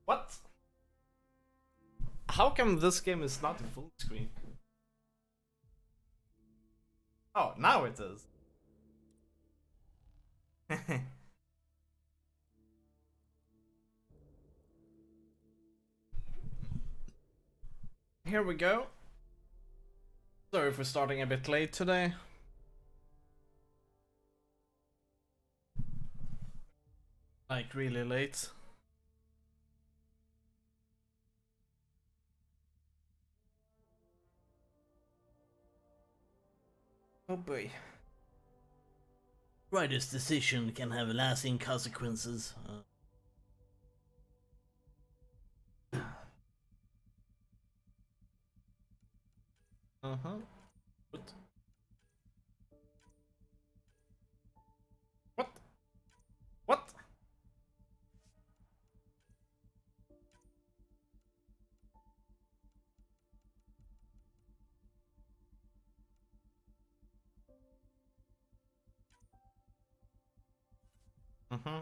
What? How come this game is not in full screen? Oh, now it is. Here we go. Sorry for starting a bit late today. Like, really late. Oh boy. Writer's decision can have lasting consequences. Uh-huh. What? What? What? Uh-huh.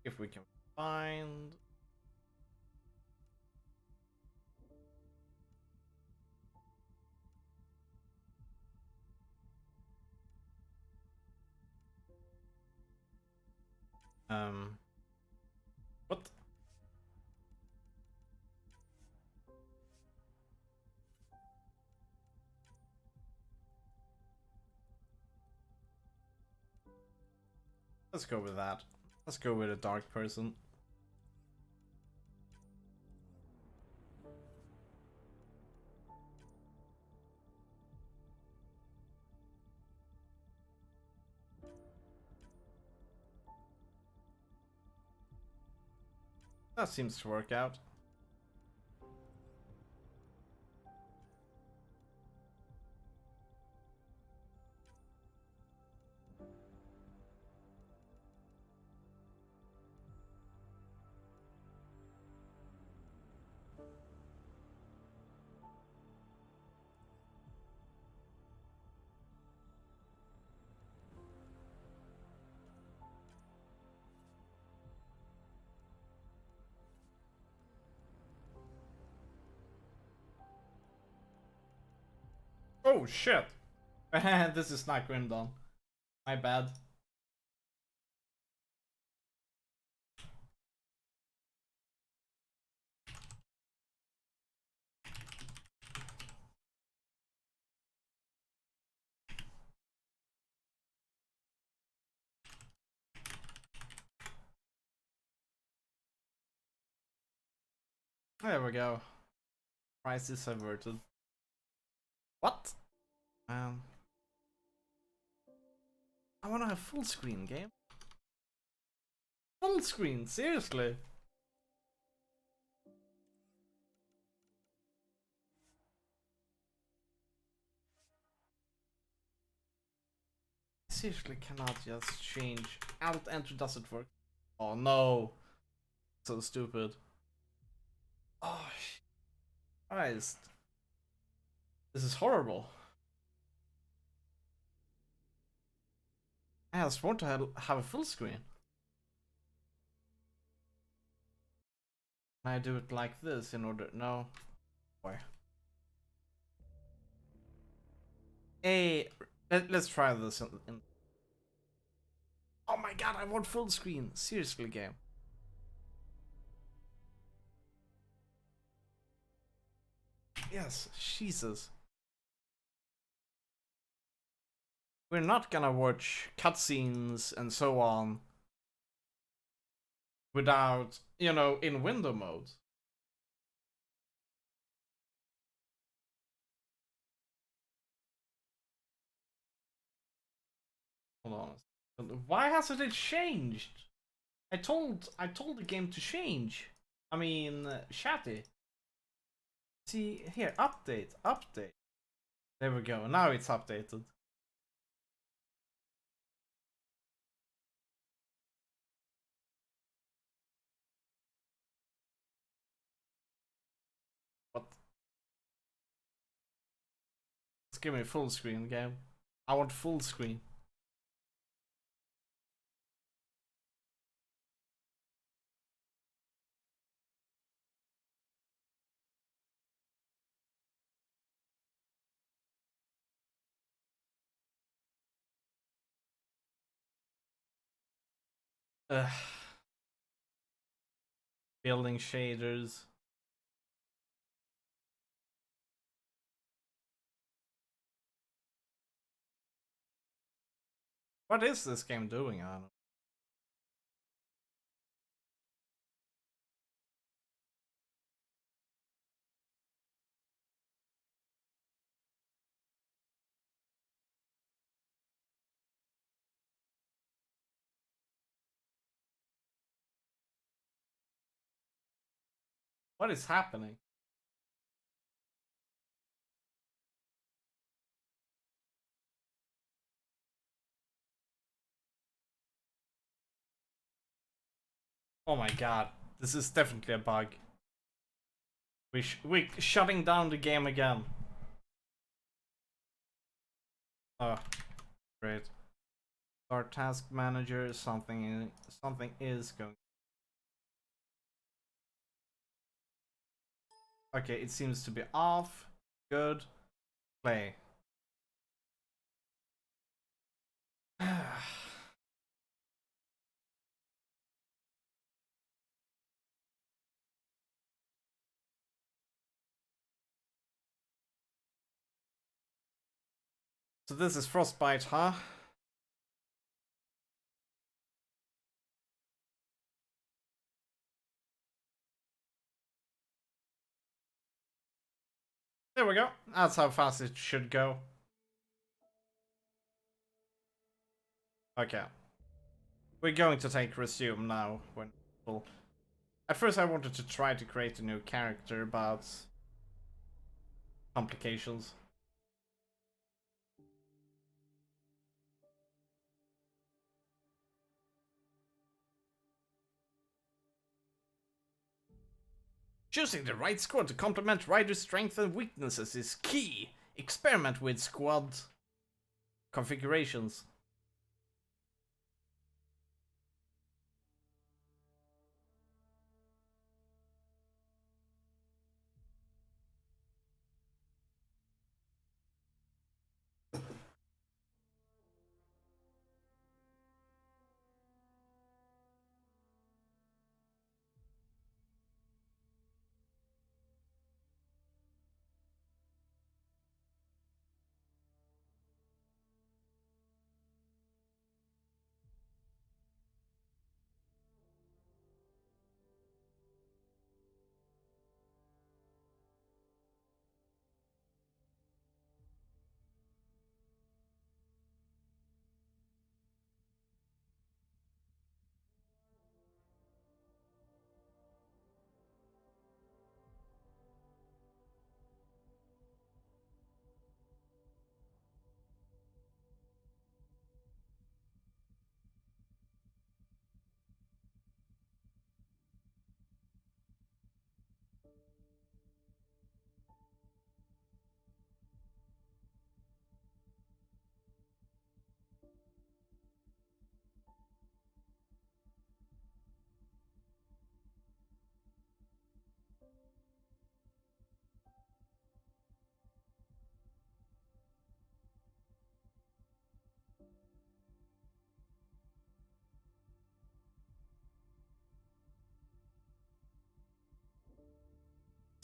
If we can find... What? Let's go with that. Let's go with a dark person. That seems to work out. Oh shit! This is not Grim Dawn. My bad. There we go. Crisis averted. What? I wanna have full screen game. Full screen, seriously? Seriously cannot just change. Alt enter doesn't work. Oh no. So stupid. Oh, Christ. This is horrible. I just want to have a full screen. Can I do it like this in order? No. Why? Hey, let's try this in. Oh my god, I want full screen. Seriously, game. Yes, Jesus. We're not gonna watch cutscenes and so on without, you know, in window mode. Hold on. Why hasn't it changed? I told the game to change. I mean, Chatty. See here, update. There we go. Now it's updated. What? Let's give me full screen game. I want full screen. Ugh. Building shaders. What is this game doing? I don't know. What is happening? Oh my god, this is definitely a bug. We shutting down the game again. Oh, great. Our task manager, something is going. Okay, it seems to be off. Good. Play. So this is Frostbite, huh? There we go. That's how fast it should go. Okay. We're going to take resume now. At first I wanted to try to create a new character, but complications. Choosing the right squad to complement Ryder's strengths and weaknesses is key. Experiment with squad configurations.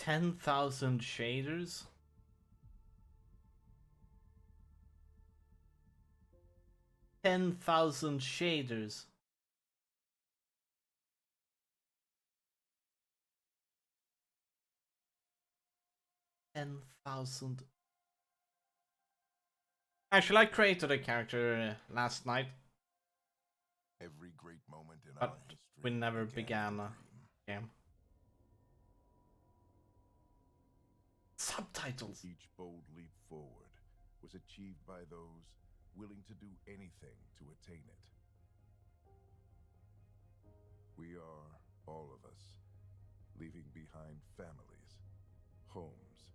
$10,000 shaders? $10,000 shaders. 10,000. Actually, I created a character last night. Every great moment in but our history we never began a game. Subtitles. Each bold leap forward was achieved by those willing to do anything to attain it. We are, all of us, leaving behind families, homes,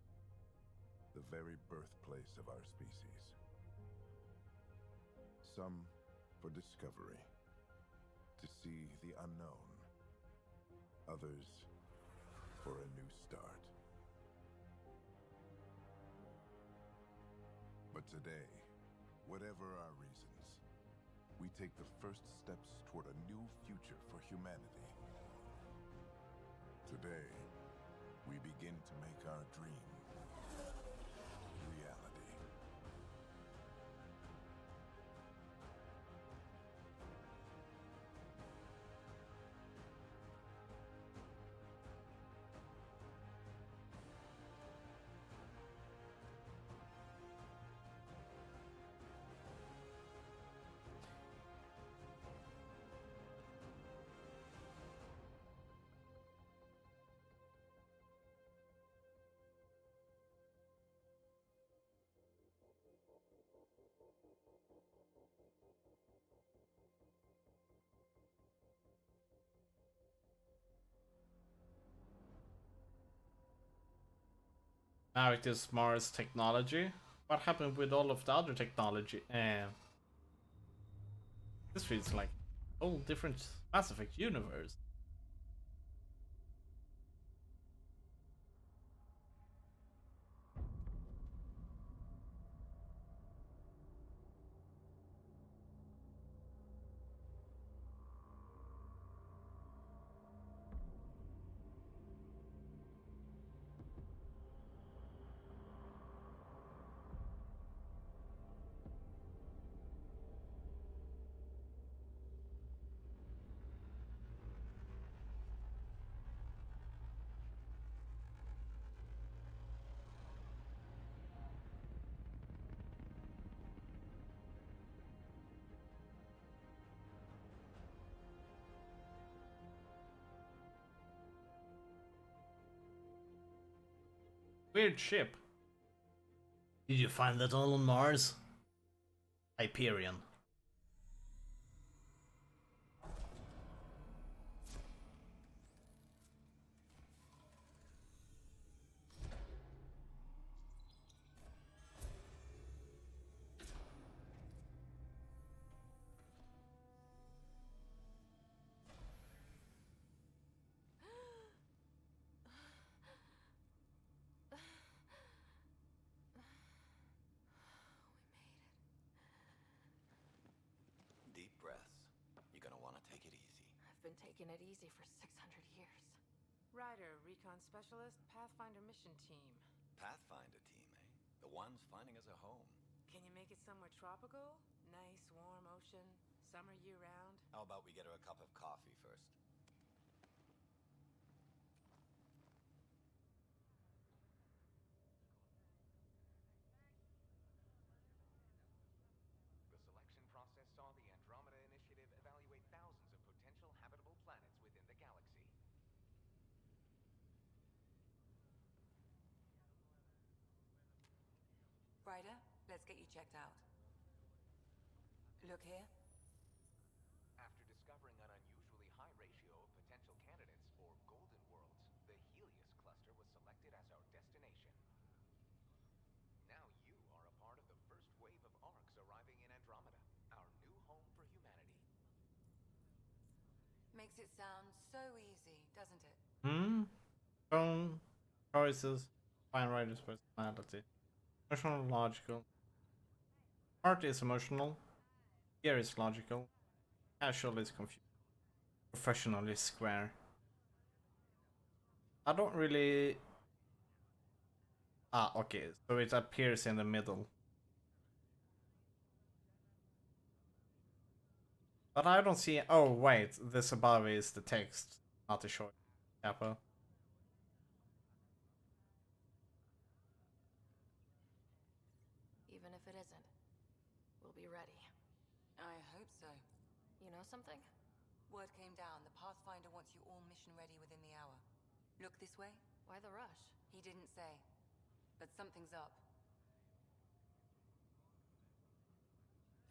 the very birthplace of our species. Some for discovery, to see the unknown. Others for a new start. But today, whatever our reasons, we take the first steps toward a new future for humanity. Today, we begin to make our dream reality. Now it is Mars technology. What happened with all of the other technology? This feels like a whole different Mass Effect universe. Weird ship. Did you find that all on Mars? Hyperion. Deep breaths. You're gonna want to take it easy. I've been taking it easy for 600 years. Ryder, Recon Specialist, Pathfinder Mission Team. Pathfinder team, eh? The ones finding us a home. Can you make it somewhere tropical? Nice, warm ocean, summer year-round? How about we get her a cup of coffee first? The selection process saw the Andromeda Initiative evaluate thousands of potential habitable planets within the galaxy. Ryder, let's get you checked out. Look here. After discovering an unusually high ratio of potential candidates for golden worlds, the Helios cluster was selected as our destination. Now you are a part of the first wave of ARCs arriving in Andromeda, our new home for humanity. Makes it sound so easy, doesn't it? Tone, choices, fine writer's personality. Emotional, logical. Art is emotional. Here is logical. Casual is confused. Professional is square. I don't really... Ah, okay. So it appears in the middle. But I don't see... Oh, wait. This above is the text, not the short capo. Even if it isn't, we'll be ready. I hope so. You know something? Word came down. The Pathfinder wants you all mission ready within the hour. Look this way? Why the rush? He didn't say. But something's up.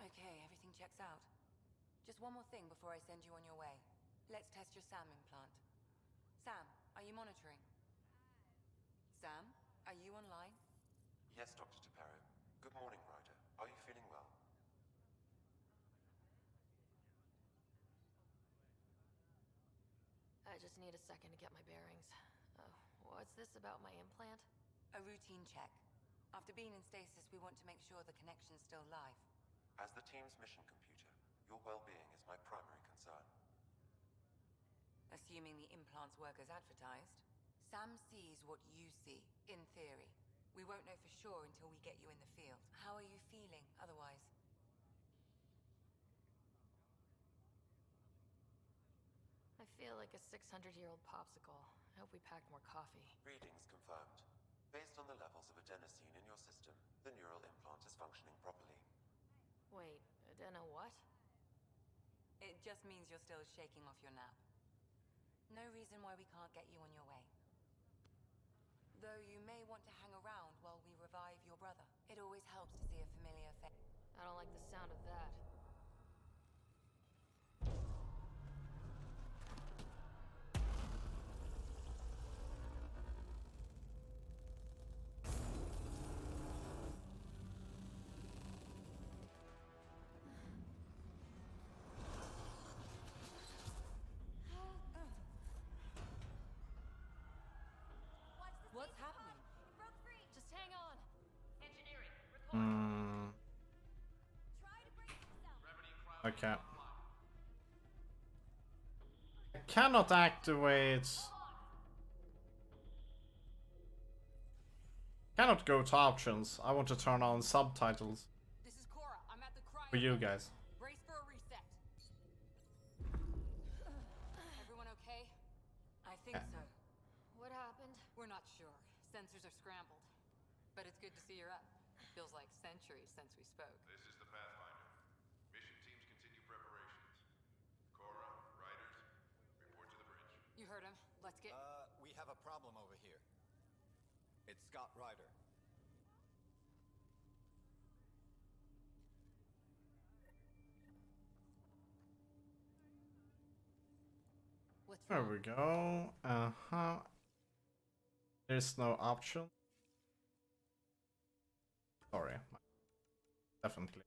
Okay, everything checks out. Just one more thing before I send you on your way. Let's test your SAM implant. Sam, are you monitoring? Sam, are you online? Yes, Dr. Taparo. Good morning, Ryder. Are you feeling well? I just need a second to get my bearings. What's this about my implant? A routine check. After being in stasis, we want to make sure the connection's still live. As the team's mission computer, Your well-being is my primary concern. Assuming the implants work as advertised. Sam sees what you see, in theory. We won't know for sure until we get you in the field. How are you feeling otherwise? I feel like a 600-year-old popsicle. I hope we packed more coffee. Readings confirmed. Based on the levels of adenosine in your system, the neural implant is functioning properly. Wait, adeno what? It just means you're still shaking off your nap. No reason why we can't get you on your way. Though you may want to hang around while we revive your brother. It always helps to see a familiar face. I don't like the sound of that. What's happening? It broke free. Just hang on. Engineering. Hmm. Try to brace yourself. Okay. I cannot activate. Cannot go to options. I want to turn on subtitles This is Cora. I'm at the cryo. for you guys. Brace for a reset. Everyone okay? I think so. What happened? We're not sure. Sensors are scrambled. But it's good to see you're up. Feels like centuries since we spoke. This is the Pathfinder. Mission teams continue preparations. Cora, Riders, report to the bridge. You heard him. Let's get... We have a problem over here. It's Scott Ryder. What's There wrong? we go. There's no option. Sorry. Definitely.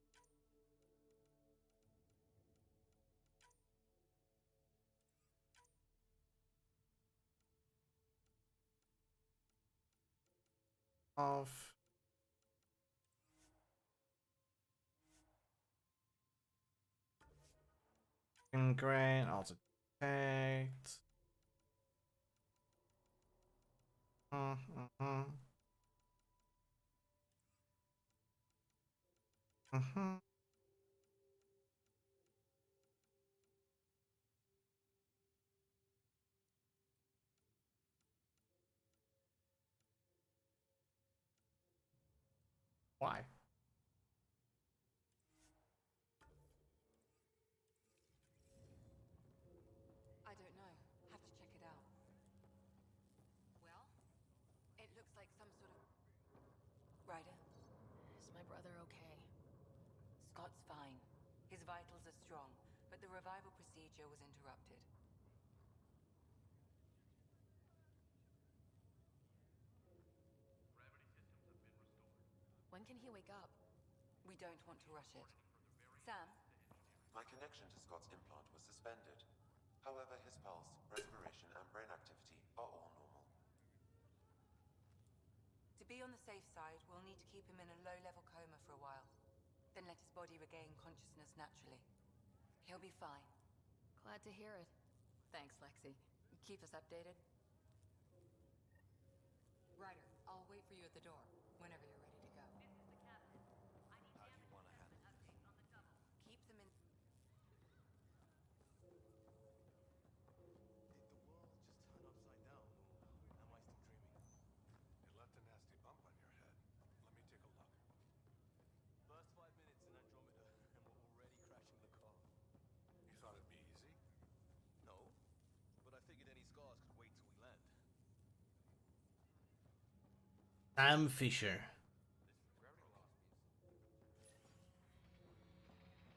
Off. Ingrain, also detect. Why? I don't know. Have to check it out. Well, it looks like some sort of... Ryder? Is my brother okay? Scott's fine. His vitals are strong, but the revival procedure was interrupted. When can he wake up? We don't want to rush it. Sam? My connection to Scott's implant was suspended. However, his pulse, respiration, and brain activity are all normal. To be on the safe side, we'll need to keep him in a low-level coma for a while. Then let his body regain consciousness naturally. He'll be fine. Glad to hear it. Thanks, Lexi. Keep us updated. Ryder, I'll wait for you at the door, whenever you're ready to go. How do you want to handle this? Keep them in... Did the world just turn upside down, or am I still dreaming? You left a nasty bump on your head. Let me take a look. First 5 minutes in Andromeda, and we're already crashing the car. You thought it'd be easy? No, but I figured any scars could wait till we land. Sam Fisher.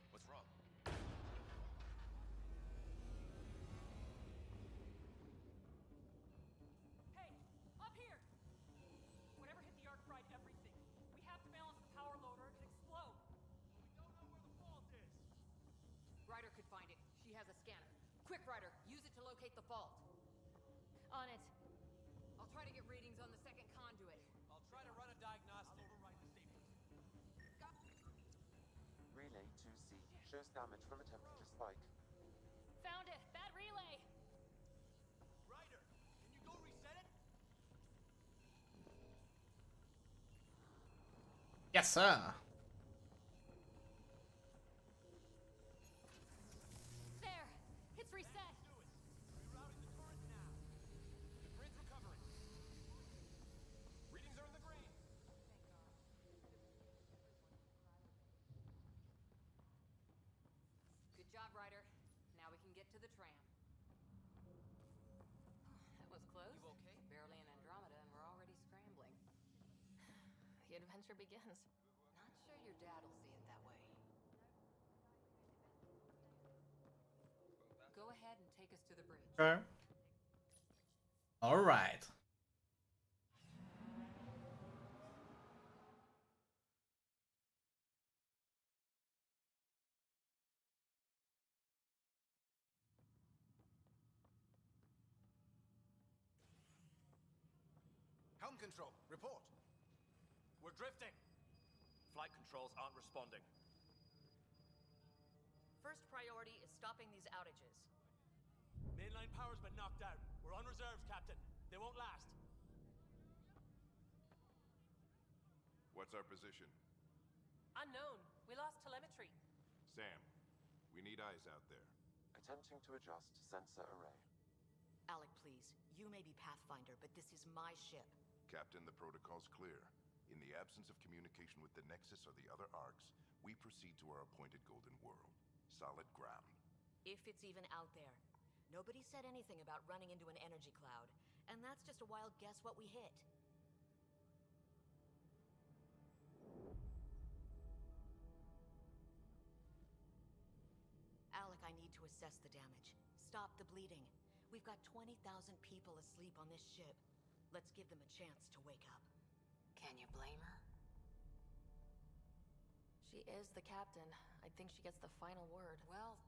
What's wrong? Hey, up here! Whatever hit the arc fried everything. We have to balance the power load or it could explode. We don't know where the fault is. Ryder could find it. She has a scanner. Quick, Ryder, use it to locate the fault. On it. I'll try to get readings on the second conduit. I'll try to run a diagnostic. I'll override the staplers. Relay 2C. Shows damage from a temperature spike. Found it. Bad relay. Ryder, can you go reset it? Yes, sir. There. It's reset. Do it. Rerouting the turret now. The grid's recovering. Readings are in the green. Good job, Ryder. Now we can get to the tram. That was close. You okay? Barely in Andromeda, and we're already scrambling. The adventure begins. Not sure your dad'll see it that way. Go ahead and take us to the bridge. Okay. All right. Helm control, report. We're drifting. Flight controls aren't responding. First priority is stopping these outages. Mainline power's been knocked out. We're on reserves, Captain. They won't last. What's our position? Unknown. We lost telemetry. Sam, we need eyes out there. Attempting to adjust sensor array. Alec, please. You may be Pathfinder, but this is my ship. Captain, the protocol's clear. In the absence of communication with the Nexus or the other arcs, we proceed to our appointed Golden World. Solid ground. If it's even out there. Nobody said anything about running into an energy cloud, and that's just a wild guess what we hit. Alec, I need to assess the damage. Stop the bleeding. We've got 20,000 people asleep on this ship. Let's give them a chance to wake up. Can you blame her? She is the captain. I think she gets the final word. Well,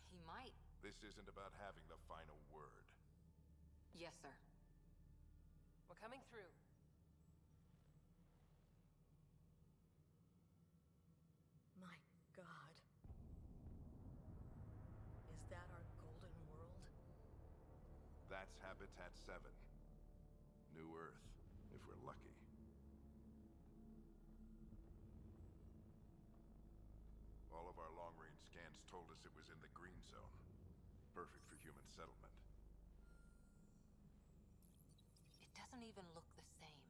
he might. This isn't about having the final word. Yes, sir. We're coming through. My God. Is that our Golden World? That's Habitat 7. New Earth, if we're lucky. All of our long-range scans told us it was in the green zone. Perfect for human settlement. It doesn't even look the same.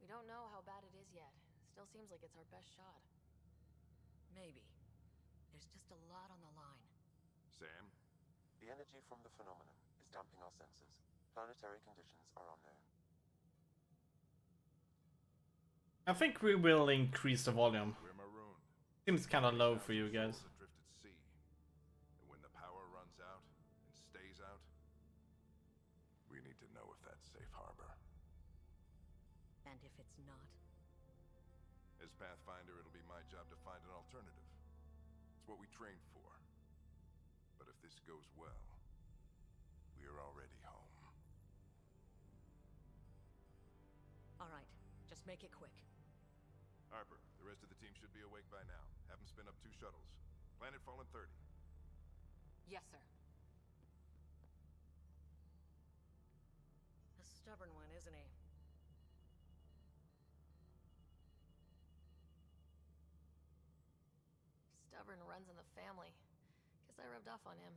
We don't know how bad it is yet. Still seems like it's our best shot. Maybe. There's just a lot on the line. Sam? The energy from the phenomenon is damping our sensors. Planetary conditions are unknown. I think we will increase the volume. We're marooned. Seems kind of low for you guys. Adrift at sea. And when the power runs out and stays out, we need to know if that's safe harbor. And if it's not? As Pathfinder, it'll be my job to find an alternative. It's what we trained for. But if this goes well, we're already home. All right, just make it quick. Harper, the rest of the team should be awake by now. Have them spin up 2 shuttles. Planetfall in 30. Yes, sir. A stubborn one, isn't he? Stubborn runs in the family. Guess I rubbed off on him.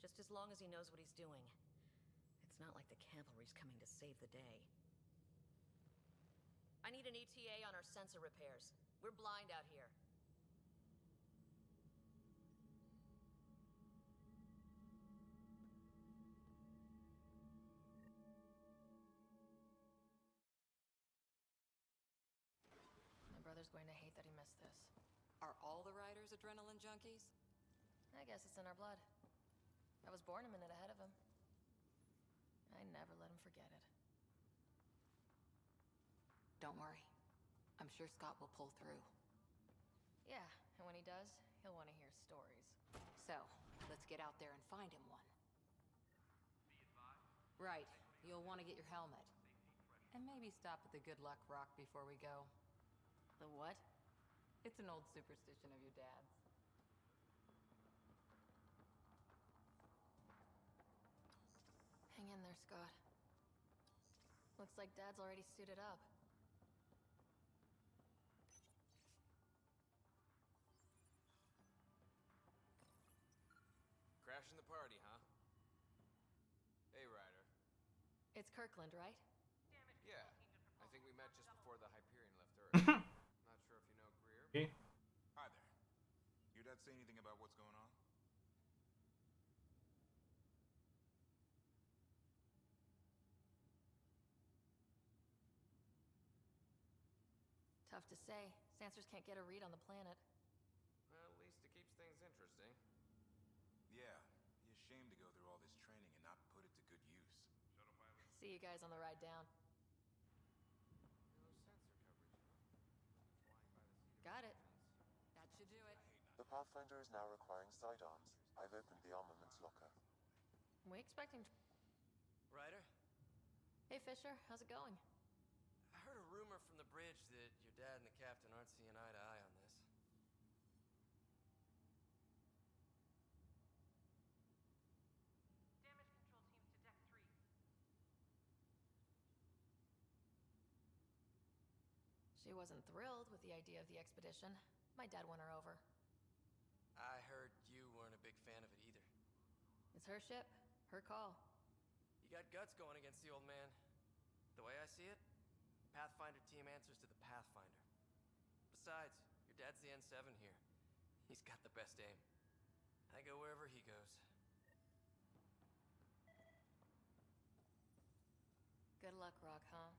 Just as long as he knows what he's doing. It's not like the cavalry's coming to save the day. I need an ETA on our sensor repairs. We're blind out here. My brother's going to hate that he missed this. Are all the riders adrenaline junkies? I guess it's in our blood. I was born a minute ahead of him. I never let him forget it. Don't worry. I'm sure Scott will pull through. Yeah, and when he does, he'll want to hear stories. So, let's get out there and find him one. Right. You'll want to get your helmet. And And maybe stop at the Good Luck Rock before we go. The what? It's an old superstition of your dad's. Hang in there, Scott. Looks like Dad's already suited up. Crashing the party, huh? Hey, Ryder. It's Kirkland, right? Yeah, I think we met just before the Hyperion left Earth. Not sure if you know Greer. Okay. Hi there. Your dad say anything about what's going on? Tough to say. Sansers can't get a read on the planet. Well, at least it keeps things interesting. Yeah, be ashamed to go through all this training and not put it to good use. Shuttle pilot. See you guys on the ride down. No sensor coverage, huh? Flying by the seat of Got it. conscience. That should do it. The Pathfinder is now requiring sidearms. I've opened the armaments locker. We expecting... Ryder, Hey, Fisher. How's it going? I heard a rumor from the bridge that your dad and the captain aren't seeing eye to eye on this. Damage control teams to Deck 3. She wasn't thrilled with the idea of the expedition. My dad won her over. I heard you weren't a big fan of it either. It's her ship. Her call. You got guts going against the old man. The way I see it, the Pathfinder team answers to the Pathfinder. Besides, your dad's the N7 here. He's got the best aim. I go wherever he goes. Good luck, Rock, huh?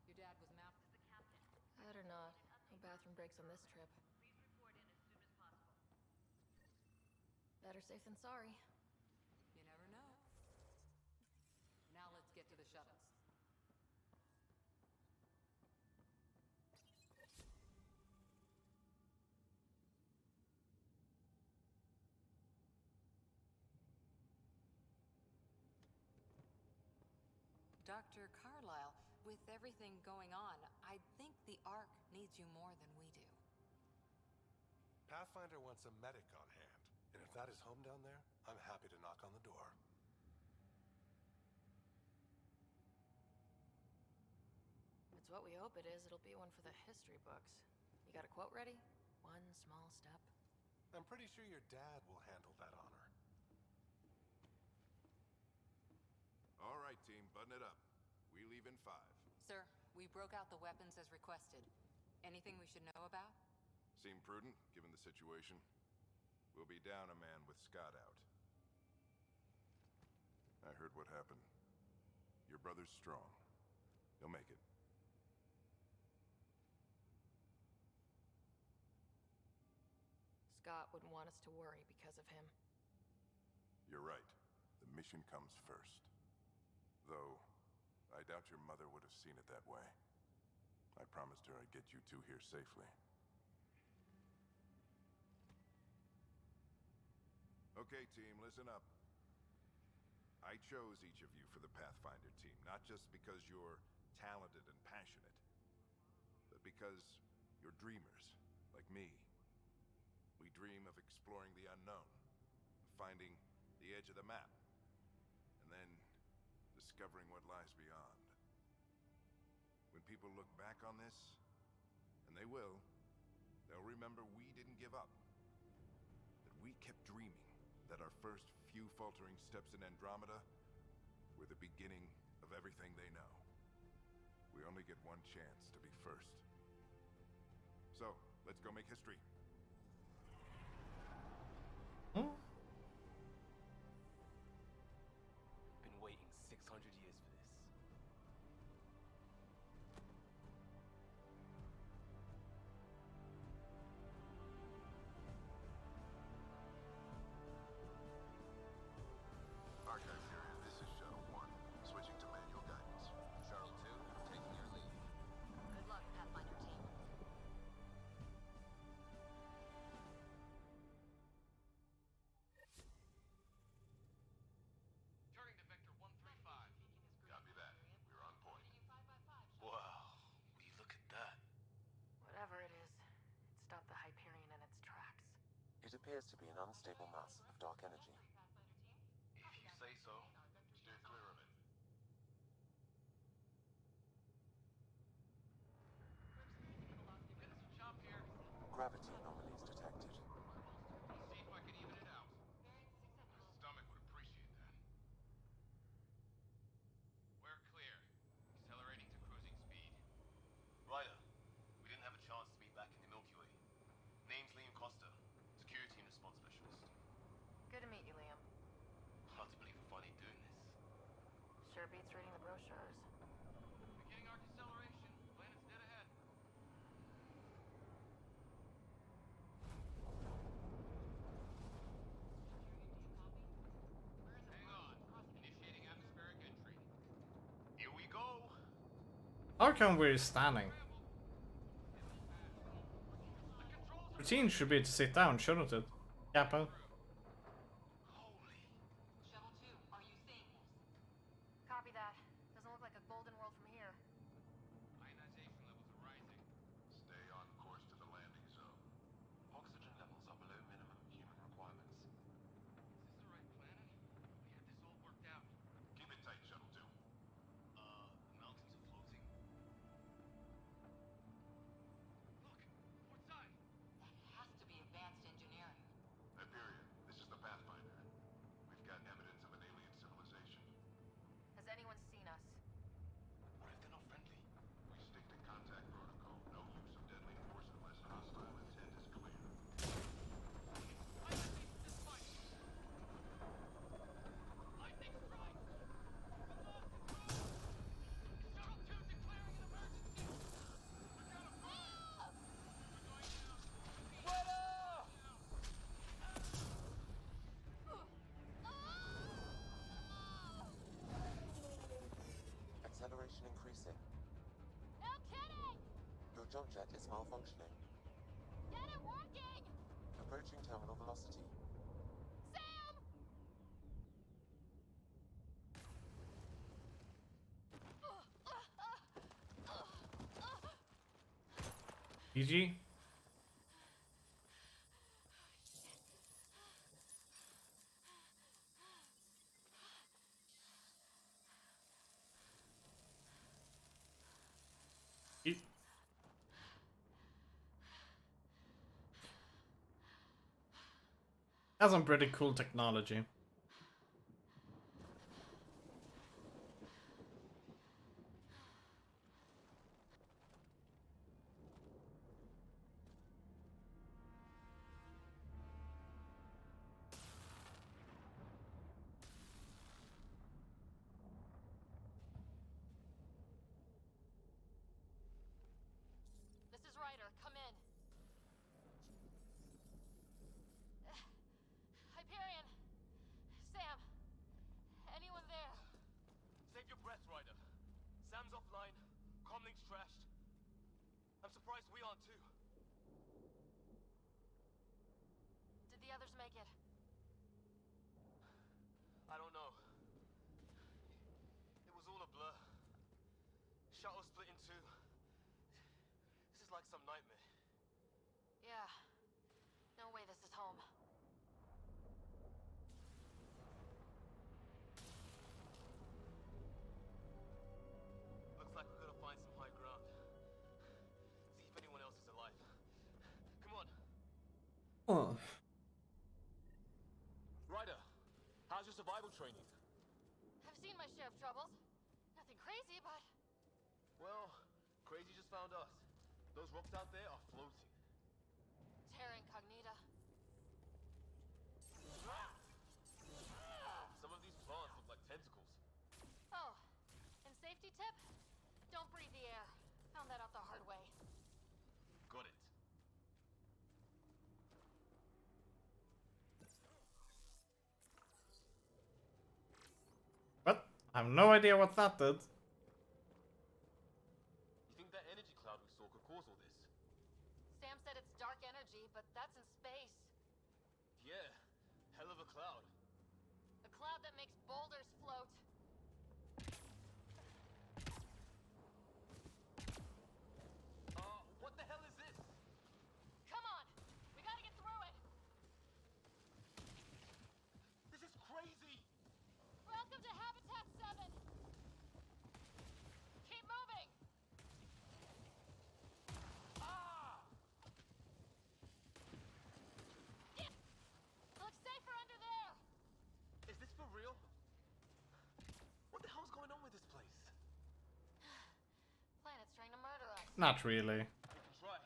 Your dad was mounted. Better not. No bathroom breaks on this trip. Please report in as soon as possible. Better safe than sorry. You never know. Now let's get to the shuttles. Dr. Carlyle, with everything going on, I think the Ark needs you more than we do. Pathfinder wants a medic on hand, and if that is home down there, I'm happy to knock on the door. It's what we hope it is. It'll be one for the history books. You got a quote ready? One small step. I'm pretty sure your dad will handle that honor. All right, team, button it up. We leave in 5. Sir, we broke out the weapons as requested. Anything we should know about? Seem prudent, given the situation. We'll be down a man with Scott out. I heard what happened. Your brother's strong. He'll make it. Scott wouldn't want us to worry because of him. You're right. The mission comes first. Though, I doubt your mother would have seen it that way. I promised her I'd get you two here safely. Okay, team, listen up. I chose each of you for the Pathfinder team, not just because you're talented and passionate, but because you're dreamers, like me. We dream of exploring the unknown, of finding the edge of the map, and then discovering what lies beyond. When people look back on this, and they will, they'll remember we didn't give up. That we kept dreaming, that our first few faltering steps in Andromeda were the beginning of everything they know. We only get one chance to be first. So, let's go make history. Been waiting 600 years for this. Archive period, this is Shuttle 1. Switching to manual guidance. Shuttle 2, taking your lead. Good luck, Pathfinder team. Turning to Vector 135. Copy appears to be an unstable mass of dark energy. If you say so, steer clear of it. Getting some chop here. Gravity anomalies detected. See if I can even it out. My stomach would appreciate that. We're clear. Accelerating to cruising speed. Ryder, we didn't have a chance to meet back in the Milky Way. Name's Liam Costa, security and response specialist. Good to meet you, Liam. Hard to believe we're finally doing this. Sure beats reading the brochures. Beginning arc acceleration. Planet's dead ahead. Hang on. Initiating atmospheric entry. Here we go! How come we're standing? Routine should be to sit down, shouldn't it? Kappa. Shuttle 2, are you seeing this? Copy that. Doesn't look like a golden world from here. Ionization levels are rising. Stay on course to the landing zone. Oxygen levels are below minimum human requirements. Is this the right planet? We had this all worked out. Keep it tight, Shuttle 2. The mountains are floating. Look! Port side! That has to be advanced engineering. Hyperion, this is the Pathfinder. We've got evidence of an alien civilization. Has anyone seen us? What if they're not friendly? We stick to contact protocol. No use of deadly force unless hostile intent is clear. Lightning strike! We lost control! Shuttle 2 declaring an emergency! We've got a problem! We're going down! Acceleration increasing. No kidding! Your jump jet is malfunctioning. Get it working! Approaching terminal velocity. Sam! GG. It has some pretty cool technology. This is Ryder. Come in. Hyperion! Sam! Anyone there? Save your breath, Ryder. Sam's offline. Comlink's trashed. I'm surprised we aren't too. Did the others make it? I don't know. It was all a blur. Shuttle split in two. This is like some nightmare. Yeah. No way this is home. Looks like we're gonna find some high ground. See if anyone else is alive. Come on. Oh. Ryder, how's your survival training? I've seen my share of troubles. Nothing crazy, but... Well, Crazy just found us. Those rocks out there are floating. Terra Incognita. Some of these plants look like tentacles. Oh, and safety tip? Don't breathe the air. Found that out the hard way. Got it. What? I have no idea what that did. You think that energy cloud we saw could cause all this? Sam said it's dark energy, but that's in space. Yeah, hell of a cloud. A cloud that makes boulders float. What the hell is this? Come on! We gotta get through it! Not really. We can try.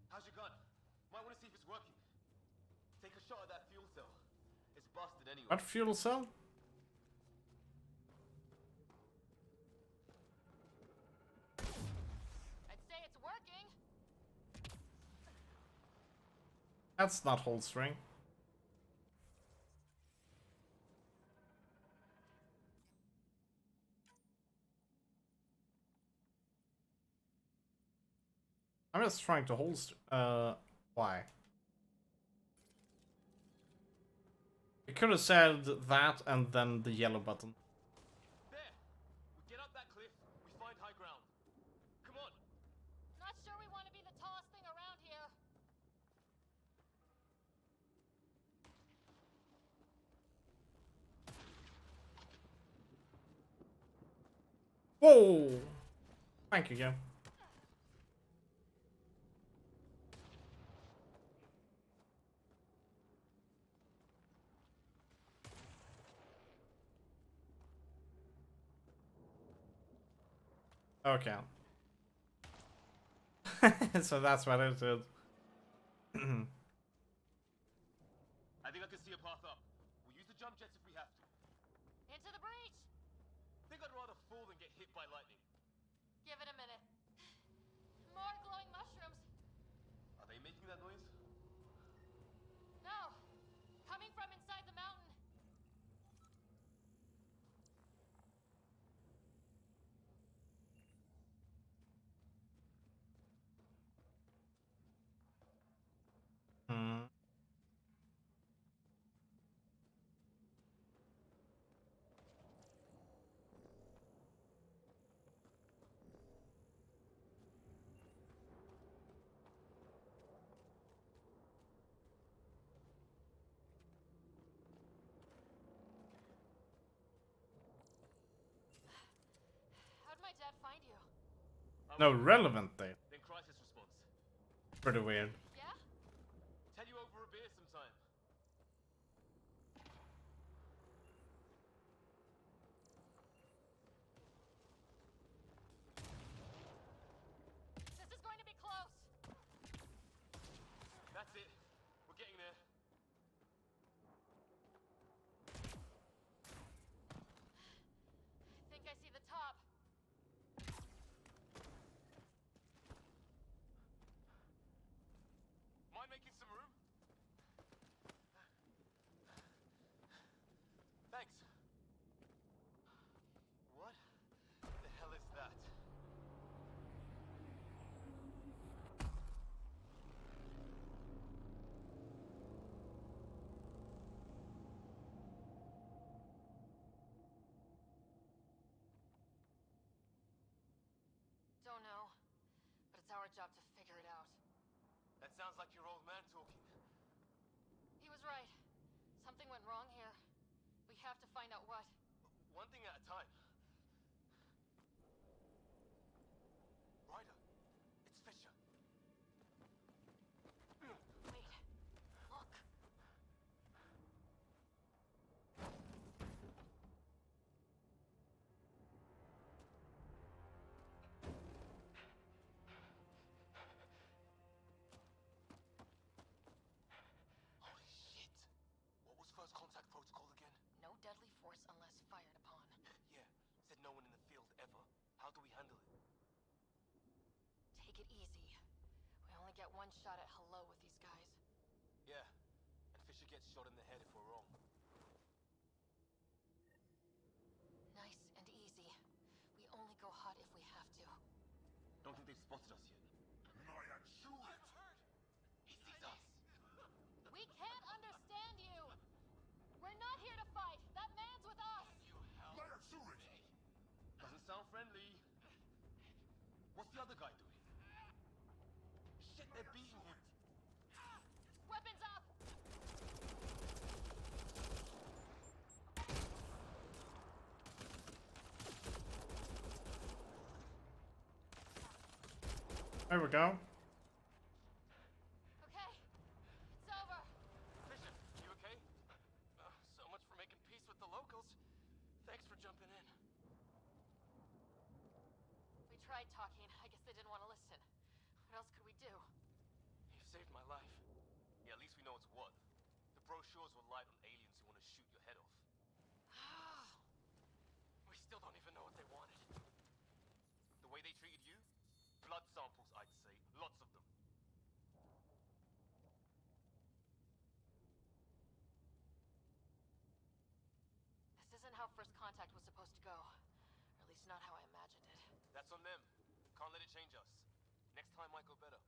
How's your gun? Might want to see if it's working. Take a shot at that fuel cell. It's busted anyway. What fuel cell? I'd say it's working. That's not holstering. I'm just trying to holster. Why? You could have said that and then the yellow button. There! We get up that cliff, we find high ground. Come on! Not sure we want to be the tallest thing around here. Whoa! Thank you, Joe. Okay. So that's what it did. I think I can see a path up. We'll use the jump jets if we have to. Into the breach. Think I'd rather fall than get hit by lightning. Give it a minute. More glowing mushrooms. Are they making that noise? No. Coming from inside the mountain. Hmm. How'd my dad find you? No, relevant data. Then crisis response. Pretty weird. Yeah? Tell you over a beer sometime. This is going to be close. That's it. We're getting there. I think I see the top. Mind making some room? Thanks. What the hell is that? Don't know. But it's our job to figure it out. That sounds like your old man talking. He was right. Something went wrong here. We have to find out what. One thing at a time. Ryder, it's Fisher. Wait. Look. Holy shit. What was first contact protocol again? No deadly force unless fired upon. Yeah, said no one in the field ever. How do we handle it? Take it easy. We only get one shot at hello with these guys. Yeah, and Fisher gets shot in the head if we're wrong. Nice and easy. We only go hot if we have to. Don't think they've spotted us yet. He sees us. We can't understand you! We're not here to fight! That man's with us! Doesn't sound friendly. What's the other guy doing? Shit, they're beating him. Weapons up! There we go. Okay, it's over. Fisher, you okay? So much for making peace with the locals. Thanks for jumping in. tried talking. I guess they didn't want to listen. What else could we do? You saved my life. Yeah, at least we know it's what. The brochures were light on aliens who want to shoot your head off. We still don't even know what they wanted. The way they treated you? Blood samples, I'd say. Lots of them. This isn't how first contact was supposed to go. Or at least not how I imagined it. That's on them. Can't let it change us. Next time might go better.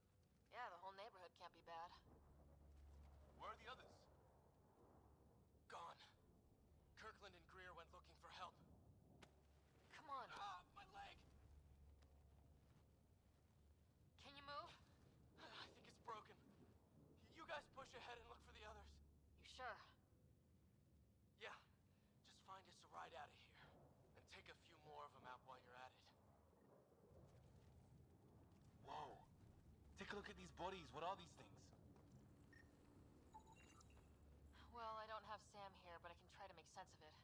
Yeah, the whole neighborhood can't be bad. Where are the others? Gone. Kirkland and Greer went looking for help. Come on. Ah, my leg! Can you move? I think it's broken. You guys push ahead and look for the others. You sure? Yeah. Just find us a ride out of here. And take a few more of them out while you're at it. Whoa. Take a look at these bodies. What are these things? Well, I don't have Sam here, but I can try to make sense of it.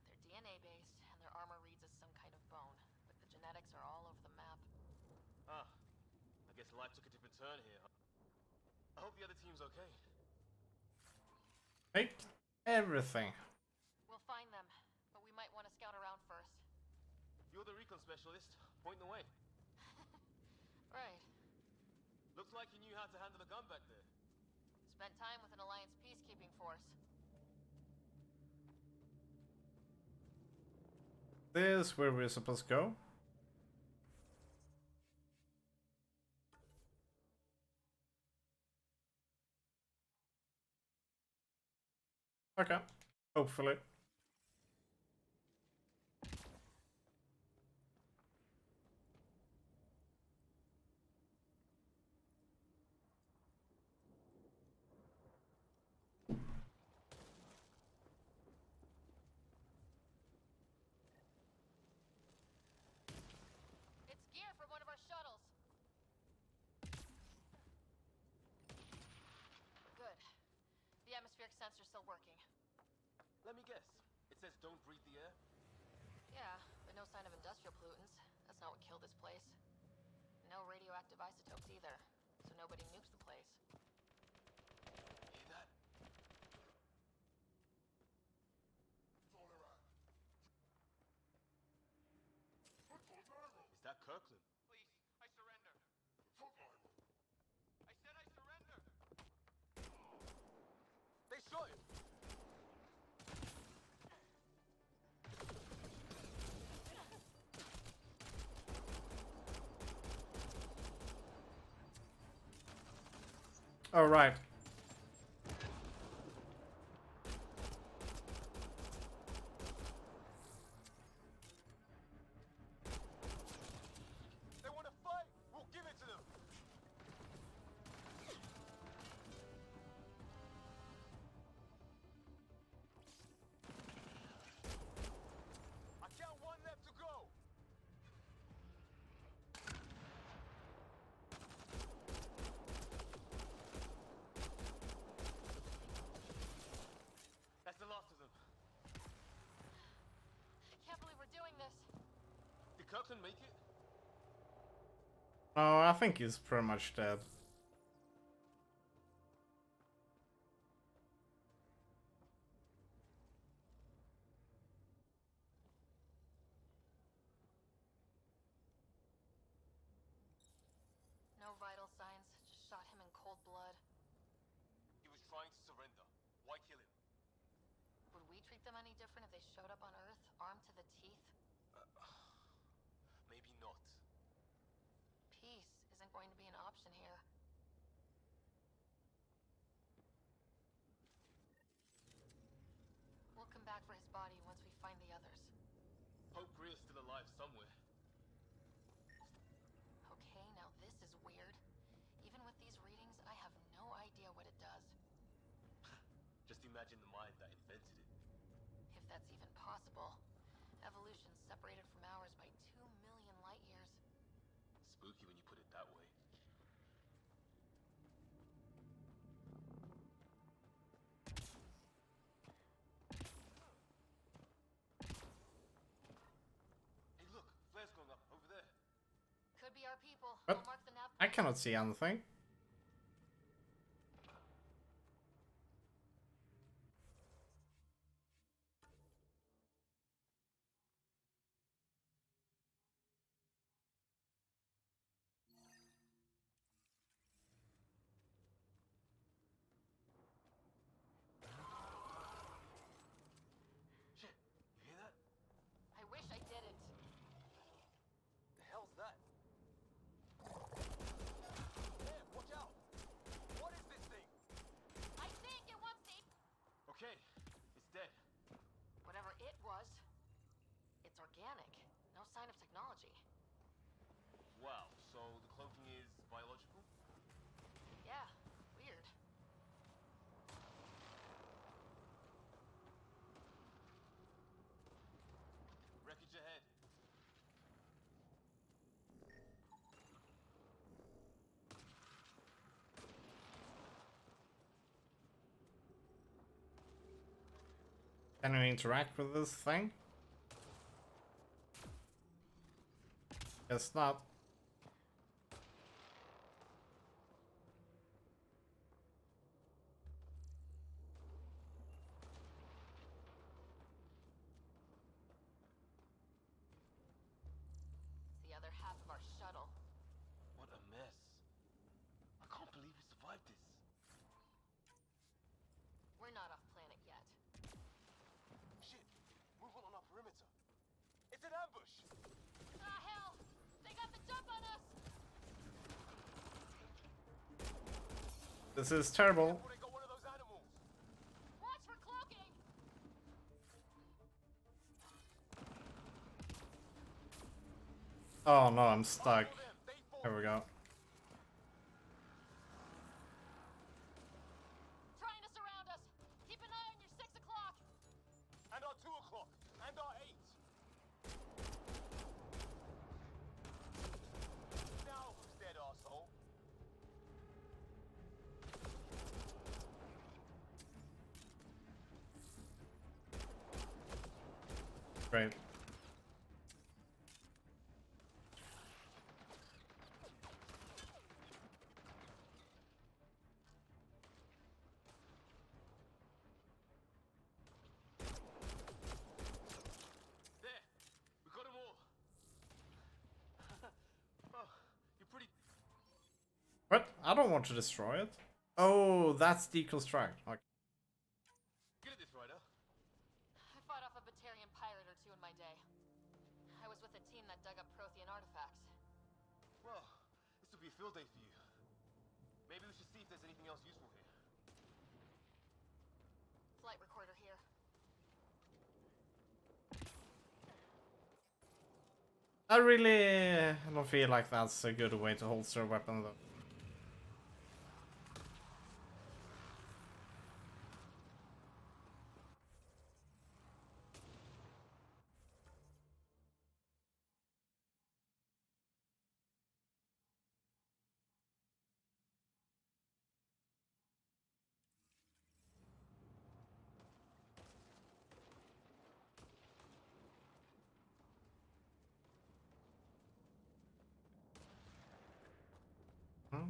They're DNA-based, and their armor reads as some kind of bone. But the genetics are all over the map. Ah. I guess life took a different turn here. I hope the other team's okay. Take everything. We'll find them, but we might want to scout around first. You're the recon specialist. Point the way. Right. Looks like you knew how to handle a gun back there. Spent time with an Alliance peacekeeping force. This is where we're supposed to go. Okay. Hopefully. It's gear from one of our shuttles. Good. The atmospheric sensor's still working. Let me guess. It says don't breathe the air? Yeah, but no sign of industrial pollutants. That's not what killed this place. No radioactive isotopes either, so nobody nukes the place. Hear that? Is that Kirkland? Please, I surrender. I said I surrender. They shot him! All right. They want to fight! We'll give it to them! I count one left to go! That's the last of them. Can't believe we're doing this. Did Kirkland make it? Oh, I think he's pretty much dead. No vital signs, just shot him in cold blood. He was trying to surrender. Why kill him? Would we treat them any different if they showed up on Earth, armed to the teeth? Maybe not. Peace isn't going to be an option here. We'll come back for his body once we find the others. Hope Greer's still alive somewhere. Okay, now this is weird. Even with these readings, I have no idea what it does. Just imagine the mind that invented it. If that's even possible. Evolution's separated from ours by 2 million light years. Spooky when you put it that way. Hey look, flares going up over there. I cannot see anything. Shit, you hear that? I wish I didn't. The hell's that? Damn, watch out! What is this thing? I think it wants to... Okay, it's dead. Whatever it was, it's organic. No sign of technology. Wow, so the cloaking is biological? Yeah, weird. Wreckage ahead. Can we interact with this thing? Guess not. It's the other half of our shuttle. What a mess. I can't believe we survived this. We're not off planet yet. Shit, movement on our perimeter. It's an ambush! Ah, hell! They got the jump on us! This is terrible. They got one of those animals. Watch for cloaking! Oh no, I'm stuck. There we go. Trying to surround us! Keep an eye on your 6 o'clock! And our 2 o'clock. And our 8. Now who's dead, arsehole? Great. There! We got them all! Oh, you're pretty... What? I don't want to destroy it. Oh, that's deconstruct. Okay. Good at this, Ryder. I fought off a Batarian pirate or two in my day. I was with a team that dug up Prothean artifacts. Well, this will be a field day for you. Maybe we should see if there's anything else useful here. Flight recorder here. I really don't feel like that's a good way to holster a weapon though. Hmm?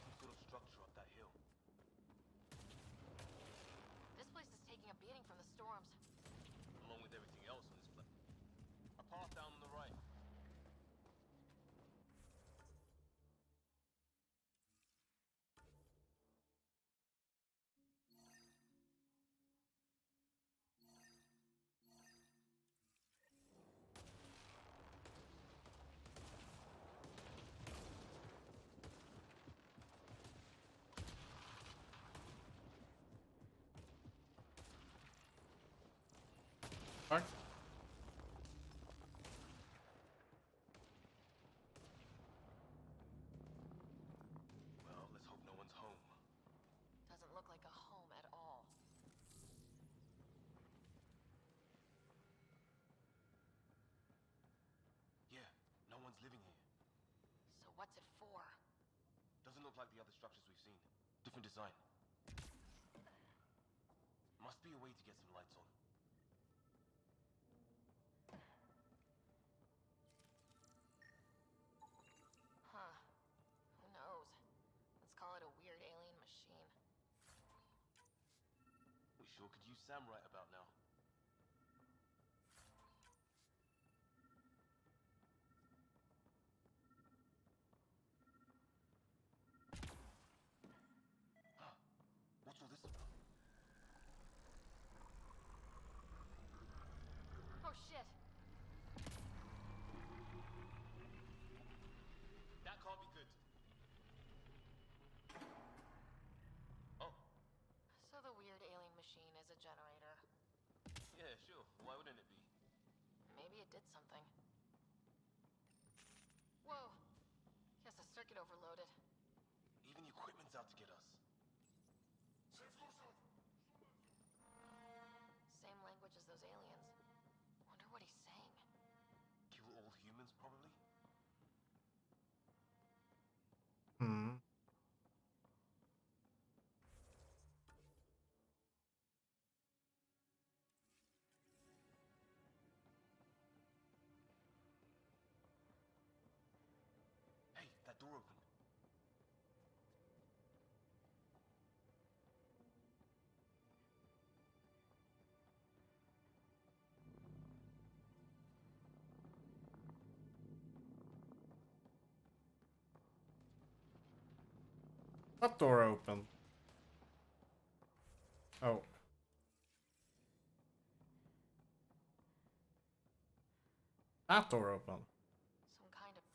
Some sort of structure up that hill. This place is taking a beating from the storms. Along with everything else on this place. A path down on the right. Fuck. Well, let's hope no one's home. Doesn't look like a home at all. Yeah, no one's living here. So what's it for? Doesn't look like the other structures we've seen. Different design. Must be a way to get some lights on. Huh. Who knows? Let's call it a weird alien machine. We sure could use Sam right about now. What's all this about? Oh shit! That can't be good. Oh. So the weird alien machine is a generator. Yeah, sure. Why wouldn't it be? Maybe it did something. Whoa! Guess the circuit overloaded. Even the equipment's out to get us. Same language as those aliens. Wonder what he's saying. Kill all humans, probably? Hmm. Hey, that door opened. What door open? Oh. That door open. Some kind of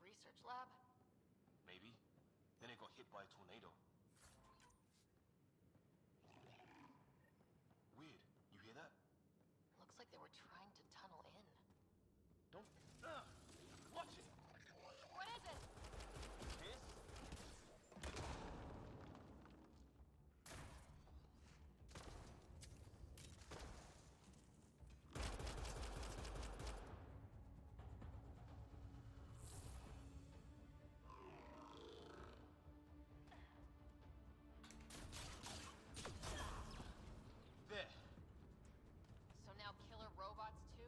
research lab? Maybe. Then it got hit by a tornado. Weird. You hear that? Looks like they were trying to tunnel in. Don't... Watch it! What is it? This? There. So now killer robots too?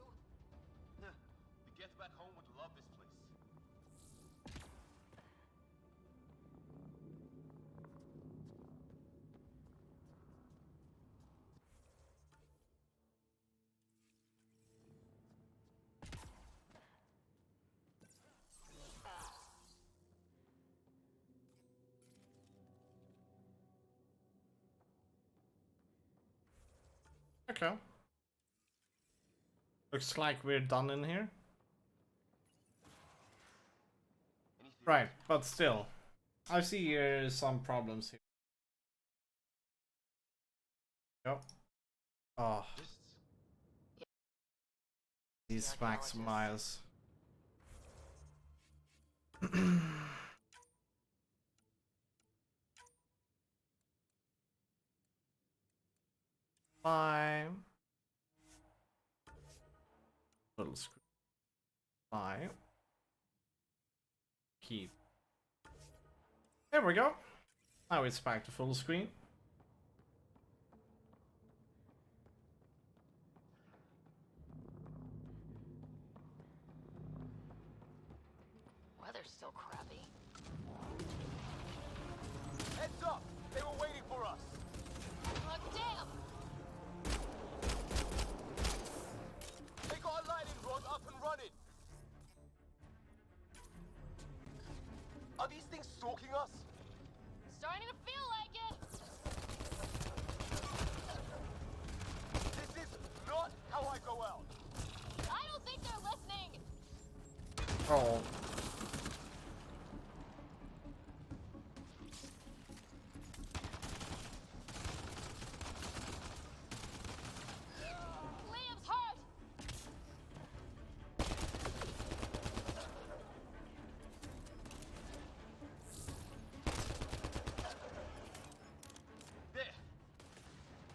The Geth back home would love this place. Okay. Looks like we're done in here. Right, but still. I see some problems here. Yep. Oh. These maximize. Bye. Full screen. Bye. Keep. There we go. Now it's back to full screen. Weather's still crappy. Heads up! They were waiting for us! Oh, damn! They got a lightning rod up and running! Are these things stalking us? Starting to feel like it! This is not how I go out! I don't think they're listening! Oh. Liam's hurt! There!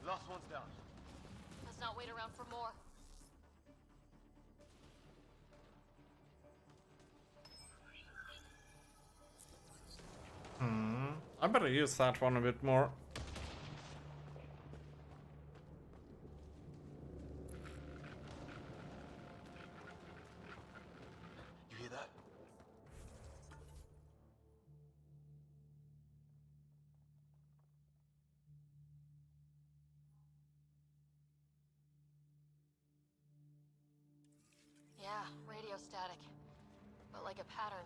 Last one's down. Let's not wait around for more. I better use that one a bit more. You hear that? Yeah, radio static. But like a pattern.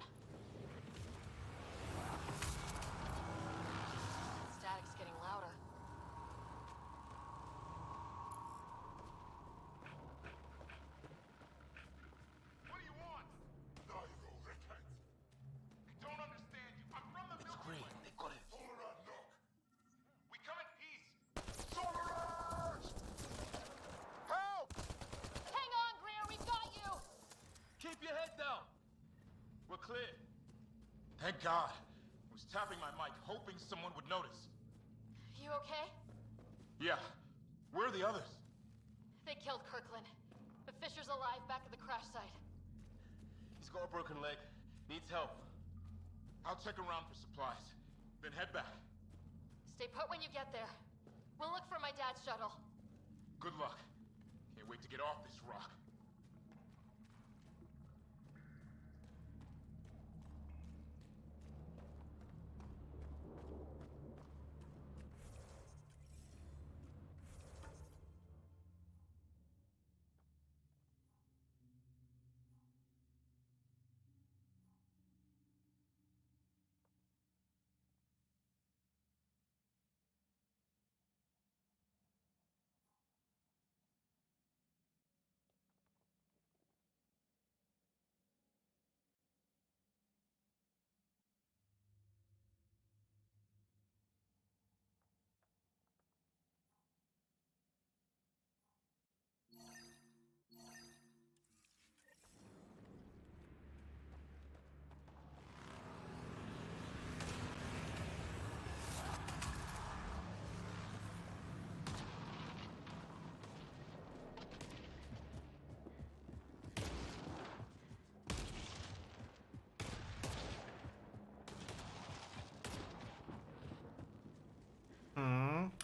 Static's getting louder. What do you want? Nairo returns. I don't understand you. I'm from the Milky Green, Way. they got it. Solaran, look. We come in peace. Solaran! Help! Hang on, Greer, we've got you! Keep your head down. We're clear. Thank God. I was tapping my mic, hoping someone would notice. You okay? Yeah. Where are the others? They killed Kirkland. But Fisher's alive back at the crash site. He's got a broken leg. Needs help. I'll check around for supplies, then head back. Stay put when you get there. We'll look for my dad's shuttle. Good luck. Can't wait to get off this rock.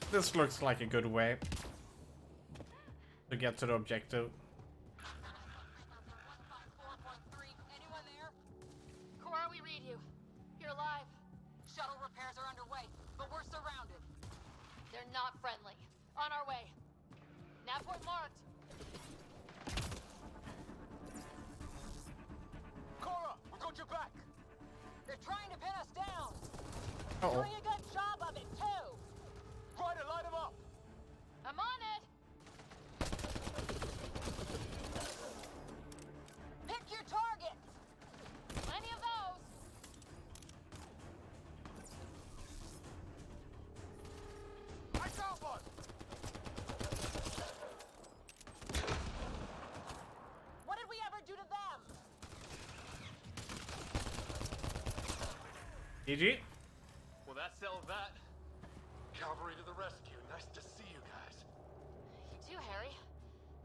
This looks like a good way to get to the objective. Anyone there? Cora, we read you. You're alive. Shuttle repairs are underway, but we're surrounded. They're not friendly. On our way. Nav point marked. Cora, we got your back. They're trying to pin us down. Uh-oh. Doing a good job of it, too. Ryder, light him up. I'm on it. Pick your targets. Plenty of those. I found one. What did we ever do to them? GG. Well, that settled that. Cavalry to the rescue. Nice to see you guys. You too, Harry.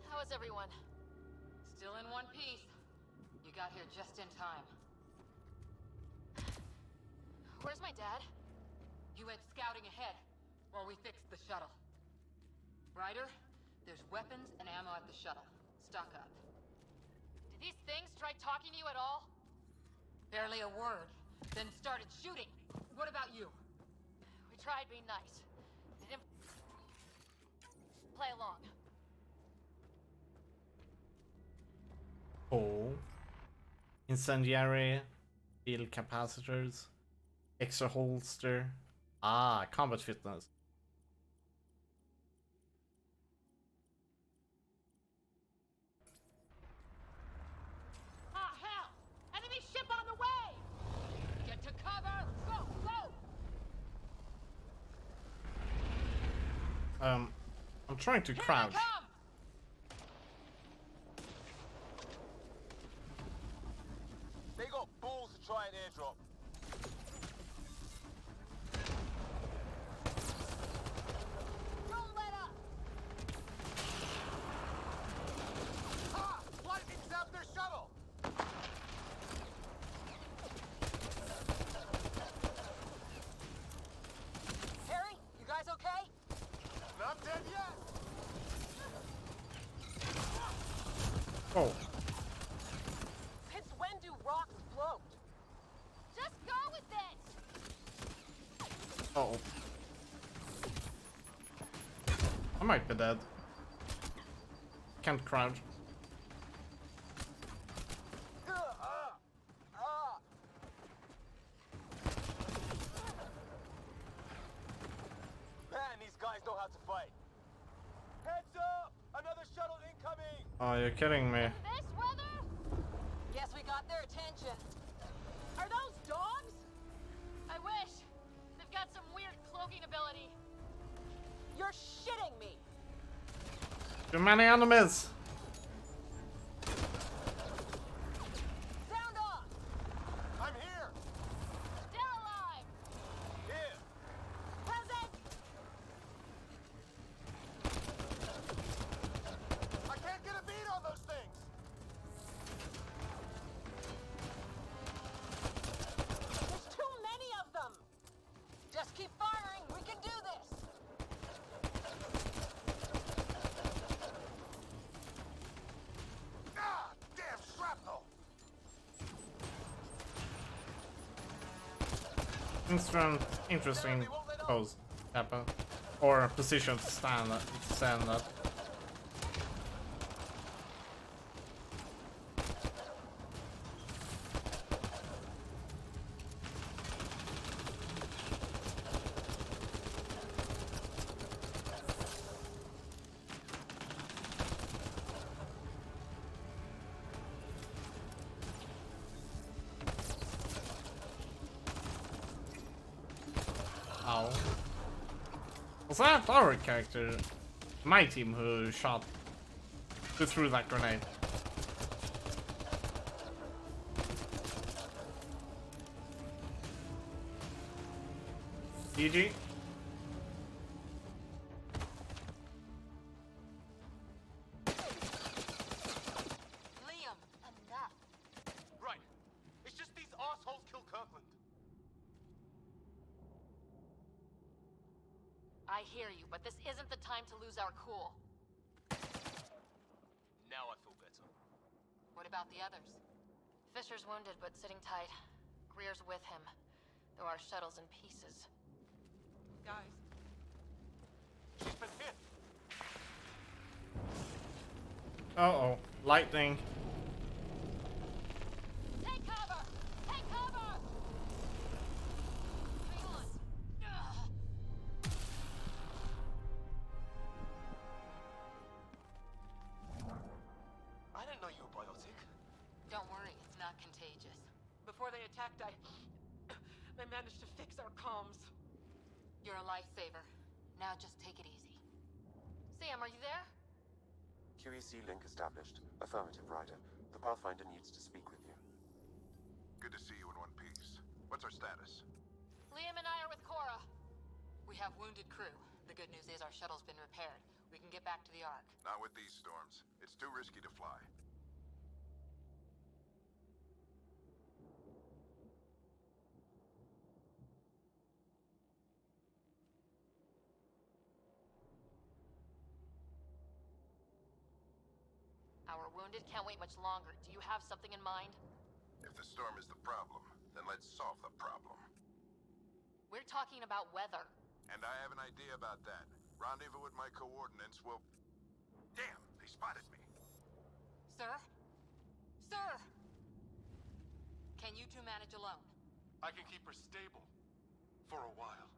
How is everyone? Still in one piece. You got here just in time. Where's my dad? You went scouting ahead while we fixed the shuttle. Ryder, there's weapons and ammo at the shuttle. Stock up. Did these things try talking to you at all? Barely a word. Then started shooting. What about you? We tried being nice. They didn't play along. Oh. Incendiary, field capacitors, extra holster. Ah, combat fitness. Ah, hell! Enemy ship on the way! Get to cover! Go, go! I'm trying to crouch. They got balls to try an airdrop. Don't let up! Ha! Lightning zapped their shuttle. Oh. Since when do rocks float? Just go with it! Oh. I might be dead. Can't crouch. Man, these guys know how to fight. Heads up! Another shuttle incoming! Oh, you're kidding me. This weather? Guess we got their attention. Are those dogs? I wish. They've got some weird cloaking ability. You're shitting me. Too many enemies. Sound off. I'm here! Still alive! Here! Present. I can't get a beat on those things! There's too many of them. Just keep firing. We can do this. Ah! Damn shrapnel! Interesting pose happen. Or position to stand up. Ow. Was that our character, my team, who threw that grenade? GG. Liam, enough. Right. It's just these assholes kill Kirkland. I hear you, but this isn't the time to lose our cool. Now I feel better. What about the others? Fisher's wounded, but sitting tight. Greer's with him, though our shuttle's in pieces. Guys. She's been hit! Uh-oh. Lightning. Take cover! Take cover! Hang on. Ugh. I didn't know you were biotic. Don't worry, it's not contagious. Before they attacked, I managed to fix our comms. You're a lifesaver. Now just take it easy. Sam, are you there? QEC link established. Affirmative, Ryder. The Pathfinder needs to speak with you. Good to see you in one piece. What's our status? Liam and I are with Cora. We have wounded crew. The good news is our shuttle's been repaired. We can get back to the Ark. Not with these storms. It's too risky to fly. Our wounded can't wait much longer. Do you have something in mind? If the storm is the problem, then let's solve the problem. We're talking about weather. And I have an idea about that. Rendezvous with my coordinates will... Damn, they spotted me. Sir? Sir! Can you two manage alone? I can keep her stable. For a while.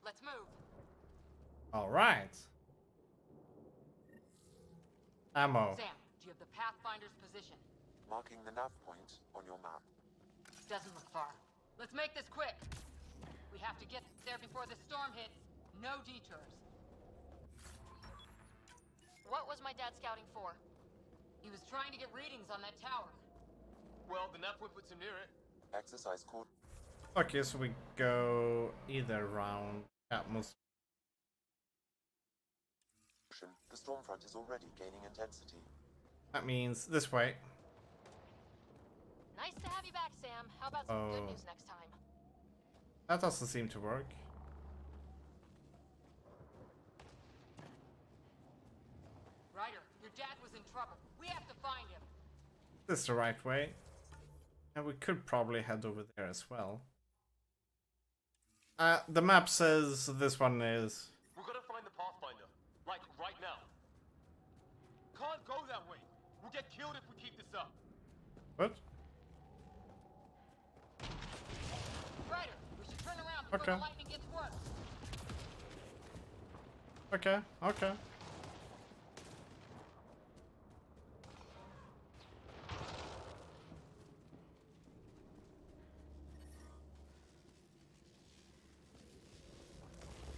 Let's move. Alright. Ammo. Sam, do you have the Pathfinder's position? Marking the nav point on your map. Doesn't look far. Let's make this quick. We have to get there before the storm hits. No detours. What was my dad scouting for? He was trying to get readings on that tower. Well, the nav point puts him near it. Exercise cord. Okay, so we go either round atmosphere. The storm front is already gaining intensity. That means this way. Nice to have you back, Sam. How about some good news next time? That doesn't seem to work. Ryder, your dad was in trouble. We have to find him. This is the right way. And we could probably head over there as well. The map says this one is. We're gonna find the Pathfinder. Like, right now. Can't go that way. We'll get killed if we keep this up. What? Ryder, we should turn around before Okay. the lightning gets worse. Okay, okay.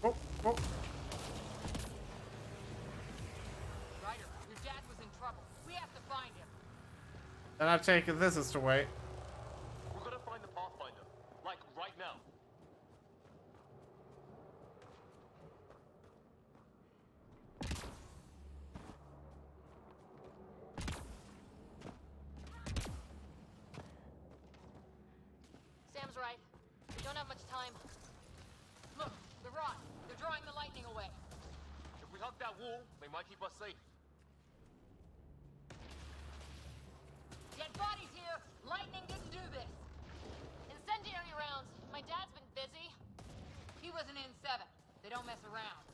Oh, oh. Ryder, your dad was in trouble. We have to find him. Then I take it this is the way. We're gonna find the Pathfinder. Like, right now. Sam's right. We don't have much time. Look, the rock. They're drawing the lightning away. If we hug that wall, they might keep us safe. Dead bodies here. Lightning didn't do this. Incendiary rounds. My dad's been busy. He wasn't in 7. They don't mess around.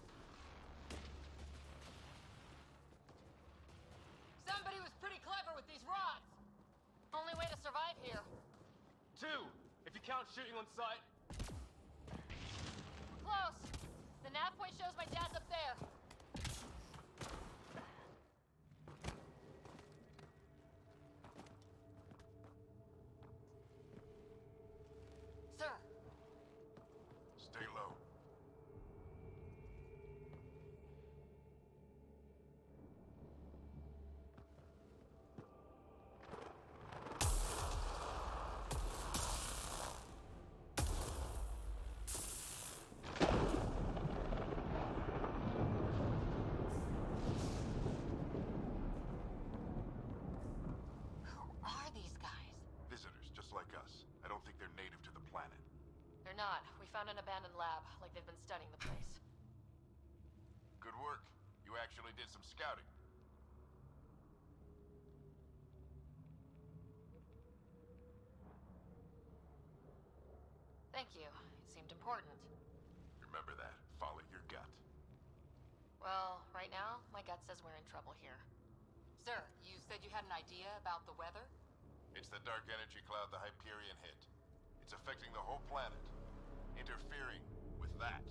Somebody was pretty clever with these rods. Only way to survive here. 2, if you count shooting on sight. Close. The nav point shows my dad's up there. Sir. Stay low. Who are these guys? Visitors, just like us. I don't think they're native to the planet. They're not. We found an abandoned lab, like they've been studying the place. Good work. You actually did some scouting. Thank you. It seemed important. Remember that. Follow your gut. Well, right now, my gut says we're in trouble here. Sir, you said you had an idea about the weather? It's the dark energy cloud the Hyperion hit. It's affecting the whole planet. Interfering with that.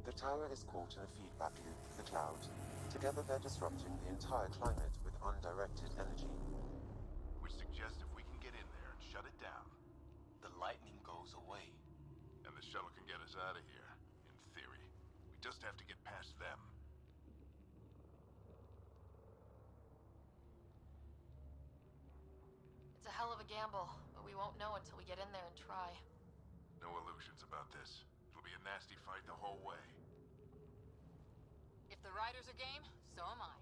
The tower is caught in a feedback loop with the cloud. Together they're disrupting the entire climate with undirected energy. Which suggests if we can get in there and shut it down, The lightning goes away. and the shuttle can get us out of here, in theory. We just have to get past them. It's a hell of a gamble, but we won't know until we get in there and try. No illusions about this. It'll be a nasty fight the whole way. If the riders are game, so am I.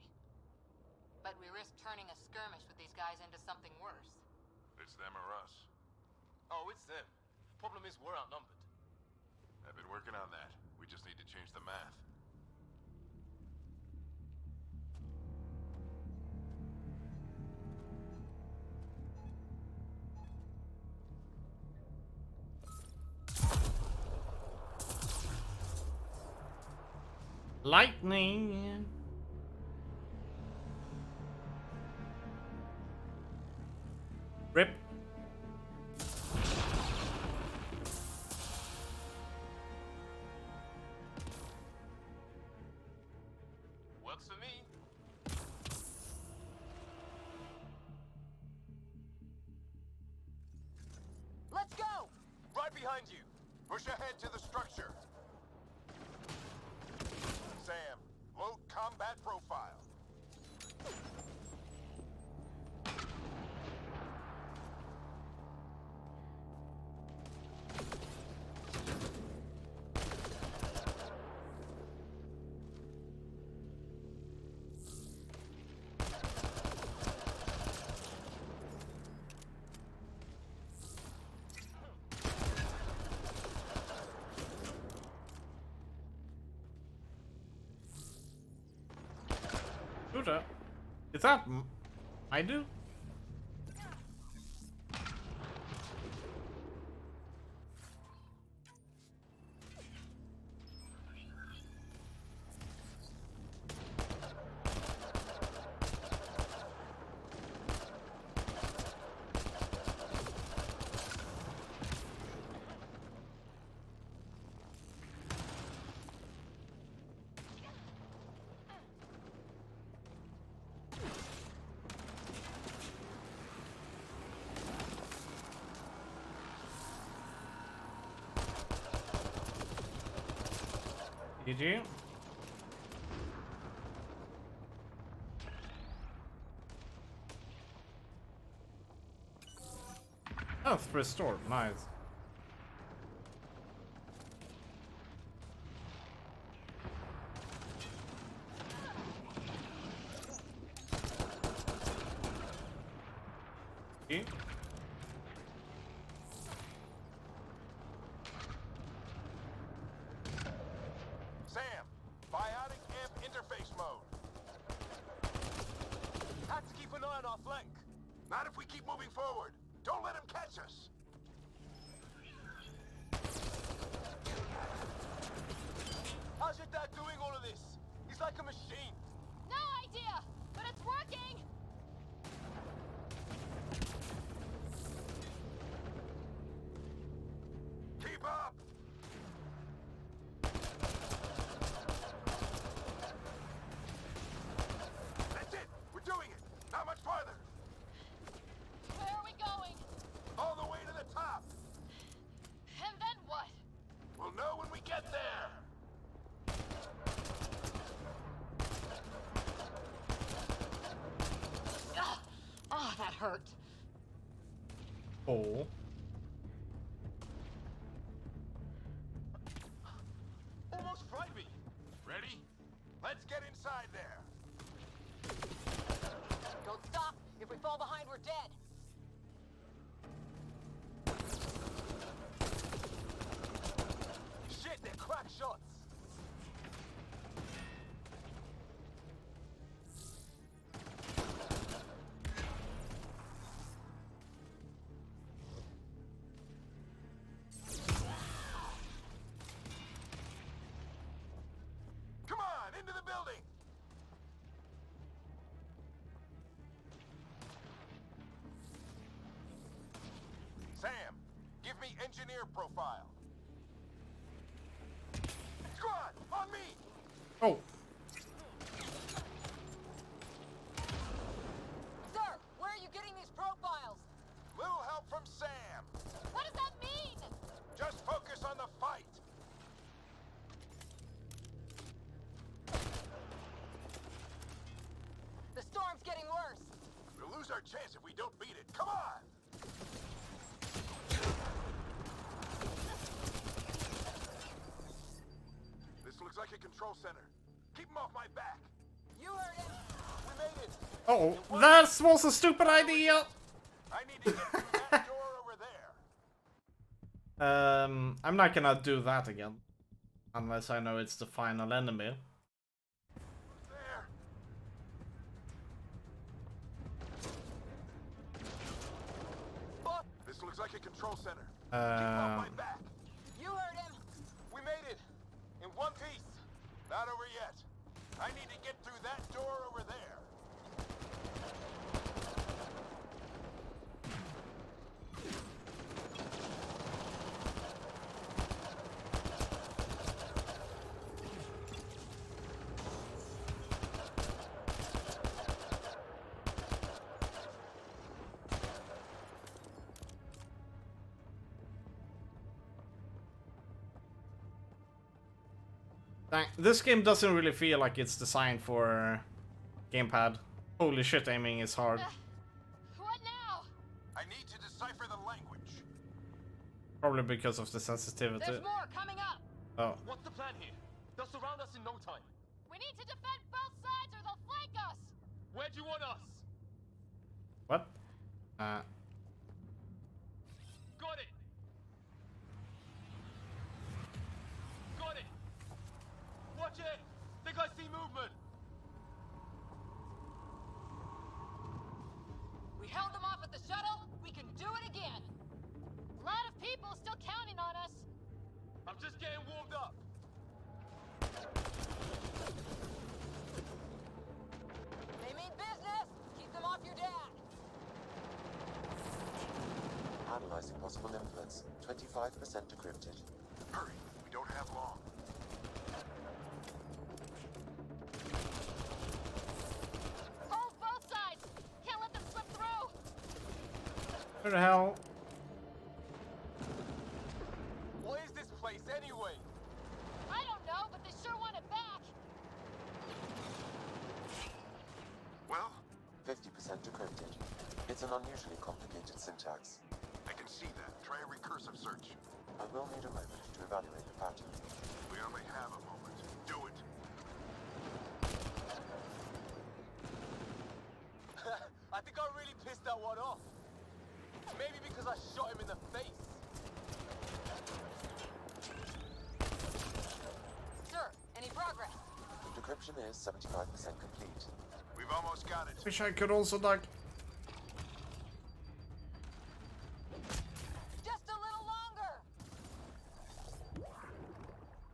But we risk turning a skirmish with these guys into something worse. It's them or us. Oh, it's them. Problem is, we're outnumbered. I've been working on that. We just need to change the math. Lightning. Rip. Works for me. Let's go! Right behind you! Push ahead to the structure! Sam, load combat profile. Shooter. Is that I do? GG. Health restored, nice. Okay. Sam, biotic amp interface mode. Have to keep an eye on our flank. Not if we keep moving forward. Don't let him catch us. How's your dad doing all of this? He's like a machine. No idea, but it's working. Keep up. That's it. We're doing it. Not much farther. Where are we going? All the way to the top. And then what? We'll know when we get there. Ugh. Oh, that hurt. Oh. Almost fried me. Ready? Let's get inside there. Don't stop. If we fall behind, we're dead. Shit, they're crack shots. Come on, into the building. Sam, give me engineer profile. Squad, on me. Oh. Sir, where are you getting these profiles? Little help from Sam. What does that mean? Just focus on the fight. The storm's getting worse. We'll lose our chance if we don't beat it. Come on. This looks like a control center. Keep him off my back. You heard it. We made it. Oh, that was a stupid idea. I need to get through that door over there. I'm not gonna do that again. Unless I know it's the final enemy. There. This looks like a control center. Keep him off my back. You heard him. We made it. In one piece. Not over yet. I need to get through that door over there. This game doesn't really feel like it's designed for gamepad. Holy shit, aiming is hard. What now? I need to decipher the language. Probably because of the sensitivity. There's more coming up. Oh. What's the plan here? They'll surround us in no time. We need to defend both sides or they'll flank us. Where do you want us? What? Got it. Got it. Watch it. Think I see movement. the shuttle, we can do it again. A lot of people still counting on us. I'm just getting warmed up. They mean business. Keep them off your dad. Analyzing possible inputs. 25% decrypted. Hurry, we don't have long. Hold both sides. Can't let them slip through. Where the hell? What is this place anyway? I don't know, but they sure want it back. Well, 50% decrypted. It's an unusually complicated syntax. I can see that. Try a recursive search. I will need a moment to evaluate the pattern. We only have a moment. Do it. I think I really pissed that one off. Maybe because I shot him in the face. Sir, any progress? Decryption is 75% complete. We've almost got it. Wish I could also like. Just a little longer.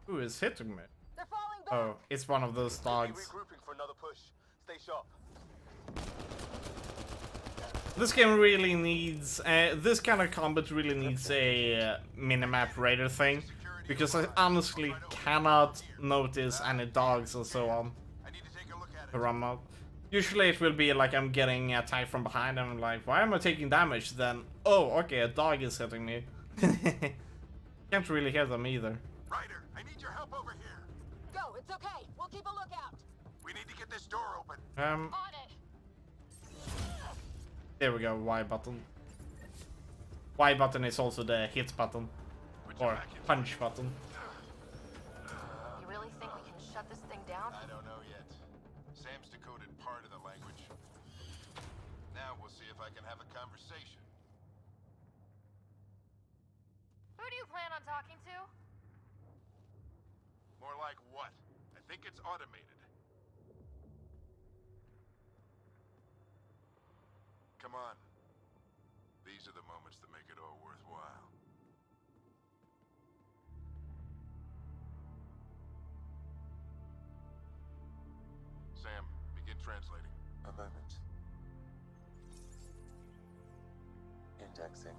Who is hitting me? They're falling back. Oh, it's one of those dogs. Regrouping for another push. Stay sharp. This game really needs, this kind of combat really needs a minimap radar thing, because I honestly cannot notice any dogs or so on to run out. Usually it will be like I'm getting attacked from behind and I'm like, why am I taking damage? Then, oh, okay, a dog is hitting me. Can't really hear them either. Ryder, I need your help over here. Go, it's okay. We'll keep a lookout. We need to get this door open. On it. There we go, Y button. Y button is also the hit button. Or punch button. You really think we can shut this thing down? I don't know yet. Sam's decoded part of the language. Now we'll see if I can have a conversation. Who do you plan on talking to? More like what? I think it's automated. Come on. These are the moments that make it all worthwhile. Sam, begin translating. A moment. Indexing.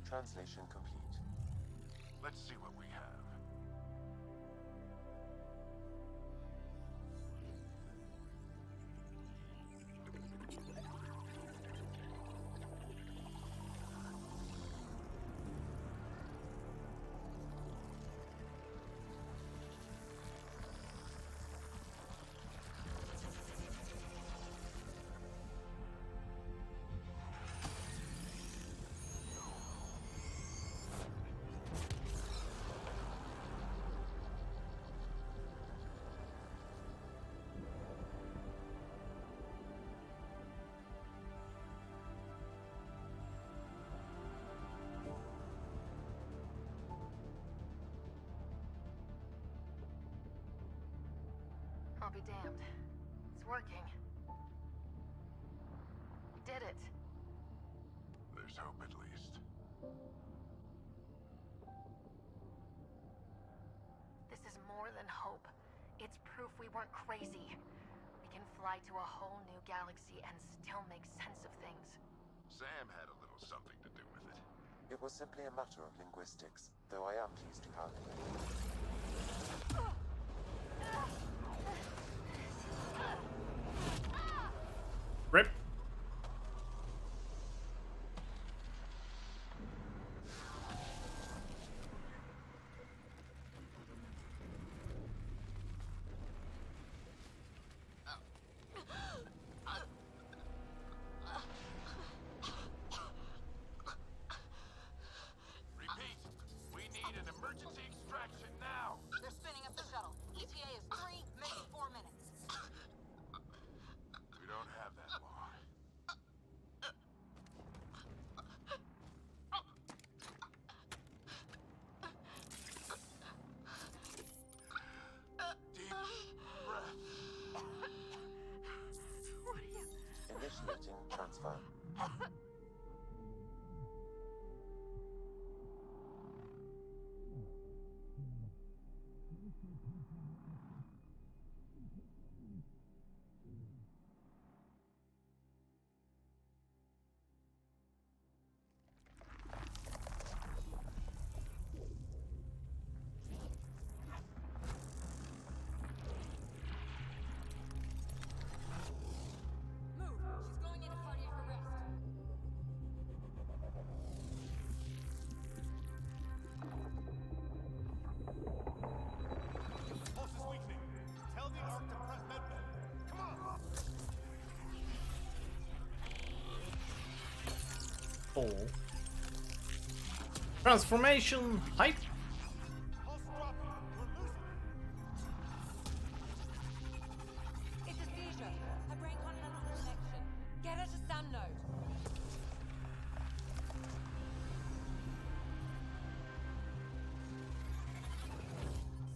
Translation complete. Let's see what we have. I'll be damned. It's working. We did it. There's hope at least. This is more than hope. It's proof we weren't crazy. We can fly to a whole new galaxy and still make sense of things. Sam had a little something to do with it. It was simply a matter of linguistics, though I am pleased to have it. Rip. Repeat, we need an emergency extraction now. They're spinning up the shuttle. ETA is 3 Initiating transfer. Move! She's going into cardiac arrest. Pulse is weakening. Tell the Ark to prep medbay. Come on! Oh. Transformation hype. Pulse dropping. We're losing it. It's a seizure. Her brain can't handle the connection. Get her to Sam node.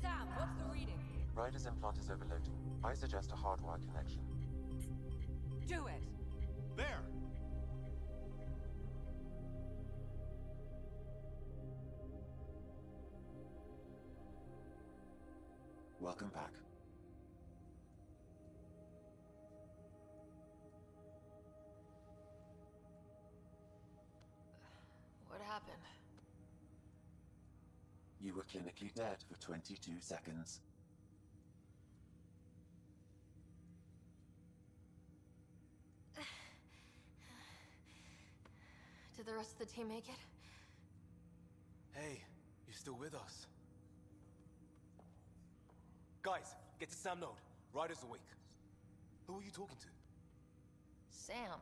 Sam, what's the reading? Ryder's implant is overloading. I suggest a hardwire connection. Do it. There! Welcome back. What happened? You were clinically dead for 22 seconds. Did the rest of the team make it? Hey, you're still with us. Guys, get to Sam node. Ryder's awake. Who are you talking to? Sam.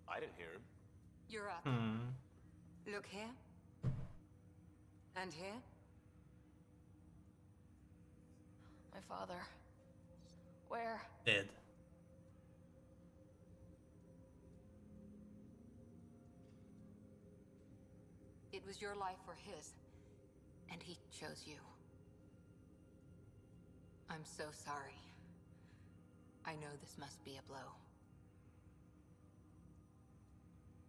I didn't hear him. You're up. Look here. And here. My father. Where? Dead. It was your life or his. And he chose you. I'm so sorry. I know this must be a blow.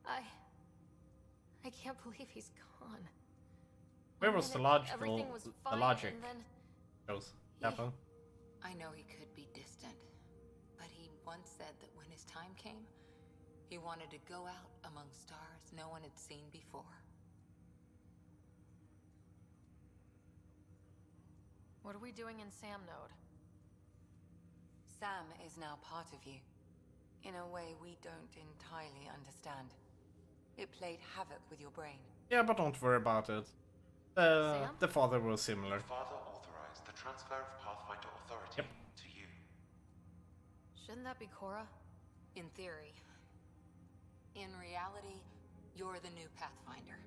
I can't believe he's gone. Where was the logical, Everything was the fine, logic? and then Goes. Happen. I know he could be distant, but he once said that when his time came, he wanted to go out among stars no one had seen before. What are we doing in Sam node? Sam is now part of you, in a way we don't entirely understand. It played havoc with your brain. Yeah, but don't worry about it. The father was similar. Father authorized the transfer of Pathfinder authority to you. Shouldn't that be Cora? In theory. In reality, you're the new Pathfinder.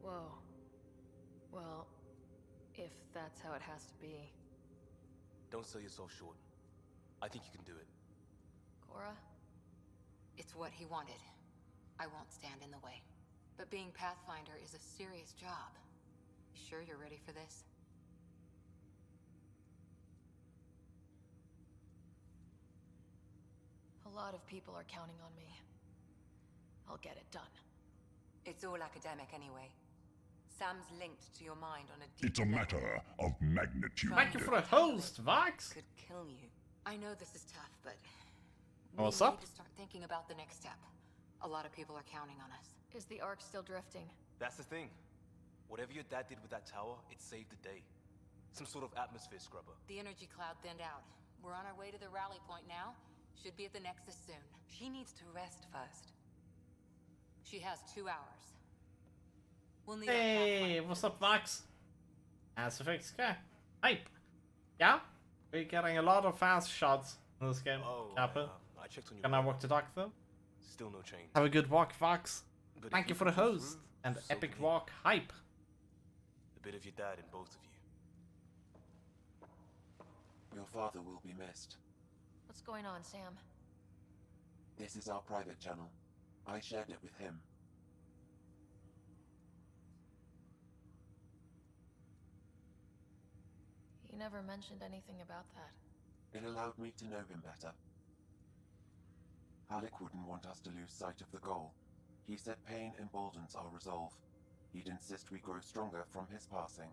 Whoa. Well, if that's how it has to be. Don't sell yourself short. I think you can do it. Cora? It's what he wanted. I won't stand in the way. But being Pathfinder is a serious job. You sure you're ready for this? A lot of people are counting on me. I'll get it done. It's all academic anyway. Sam's linked to your mind on a deep It's a matter of magnitude. Thank you for the host, Vax. Could kill you. I know this is tough, but What's we up? need to start thinking about the next step. A lot of people are counting on us. Is the Ark still drifting? That's the thing. Whatever your dad did with that tower, it saved the day. Some sort of atmosphere scrubber. The energy cloud thinned out. We're on our way to the rally point now. Should be at the Nexus soon. She needs to rest first. She has 2 hours. We'll need Hey, what's up, Vax? Mass Effect guy. Hype. Yeah? We're getting a lot of fast shots in this game. Kappa. I checked on your Can I walk the dog though? Still no change. Have a good walk, Vax. But if Thank you you for the can pull host through, and so epic be it. walk hype. A bit of your dad in both of you. Your father will be missed. What's going on, Sam? This is our private channel. I shared it with him. You never mentioned anything about that. It allowed me to know him better. Halleck wouldn't want us to lose sight of the goal. He said pain emboldens our resolve. He'd insist we grow stronger from his passing.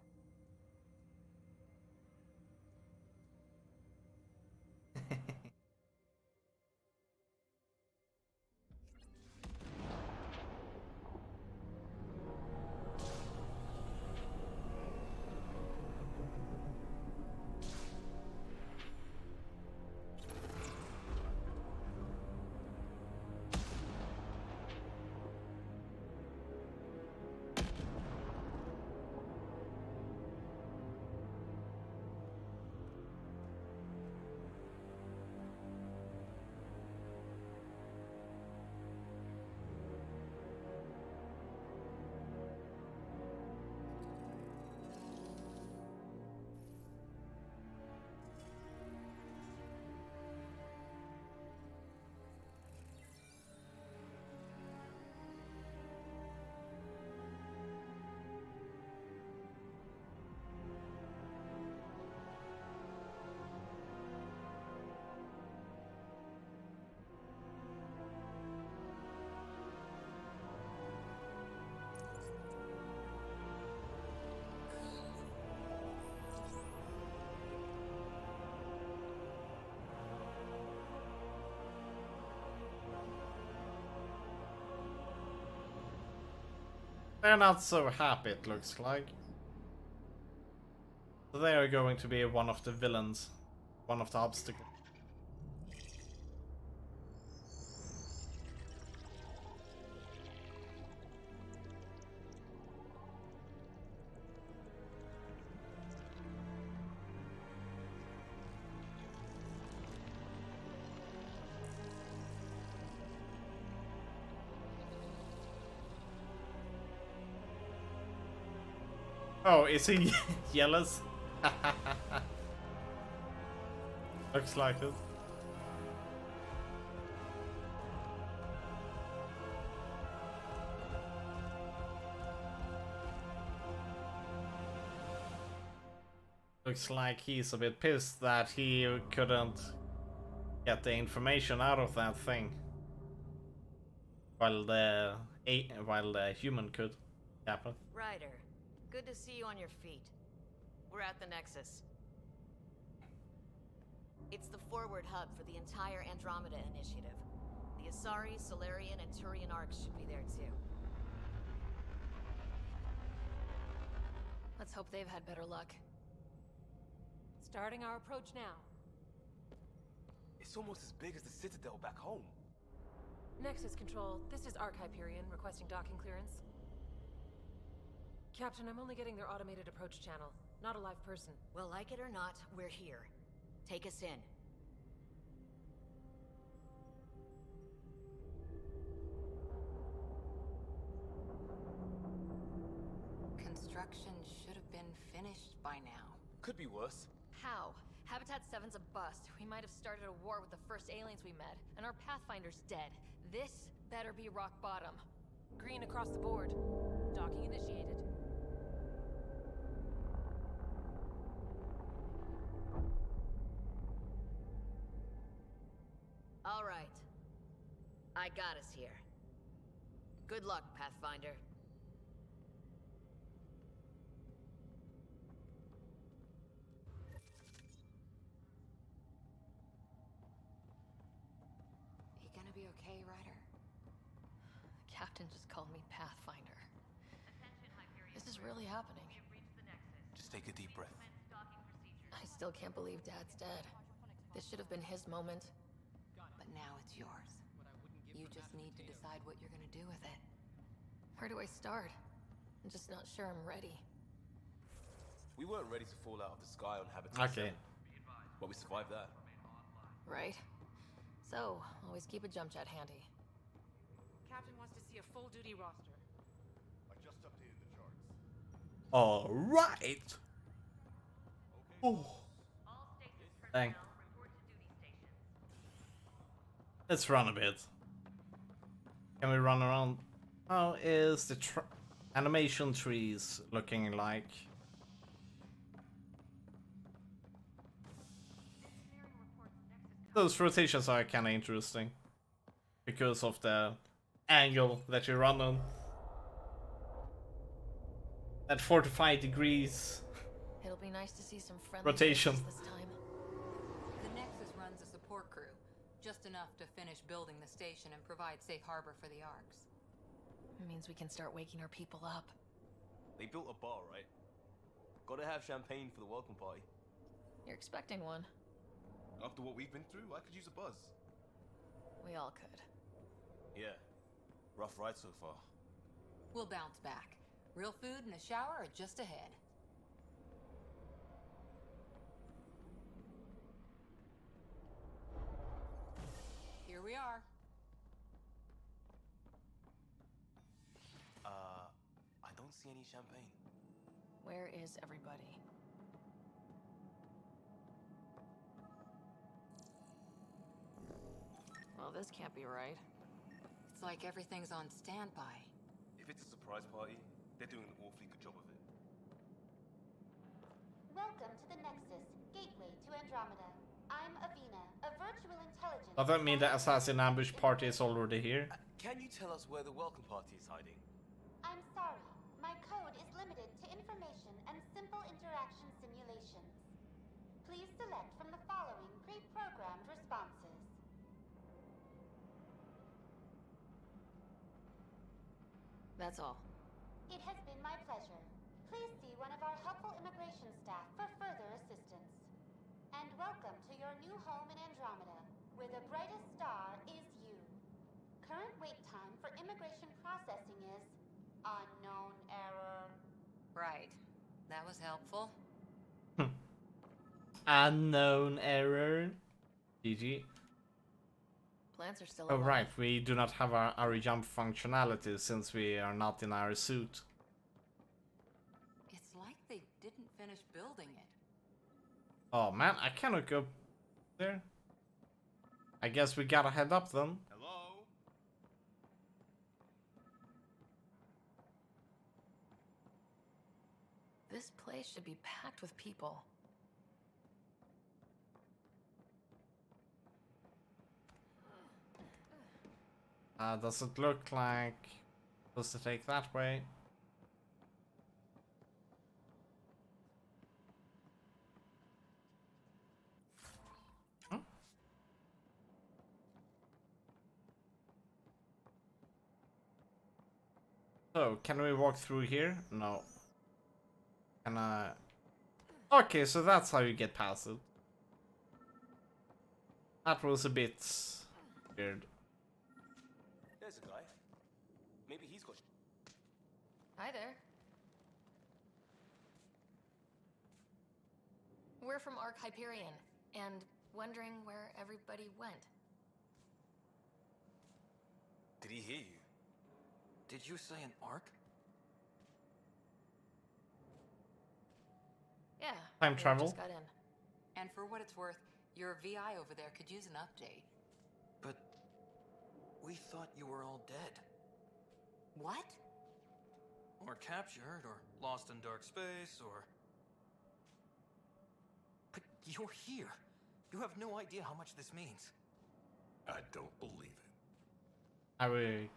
They're not so happy, it looks like. So they are going to be one of the villains. One of the obstacles. Oh, is he jealous? Looks like it. Looks like he's a bit pissed that he couldn't get the information out of that thing. While the human could. Happen. Ryder, good to see you on your feet. We're at the Nexus. It's the forward hub for the entire Andromeda initiative. The Asari, Solarian, and Turian arcs should be there too. Let's hope they've had better luck. Starting our approach now. It's almost as big as the Citadel back home. Nexus Control, this is Arc Hyperion requesting docking clearance. Captain, I'm only getting their automated approach channel, not a live person. Well, like it or not, we're here. Take us in. Construction should have been finished by now. Could be worse. How? Habitat 7's a bust. We might have started a war with the first aliens we met, and our Pathfinder's dead. This better be rock bottom. Green across the board. Docking initiated. All right. I got us here. Good luck, Pathfinder. You gonna be okay, Ryder? The captain just called me Pathfinder. This is really happening. Just take a deep breath. I still can't believe Dad's dead. This should have been his moment. But now it's yours. You just need to decide what you're gonna do with it. Where do I start? I'm just not sure I'm ready. We weren't ready to fall out of the sky on Habitat 7, but we survived that. Right? So, always keep a jump jet handy. Captain wants to see a full-duty roster. I just updated the charts. Alright! Oh. Dang. Let's run a bit. Can we run around? How is the animation trees looking like? Those rotations are kind of interesting because of the angle that you run on. At 45 degrees. It'll be nice to see some friendly Rotation. faces this time. The Nexus runs a support crew, just enough to finish building the station and provide safe harbor for the Arks. It means we can start waking our people up. They built a bar, right? Gotta have champagne for the welcome party. You're expecting one. After what we've been through, I could use a buzz. We all could. Yeah. Rough ride so far. We'll bounce back. Real food and a shower are just ahead. Here we are. I don't see any champagne. Where is everybody? Well, this can't be right. It's like everything's on standby. If it's a surprise party, they're doing an awfully good job of it. Welcome to the Nexus, gateway to Andromeda. I'm Avina, a virtual intelligence. Does that mean the assassin ambush party is already here? Can you tell us where the welcome party is hiding? I'm sorry. My code is limited to information and simple interaction simulations. Please select from the following pre-programmed responses. That's all. It has been my pleasure. Please see one of our helpful immigration staff for further assistance. And welcome to your new home in Andromeda, where the brightest star is you. Current wait time for immigration processing is unknown error. Right. That was helpful. Unknown error. GG. Plants are still Oh alive. right, we do not have our jump functionality since we are not in our suit. It's like they didn't finish building it. Oh man, I cannot go there. I guess we gotta head up then. Hello? This place should be packed with people. Does it look like supposed to take that way? Huh? So, can we walk through here? No. Can I? Okay, so that's how you get past it. That was a bit weird. There's a guy. Maybe he's got... Hi there. We're from Ark Hyperion, and wondering where everybody went. Did he hear you? Did you say an arc? Yeah. Time we travel. Just got in. And for what it's worth, your VI over there could use an update. But we thought you were all dead. What? Or captured, or lost in dark space, or... But you're here. You have no idea how much this means. I don't believe it. I will.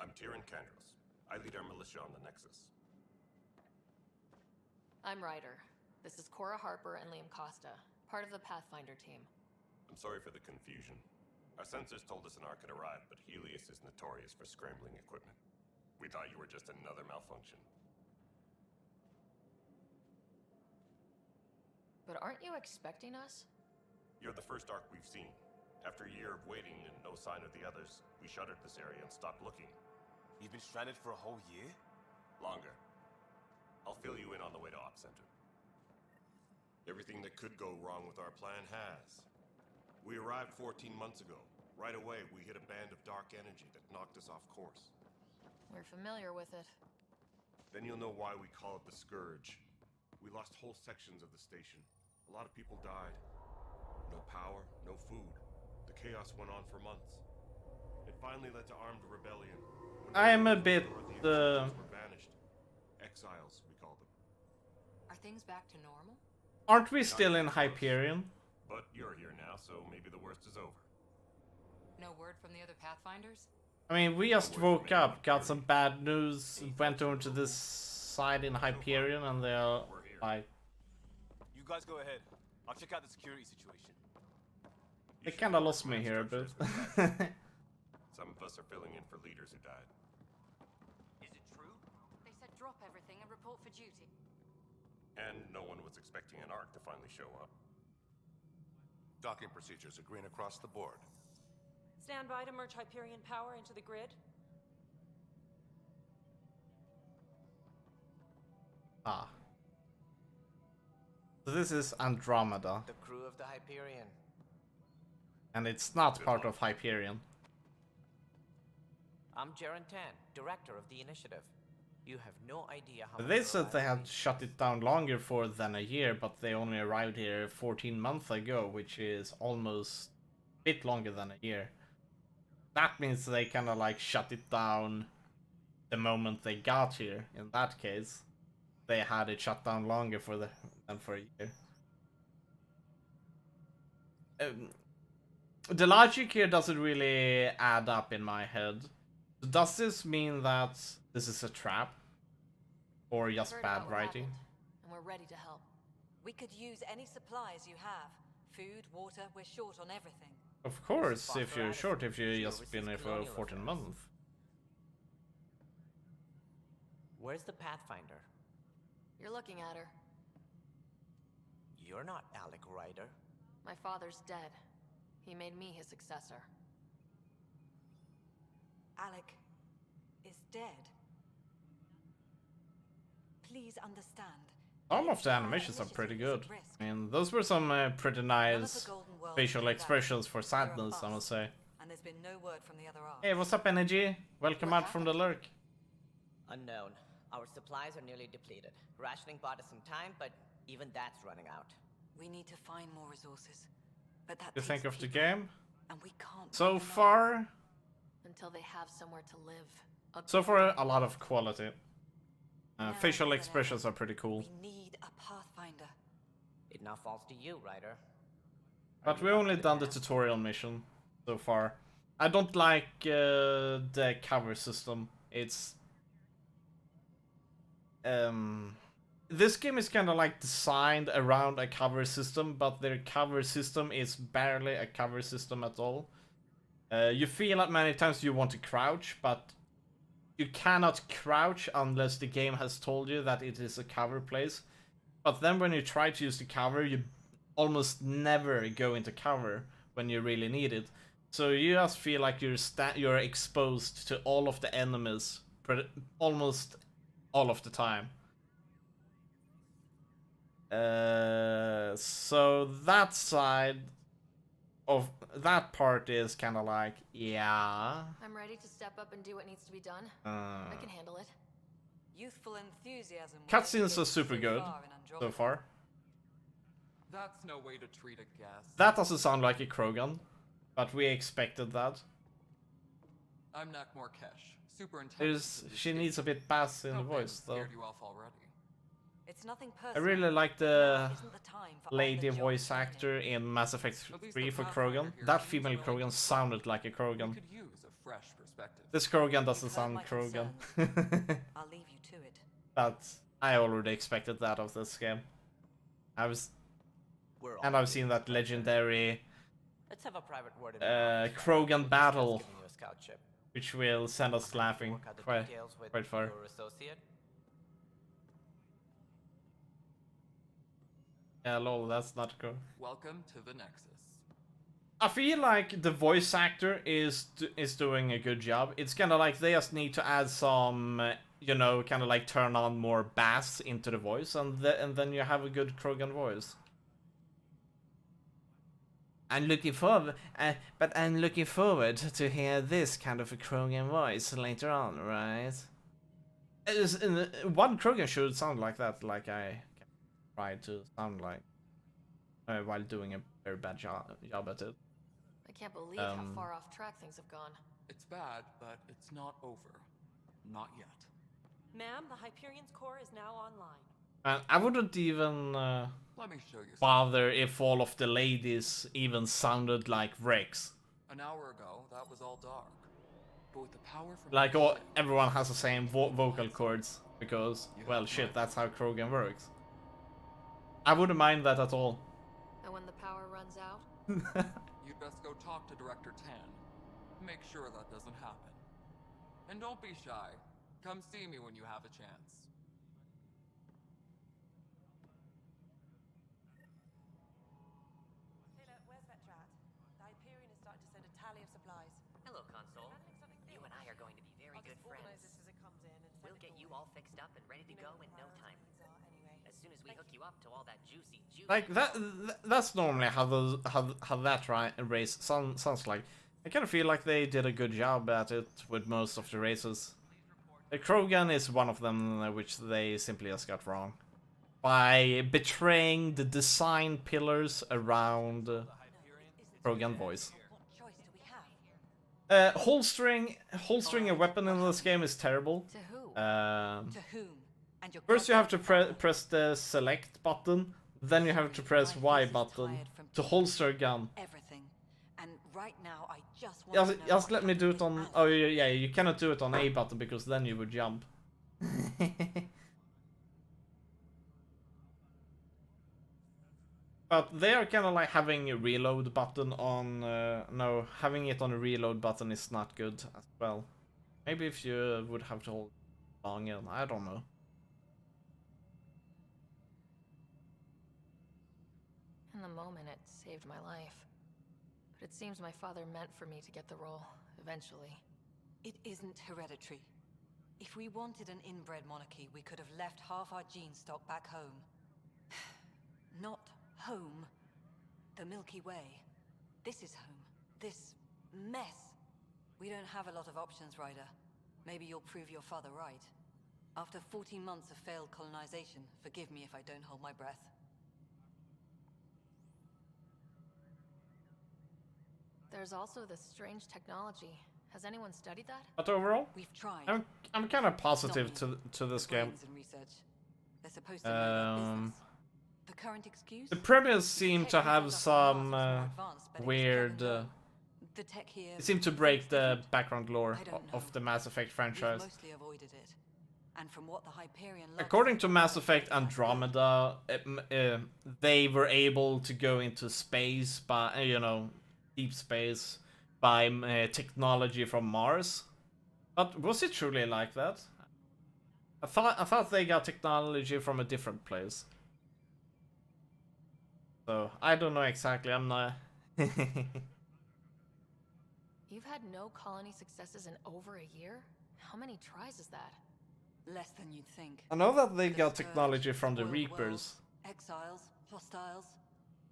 I'm Tyrion Kandros. I lead our militia on the Nexus. I'm Ryder. This is Cora Harper and Liam Costa, part of the Pathfinder team. I'm sorry for the confusion. Our sensors told us an arc had arrived, but Helios is notorious for scrambling equipment. We thought you were just another malfunction. But aren't you expecting us? You're the first arc we've seen. After a year of waiting and no sign of the others, we shuttered this area and stopped looking. You've been stranded for a whole year? Longer. I'll fill you in on the way to Op Center. Everything that could go wrong with our plan has. We arrived 14 months ago. Right away, we hit a band of dark energy that knocked us off course. We're familiar with it. Then you'll know why we call it the Scourge. We lost whole sections of the station. A lot of people died. No power, no food. The chaos went on for months. It finally led to armed rebellion. When I'm a bit were vanished. Exiles, we call them. Are things back to normal? Aren't we still in Hyperion? But you're here now, so maybe the worst is over. No word from the other Pathfinders? I mean, we just woke up, got some bad news, went over to this side in Hyperion, and they're like... You guys go ahead. I'll check out the security situation. They kinda lost me here a bit. Some of us are filling in for leaders who died. Is it true? They said drop everything and report for duty. And no one was expecting an Ark to finally show up. Docking procedures are green across the board. Stand by to merge Hyperion power into the grid. Ah. So this is Andromeda. The crew of the Hyperion. And it's not part of Hyperion. I'm Jaren Tan, director of the initiative. You have no idea how They said they had shut it down longer for than a year, but they only arrived here 14 months ago, which is almost a bit longer than a year. That means they kind of like shut it down the moment they got here. In that case, they had it shut down longer than for a year. The logic here doesn't really add up in my head. Does this mean that this is a trap? Or just bad writing? And we're ready to help. We could use any supplies you have. Food, water, we're short on everything. Of course, if you're short, if you just been here for 14 months. Where's the Pathfinder? You're looking at her. You're not Alec Ryder. My father's dead. He made me his successor. Alec is dead. Please understand. Some of the animations are pretty good. I mean, those were some pretty nice facial expressions for sadness, I must say. And there's been no word from the other arms. Hey, what's up, Energy? Welcome out from the lurk. Unknown. Our supplies are nearly depleted. Rationing bought us some time, but even that's running out. We need to find more resources. But that You takes think of the people, game? and we can't So far, Until they have somewhere to live. so far a lot of quality. Facial expressions are pretty cool. We need a Pathfinder. It now falls to you, Ryder. But we only done the tutorial mission so far. I don't like the cover system. It's this game is kind of like designed around a cover system, but their cover system is barely a cover system at all. You feel that many times you want to crouch, but you cannot crouch unless the game has told you that it is a cover place. But then when you try to use the cover, you almost never go into cover when you really need it. So you just feel like you're exposed to all of the enemies almost all of the time. So that side of that part is kind of like, yeah. I'm ready to step up and do what needs to be done. I can handle it. Youthful enthusiasm. Cutscenes are super good so far. That's no way to treat a guest. That doesn't sound like a Krogan, but we expected that. I'm Nakmor Kesh, superintendent. She needs a bit bass in the voice, though. Scared you off already. It's nothing I personal. really like the Isn't the time for lady on-the-job voice training. actor in Mass Effect 3 for Krogan. That female Krogan sounded like a Krogan. Could use a fresh perspective. This Krogan doesn't You've heard sound my Krogan. I'll leave you to it. But I already expected that of this game. I've seen that legendary Let's have a private word Krogan battle, giving you a scout ship. which will send us laughing Work out the quite details with far. your associate. Yeah, lol, that's not good. Welcome to the Nexus. I feel like the voice actor is doing a good job. It's kind of like they just need to add some, you know, kind of like turn on more bass into the voice, and then you have a good Krogan voice. I'm looking forward, but I'm looking forward to hear this kind of a Krogan voice later on, right? One Krogan should sound like that, like I tried to sound like while doing a very bad job at it. I can't believe how far off track things have gone. It's bad, but it's not over. Not yet. Ma'am, the Hyperion's core is now online. And I wouldn't even Let me show you something. bother if all of the ladies even sounded like Rex. An hour ago, that was all dark. But with the power from Like your ship, everyone has the same vocal cords because, well, shit, that's how Krogan works. I wouldn't mind that at all. And when the power runs out? you'd best go talk to Director Tan. Make sure that doesn't happen. And don't be shy. Come see me when you have a chance. Taylor, where's Vetrat? The Hyperion is starting to send a tally of supplies. Hello, Console. You and I are going to be very good friends. This as it comes in and We'll get you all fixed up and ready to go in no time. As soon as we hook you up to all that juicy juice. Like that's normally how that race sounds like. I kind of feel like they did a good job at it with most of the races. The Krogan is one of them, which they simply just got wrong by betraying the design pillars around Krogan voice. Holstering a weapon in this game is terrible. To who? Um, To whom? And your First you have to press the select button, then you have to press Y button to holster a gun. Everything. And right now I just want to know Just let me do it on... Oh yeah, you cannot do it on A button because then you would jump. But they are kind of like having a reload button on... no, having it on a reload button is not good as well. Maybe if you would have to hold long, I don't know. In the moment, it saved my life. But it seems my father meant for me to get the role, eventually. It isn't hereditary. If we wanted an inbred monarchy, we could have left half our gene stock back home. Not home. The Milky Way. This is home. This mess. We don't have a lot of options, Ryder. Maybe you'll prove your father right. After 14 months of failed colonization, forgive me if I don't hold my breath. There's also this strange technology. Has anyone studied that? But overall, we've tried. I'm kind of positive to this game. They're supposed to know their business. The current excuse? The premise seemed to have some weird... the tech here it seemed to break the background lore of the Mass Effect franchise. We've mostly avoided it. And from what the Hyperion According to Mass Effect Andromeda, they were able to go into space by, deep space by technology from Mars. But was it truly like that? I thought they got technology from a different place. So I don't know exactly. I'm not. You've had no colony successes in over a year? How many tries is that? Less than you'd think. I know that they got technology from the Reapers. Exiles, hostiles.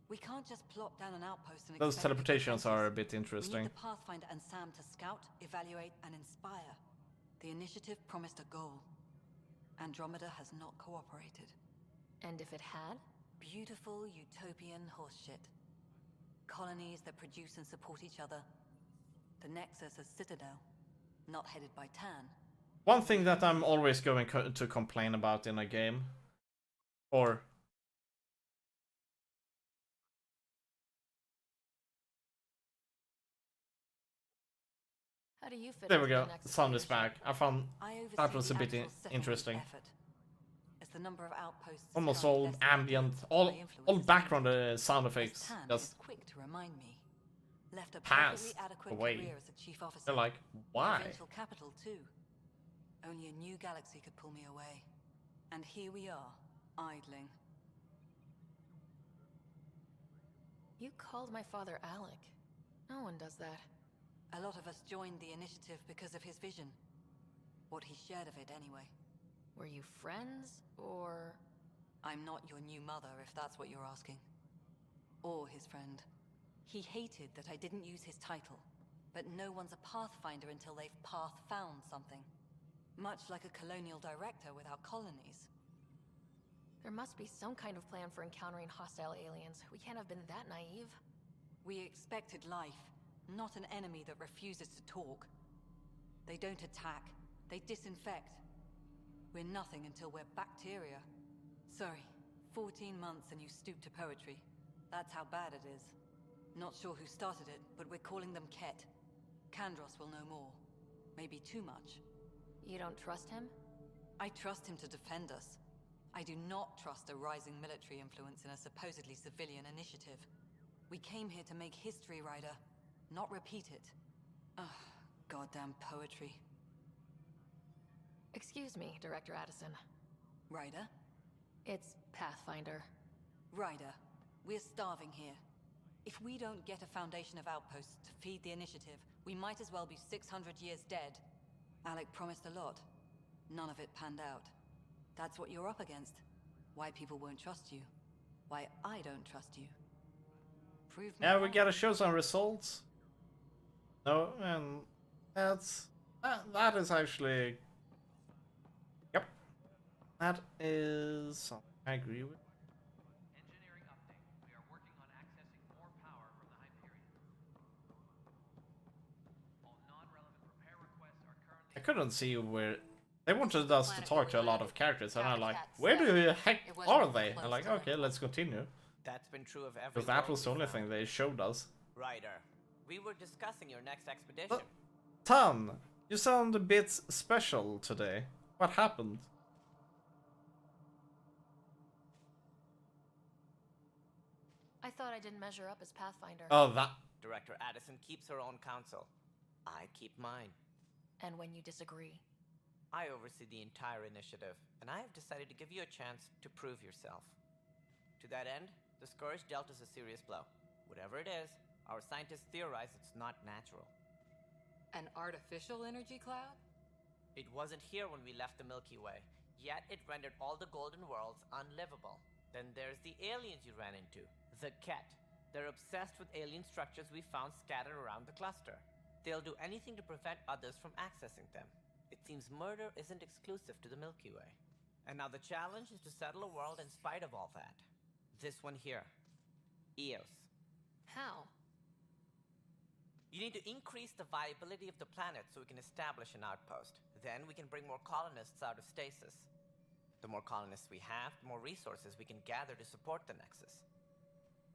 We can't just plop down an outpost and Those teleportations are a bit We interesting. need the Pathfinder and Sam to scout, evaluate, and inspire. The initiative promised a goal. Andromeda has not cooperated. And if it had? Beautiful utopian horseshit. Colonies that produce and support each other. The Nexus as Citadel, not headed by Tan. One thing that I'm always going to complain about in a game, or How do you fit there we into the go. Nexus The sound is leadership? back. I found that was a bit interesting. As the number of outposts Almost all ambient, all background sound effects Tan just is quick to remind me. Left a passed perfectly adequate away. career as a chief officer. They're like, why? Provincial capital too. Only a new galaxy could pull me away. And here we are, idling. You called my father Alec. No one does that. A lot of us joined the initiative because of his vision. What he shared of it, anyway. Were you friends, or...? I'm not your new mother, if that's what you're asking. Or his friend. He hated that I didn't use his title. But no one's a Pathfinder until they've path-found something. Much like a colonial director without colonies. There must be some kind of plan for encountering hostile aliens. We can't have been that naive. We expected life, not an enemy that refuses to talk. They don't attack, they disinfect. We're nothing until we're bacteria. Sorry, 14 months and you stoop to poetry. That's how bad it is. Not sure who started it, but we're calling them Ket. Kandros will know more. Maybe too much. You don't trust him? I trust him to defend us. I do not trust a rising military influence in a supposedly civilian initiative. We came here to make history, Ryder, not repeat it. Ugh, goddamn poetry. Excuse me, Director Addison. Ryder? It's Pathfinder. Ryder, we're starving here. If we don't get a foundation of outposts to feed the initiative, we might as well be 600 years dead. Alec promised a lot. None of it panned out. That's what you're up against. Why people won't trust you. Why I don't trust you. Prove me Yeah, we wrong. gotta show some results. No, and that is actually, yep, that is something I agree with. Engineering update. We are working on accessing more power from the Hyperion. All non-relevant repair requests are currently... I couldn't see where they wanted us to talk to a lot of characters, and I'm like, where the heck are they? I'm like, okay, let's continue. That's been true of every Because that world was the we only found. thing they showed us. Ryder, we were discussing your next expedition. Tan, you sound a bit special today. What happened? I thought I didn't measure up as Pathfinder. Oh, that. Director Addison keeps her own counsel. I keep mine. And when you disagree? I oversee the entire initiative, and I have decided to give you a chance to prove yourself. To that end, the Scourge dealt us a serious blow. Whatever it is, our scientists theorize it's not natural. An artificial energy cloud? It wasn't here when we left the Milky Way, yet it rendered all the Golden Worlds unlivable. Then there's the aliens you ran into, the Ket. They're obsessed with alien structures we found scattered around the cluster. They'll do anything to prevent others from accessing them. It seems murder isn't exclusive to the Milky Way. And now the challenge is to settle a world in spite of all that. This one here. Eos. How? You need to increase the viability of the planet so we can establish an outpost. Then we can bring more colonists out of stasis. The more colonists we have, the more resources we can gather to support the Nexus.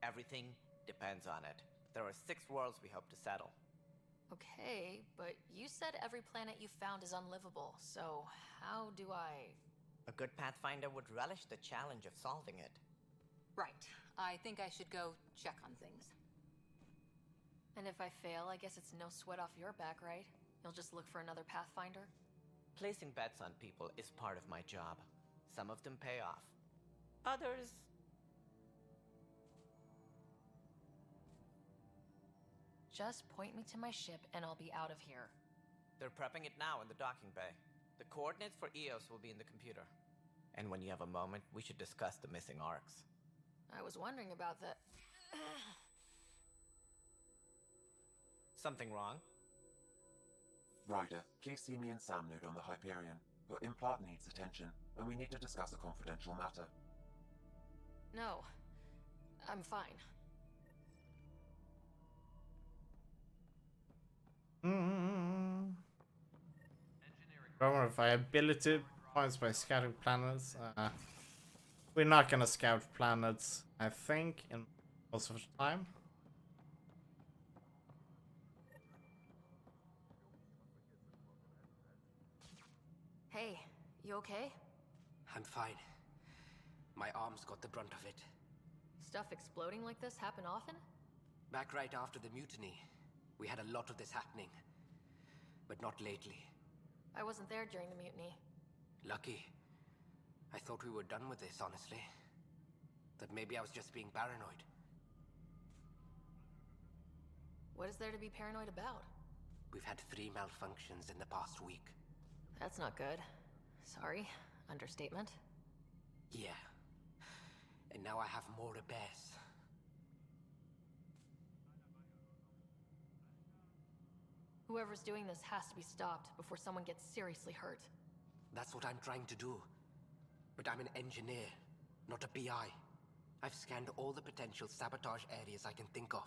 Everything depends on it. There are 6 worlds we hope to settle. Okay, but you said every planet you found is unlivable, so how do I... A good Pathfinder would relish the challenge of solving it. Right. I think I should go check on things. And if I fail, I guess it's no sweat off your back, right? You'll just look for another Pathfinder? Placing bets on people is part of my job. Some of them pay off. Others... Just point me to my ship and I'll be out of here. They're prepping it now in the docking bay. The coordinates for Eos will be in the computer. And when you have a moment, we should discuss the missing arcs. I was wondering about that. Something wrong? Ryder, please see me and Sam Node on the Hyperion. Your implant needs attention, and we need to discuss a confidential matter. No, I'm fine. Remember, viability points by scouting planets. We're not gonna scout planets, I think, in most of the time. Hey, you okay? I'm fine. My arms got the brunt of it. Stuff exploding like this happen often? Back right after the mutiny, we had a lot of this happening. But not lately. I wasn't there during the mutiny. Lucky. I thought we were done with this, honestly. That maybe I was just being paranoid. What is there to be paranoid about? We've had 3 malfunctions in the past week. That's not good. Sorry. Understatement. Yeah. And now I have more repairs. Whoever's doing this has to be stopped before someone gets seriously hurt. That's what I'm trying to do. But I'm an engineer, not a PI. I've scanned all the potential sabotage areas I can think of.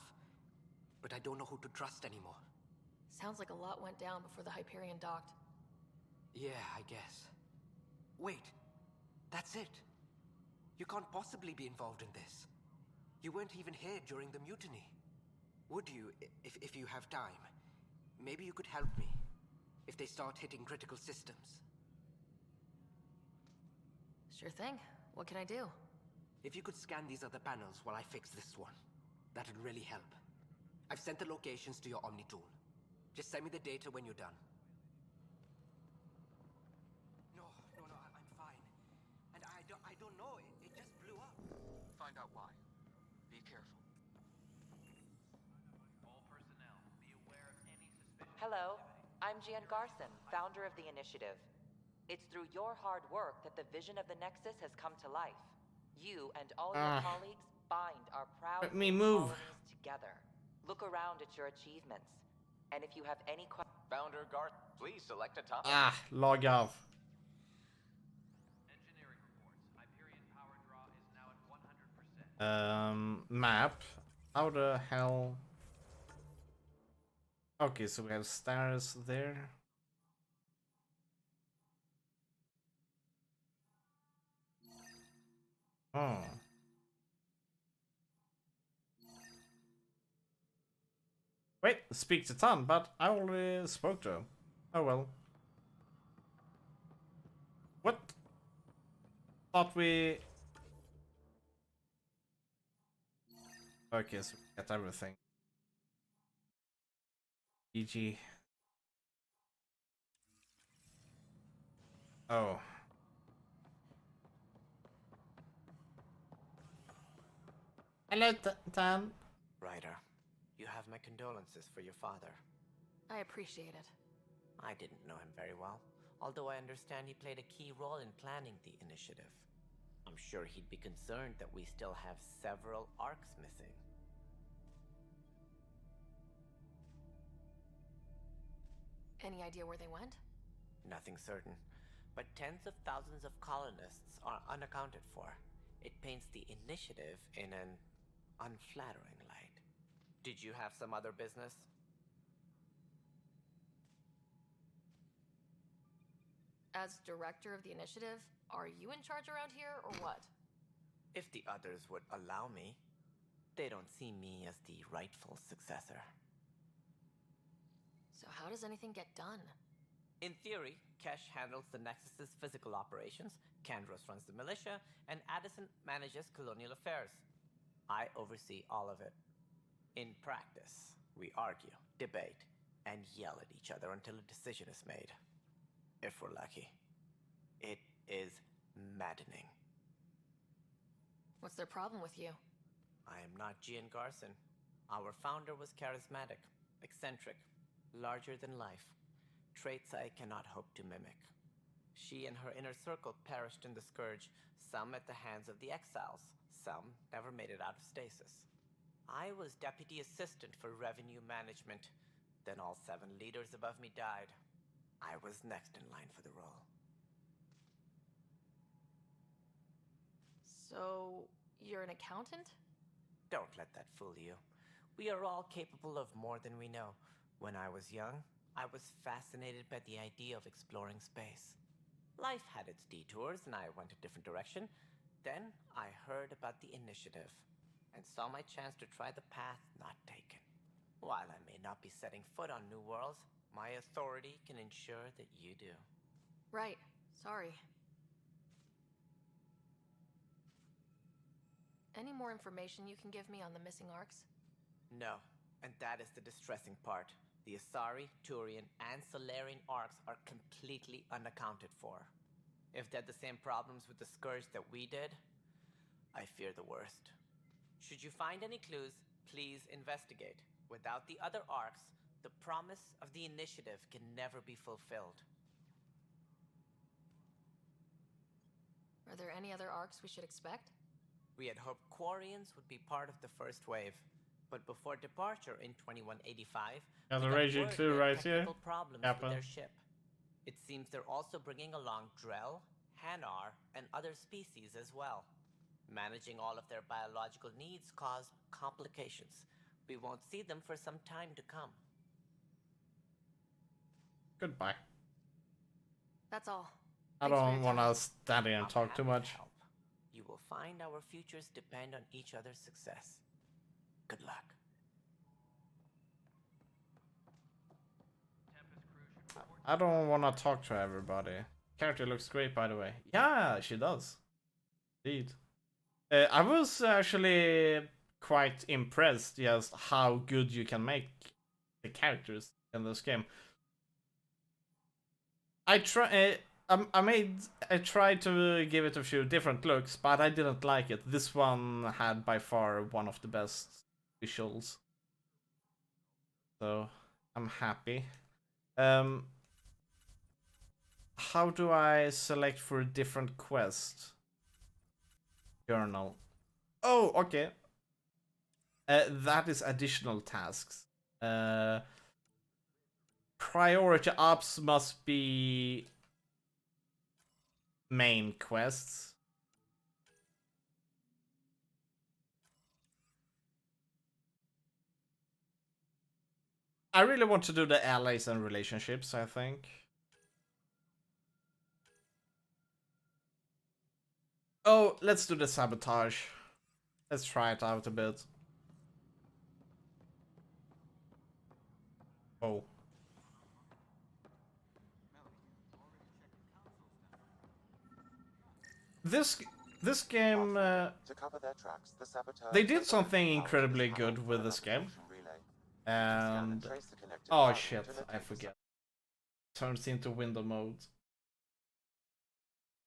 But I don't know who to trust anymore. Sounds like a lot went down before the Hyperion docked. Yeah, I guess. Wait. That's it. You can't possibly be involved in this. You weren't even here during the mutiny. Would you, if you have time? Maybe you could help me if they start hitting critical systems. Sure thing. What can I do? If you could scan these other panels while I fix this one, that'd really help. I've sent the locations to your Omni tool. Just send me the data when you're done. No, I'm fine. And I don't know, it just blew up. Find out why. Be careful. All personnel, be aware of any suspicious Hello, I'm Gian Garson, founder of the Initiative. It's through your hard work that the vision of the Nexus has come to life. You and all your colleagues bind our proud Let me move. colonies together. Look around at your achievements. And if you have any questions... Founder Garth, please select a topic. Log off. Engineering reports. Hyperion power draw is now at 100%. Map. How the hell? Okay, so we have stairs there. Oh. Wait, speak to Tan, but I already spoke to him. Oh well. What? Thought we... Okay, so we got everything. GG. Oh. Hello, Tan. Ryder, you have my condolences for your father. I appreciate it. I didn't know him very well, although I understand he played a key role in planning the initiative. I'm sure he'd be concerned that we still have several arcs missing. Any idea where they went? Nothing certain, but tens of thousands of colonists are unaccounted for. It paints the initiative in an unflattering light. Did you have some other business? As director of the initiative, are you in charge around here, or what? If the others would allow me. They don't see me as the rightful successor. So how does anything get done? In theory, Kesh handles the Nexus's physical operations, Kandros runs the militia, and Addison manages colonial affairs. I oversee all of it. In practice, we argue, debate, and yell at each other until a decision is made. If we're lucky. It is maddening. What's their problem with you? I am not Gian Garson. Our founder was charismatic, eccentric, larger than life. Traits I cannot hope to mimic. She and her inner circle perished in the Scourge, some at the hands of the Exiles, some never made it out of stasis. I was deputy assistant for revenue management. Then all 7 leaders above me died. I was next in line for the role. So, you're an accountant? Don't let that fool you. We are all capable of more than we know. When I was young, I was fascinated by the idea of exploring space. Life had its detours and I went a different direction. Then I heard about the initiative and saw my chance to try the path not taken. While I may not be setting foot on New Worlds, my authority can ensure that you do. Right. Sorry. Any more information you can give me on the missing arcs? No, and that is the distressing part. The Asari, Turian, and Solarian arcs are completely unaccounted for. If they had the same problems with the Scourge that we did, I fear the worst. Should you find any clues, please investigate. Without the other arcs, the promise of the initiative can never be fulfilled. Are there any other arcs we should expect? We had hoped Quarians would be part of the first wave, but before departure in 2185, There's we a got raging word clue they had right here. technical problems Kappa. with their ship. It seems they're also bringing along Drell, Hanar, and other species as well. Managing all of their biological needs caused complications. We won't see them for some time to come. Goodbye. That's all. I Thanks for don't your want time. to stand here and talk too much. You will find our futures depend on each other's success. Good luck. I don't want to talk to everybody. Character looks great, by the way. Yeah, she does. Indeed. I was actually quite impressed just how good you can make the characters in this game. I tried to give it a few different looks, but I didn't like it. This one had by far one of the best visuals. So I'm happy. How do I select for a different quest? Journal. Oh, okay. That is additional tasks. Priority ops must be main quests. I really want to do the allies and relationships, I think. Oh, let's do the sabotage. Let's try it out a bit. Oh. This game, to cover their tracks, the saboteurs they did something incredibly good with this game. And oh shit, I forget. Turns into window mode.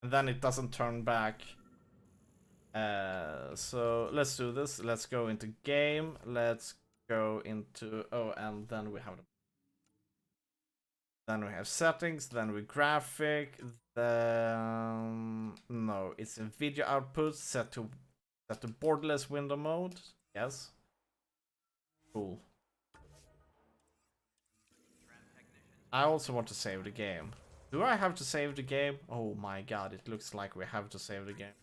And then it doesn't turn back. So let's do this. Let's go into game. Let's go into and then we have settings. Then we graphic. Then no, it's in video output set to borderless window mode. Yes. Cool. I also want to save the game. Do I have to save the game? Oh my god, it looks like we have to save the game.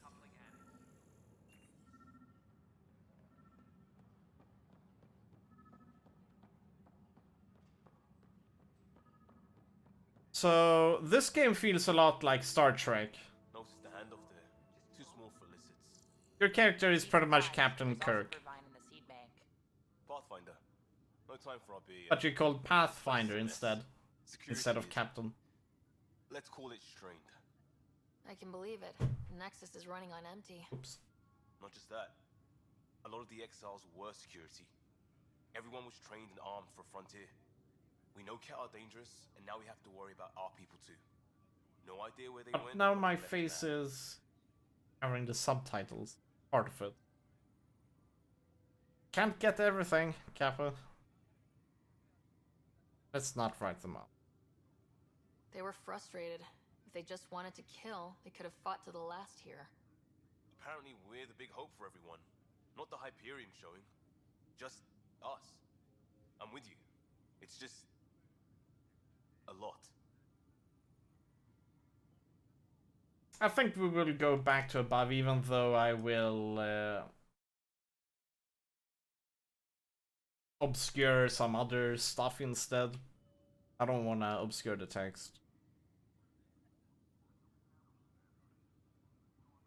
So this game feels a lot like Star Trek. Notice the handoff there. Too small for lizards. Your character is pretty much Captain Kirk. Pathfinder. No time for our beer. But you called Pathfinder instead of Captain. Let's call it strained. I can believe it. Nexus is running on empty. Oops. Not just that. A lot of the exiles were security. Everyone was trained and armed for Frontier. We know Ket are dangerous, and now we have to worry about our people too. No idea where they went. Now my face is covering the subtitles. Part of it. Can't get everything, Kappa. Let's not write them up. They were frustrated. If they just wanted to kill, they could have fought to the last here. Apparently we're the big hope for everyone. Not the Hyperion showing. Just us. I'm with you. It's just a lot. I think we will go back to above, even though I will obscure some other stuff instead. I don't want to obscure the text.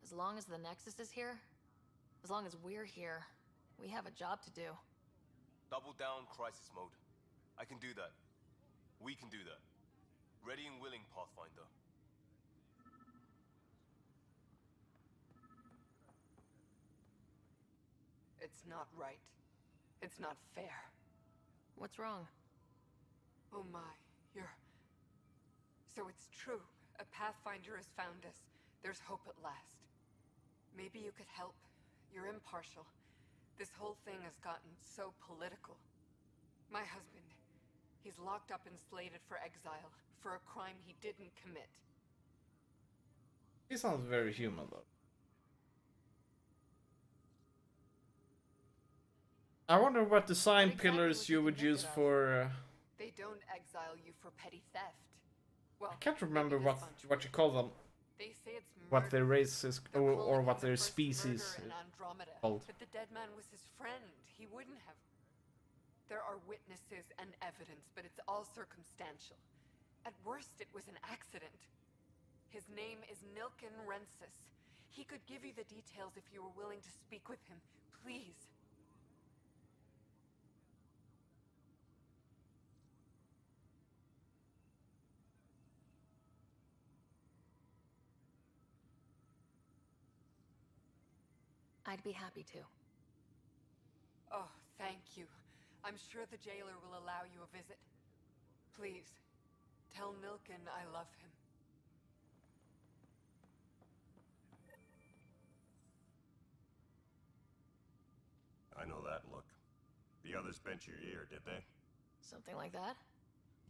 As long as the Nexus is here, as long as we're here, we have a job to do. Double down crisis mode. I can do that. We can do that. Ready and willing, Pathfinder. It's not right. It's not fair. What's wrong? Oh my, you're... So it's true. A Pathfinder has found us. There's hope at last. Maybe you could help. You're impartial. This whole thing has gotten so political. My husband, he's locked up and slated for exile for a crime he didn't commit. He sounds very human though. I wonder what design pillars you would use for... They don't exile you for petty theft. Well, I can't remember what you call them. They say it's murder. What their race is, or what their species is Andromeda. called. But the dead man was his friend. He wouldn't have. There are witnesses and evidence, but it's all circumstantial. At worst, it was an accident. His name is Nilken Rensis. He could give you the details if you were willing to speak with him. Please. I'd be happy to. Oh, thank you. I'm sure the jailer will allow you a visit. Please, tell Milken I love him. I know that look. The others bent your ear, did they? Something like that?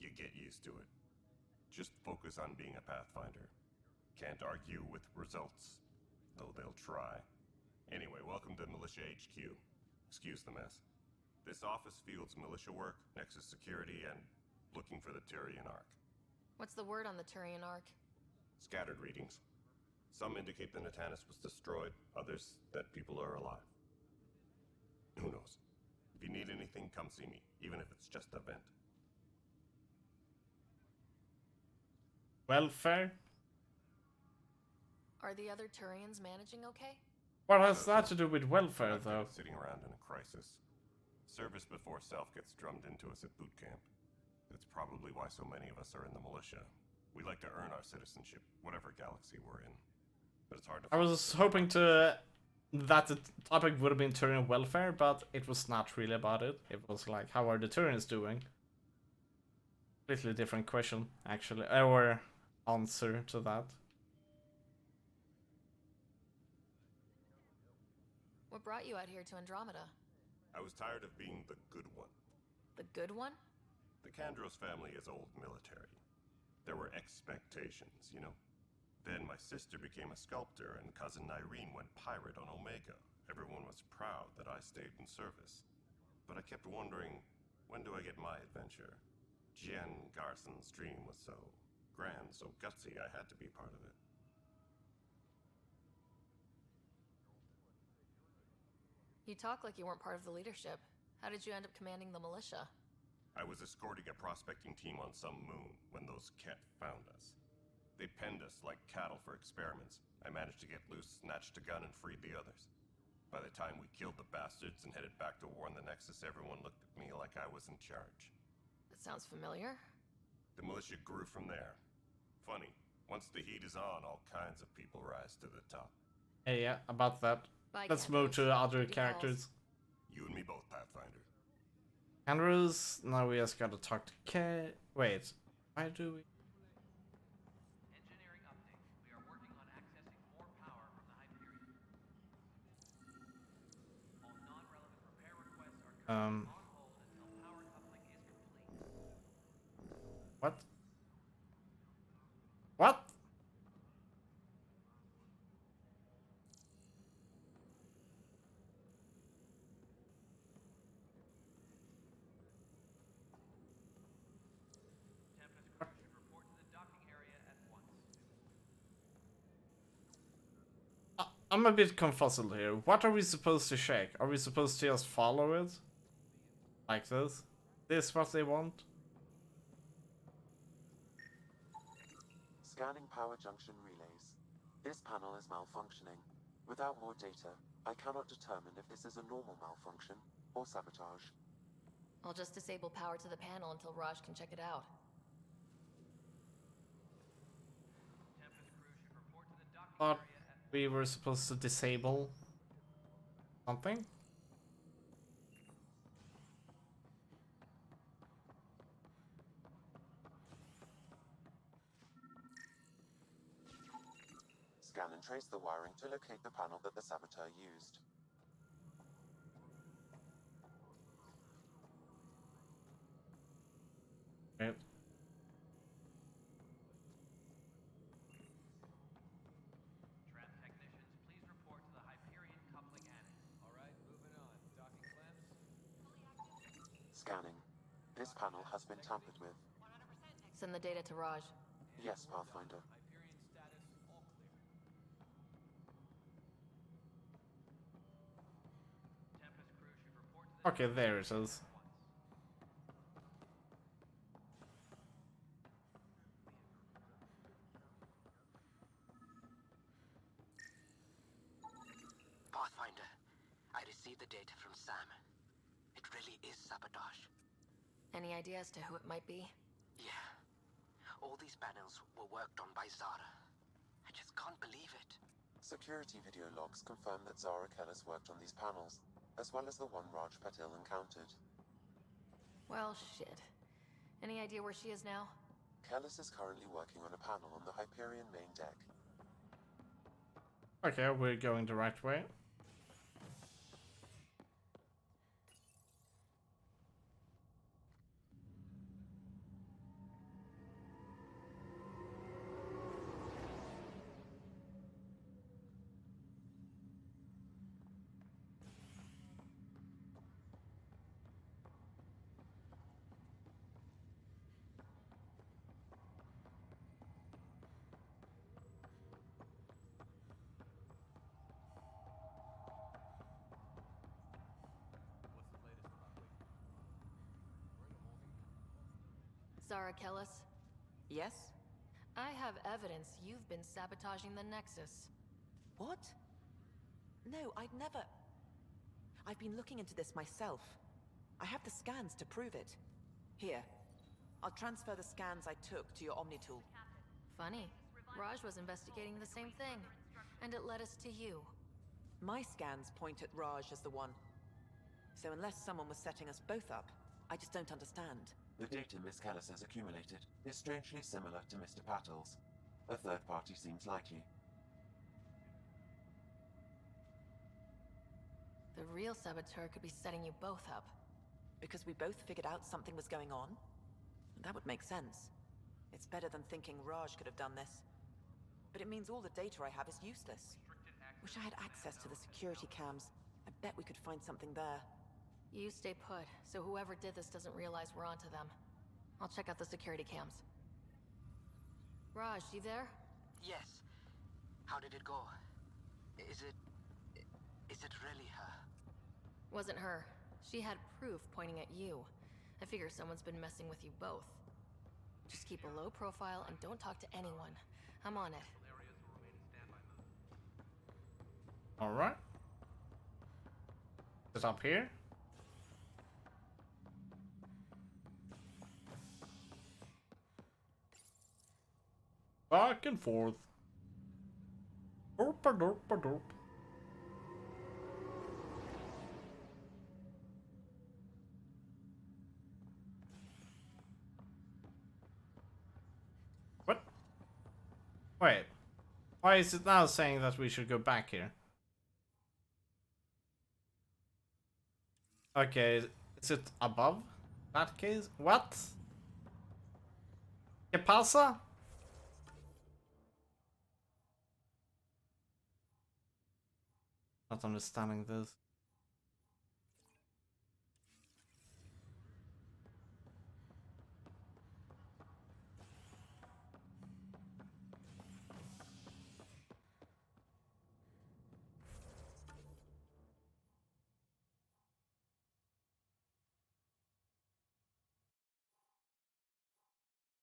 You get used to it. Just focus on being a Pathfinder. Can't argue with results, though they'll try. Anyway, welcome to Militia HQ. Excuse the mess. This office fields militia work, Nexus security, and looking for the Turian Ark. What's the word on the Turian Ark? Scattered readings. Some indicate the Natanus was destroyed, others that people are alive. Who knows? If you need anything, come see me, even if it's just a vent. Welfare? Are the other Turians managing okay? What has that to do with welfare, Not though? sitting around in a crisis. Service before self gets drummed into us at boot camp. That's probably why so many of us are in the militia. We like to earn our citizenship, whatever galaxy we're in. But it's hard to... I was hoping to that the topic would have been Turian welfare, but it was not really about it. It was like, how are the Turians doing? Completely different question, actually, or answer to that. What brought you out here to Andromeda? I was tired of being the good one. The good one? The Kandros family is old military. There were expectations, you know? Then my sister became a sculptor and cousin Irene went pirate on Omega. Everyone was proud that I stayed in service. But I kept wondering, when do I get my adventure? Jen Garson's dream was so grand, so gutsy, I had to be part of it. You talk like you weren't part of the leadership. How did you end up commanding the militia? I was escorting a prospecting team on some moon when those Ket found us. They penned us like cattle for experiments. I managed to get loose, snatched a gun, and freed the others. By the time we killed the bastards and headed back to war in the Nexus, everyone looked at me like I was in charge. That sounds familiar. The militia grew from there. Funny, once the heat is on, all kinds of people rise to the top. Hey, yeah, about that. Bye, Let's move to other characters. You and me both, Pathfinder. Andrews, now we just gotta talk to K. Wait, why do we? Engineering update. We are working on accessing more power from the Hyperion. All non-relevant repair requests are currently on hold until power coupling is complete. What? What? I'm a bit confuzzled here. What are we supposed to check? Are we supposed to just follow it? Like this? This what they want? Scanning power junction relays. This panel is malfunctioning. Without more data, I cannot determine if this is a normal malfunction or sabotage. I'll just disable power to the panel until Raj can check it out. Thought we were supposed to disable something? Scan and trace the wiring to locate the panel that the saboteur used. Right. Tram technicians, please report to the Hyperion coupling annex. All right, moving on. Docking clamps. Scanning. This panel has been tampered with. Send the data to Raj. Yes, Pathfinder. Hyperion status, all clear. Tempest crew should report to the Okay, there it is. received the data from Sam. It really is sabotage. Any idea as to who it might be? Yeah. All these panels were worked on by Zara. I just can't believe it. Security video logs confirm that Zara Kellis worked on these panels, as well as the one Raj Patil encountered. Well, shit. Any idea where she is now? Kellis is currently working on a panel on the Hyperion main deck. Okay, we're going the right way. Zara Kellis? Yes? I have evidence you've been sabotaging the Nexus. What? No, I'd never... I've been looking into this myself. I have the scans to prove it. Here. I'll transfer the scans I took to your Omni tool. Funny. Raj was investigating the same thing, and it led us to you. My scans point at Raj as the one. So unless someone was setting us both up, I just don't understand. The data Miss Kellis has accumulated is strangely similar to Mr. Patil's. A third party seems likely. The real saboteur could be setting you both up. Because we both figured out something was going on? That would make sense. It's better than thinking Raj could have done this. But it means all the data I have is useless. Wish I had access to the security cams. I bet we could find something there. You stay put, so whoever did this doesn't realize we're onto them. I'll check out the security cams. Raj, you there? Yes. How did it go? Is it really her? Wasn't her. She had proof pointing at you. I figure someone's been messing with you both. Just keep a low profile and don't talk to anyone. I'm on it. Alright. Is it up here? Back and forth. Dorpa dorpa dorp. What? Wait. Why is it now saying that we should go back here? Okay, is it above that case? What? ¿Qué pasa? Not understanding this.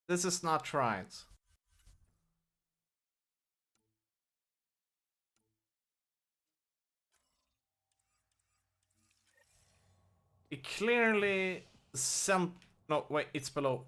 This is not right. It clearly sent... No, wait, it's below.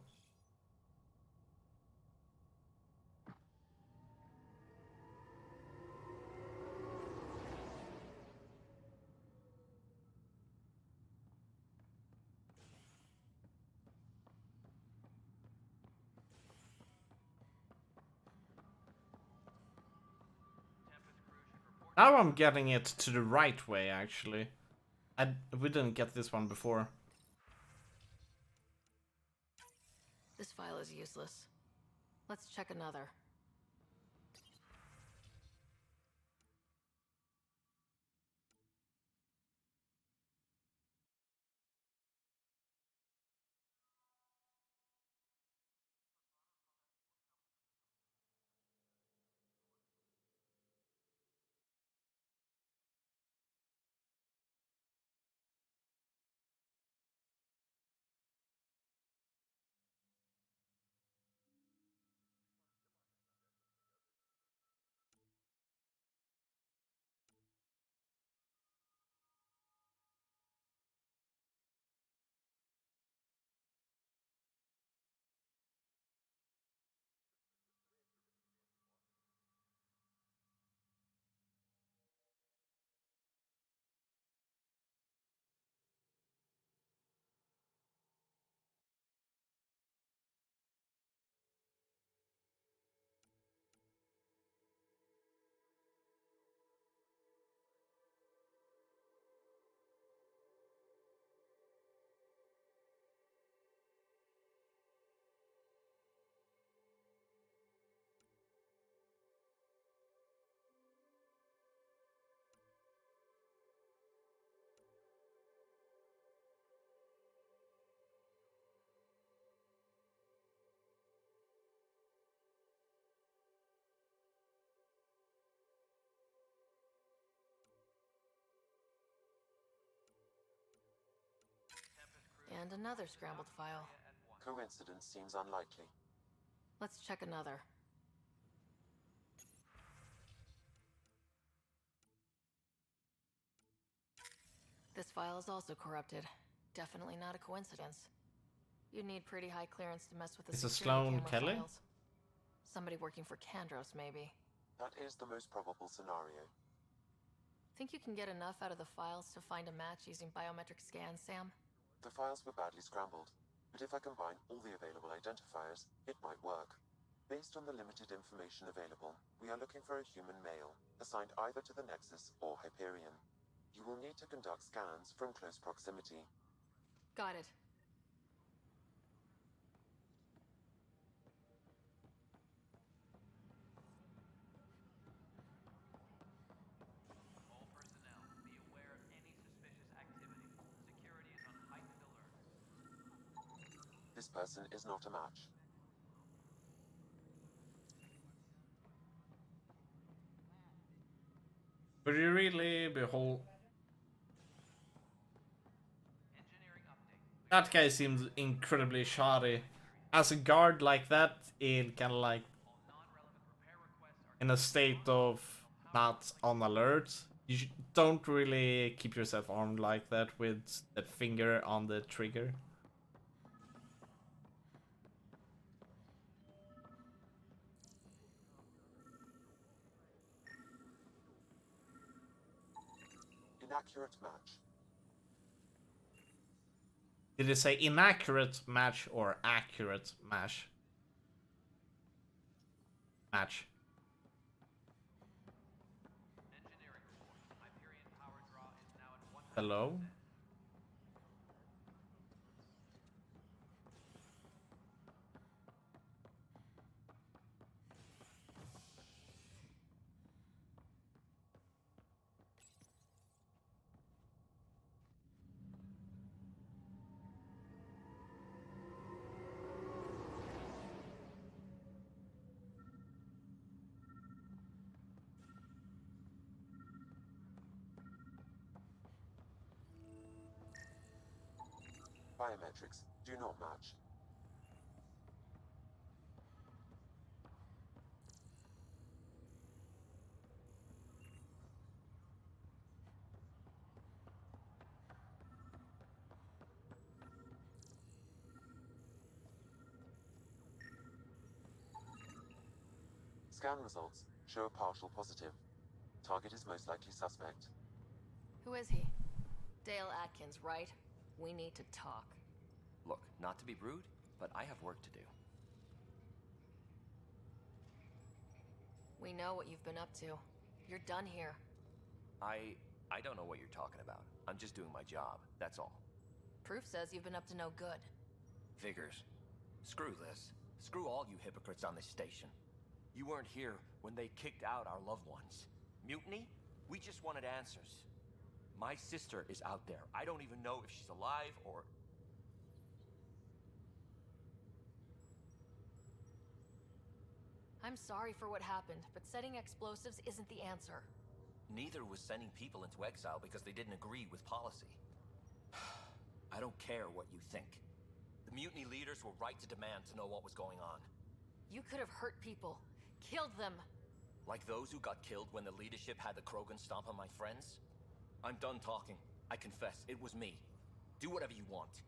Now I'm getting it to the right way, actually. We didn't get this one before. This file is useless. Let's check another. And another scrambled file. Coincidence seems unlikely. Let's check another. This file is also corrupted. Definitely not a coincidence. You'd need pretty high clearance to mess with the Is it security Sloan camera Kelly? files. Somebody working for Kandros, maybe. That is the most probable scenario. Think you can get enough out of the files to find a match using biometric scans, Sam? The files were badly scrambled, but if I combine all the available identifiers, it might work. Based on the limited information available, we are looking for a human male, assigned either to the Nexus or Hyperion. You will need to conduct scans from close proximity. Got it. All personnel, be aware of any suspicious activity. Security is on heightened alert. This person is not a match. Would you really behold? That guy seems incredibly shoddy. As a guard like that, in kind of like in a state of not on alert, you don't really keep yourself armed like that with the finger on the trigger. Inaccurate match. Did it say inaccurate match or accurate match? Match. Hello? Biometrics do not match. Scan results show a partial positive. Target is most likely suspect. Who is he? Dale Atkins, right? We need to talk. Look, not to be rude, but I have work to do. We know what you've been up to. You're done here. I don't know what you're talking about. I'm just doing my job, that's all. Proof says you've been up to no good. Figures. Screw this. Screw all you hypocrites on this station. You weren't here when they kicked out our loved ones. Mutiny? We just wanted answers. My sister is out there. I don't even know if she's alive or... I'm sorry for what happened, but setting explosives isn't the answer. Neither was sending people into exile because they didn't agree with policy. I don't care what you think. The mutiny leaders were right to demand to know what was going on. You could have hurt people. Killed them. Like those who got killed when the leadership had the Krogan stomp on my friends? I'm done talking. I confess, it was me. Do whatever you want.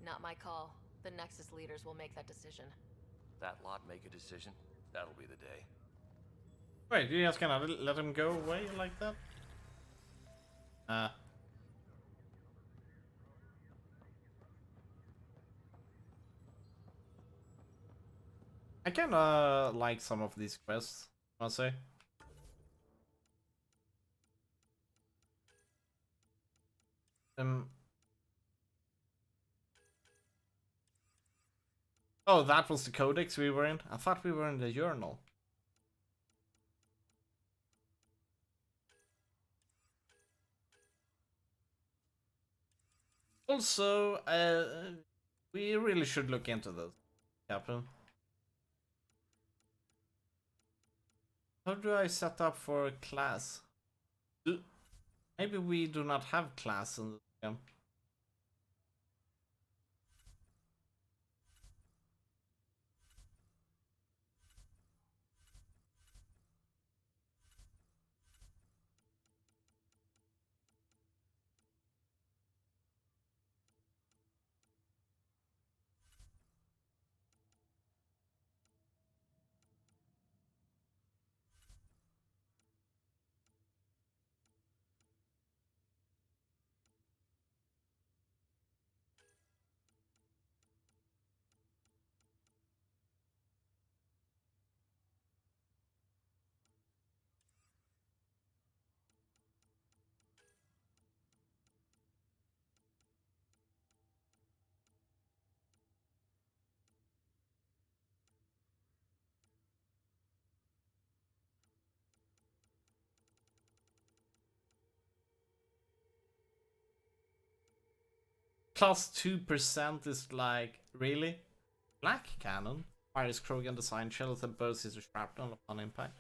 Not my call. The Nexus leaders will make that decision. That lot make a decision? That'll be the day. Wait, you just gonna let him go away like that? I kinda like some of these quests, I must say. Oh, that was the codex we were in? I thought we were in the journal. Also, we really should look into this, Captain. How do I set up for a class? Maybe we do not have class in the game. plus 2% is like, really? Black cannon fires Krogan design shells and bursts into shrapnel upon impact.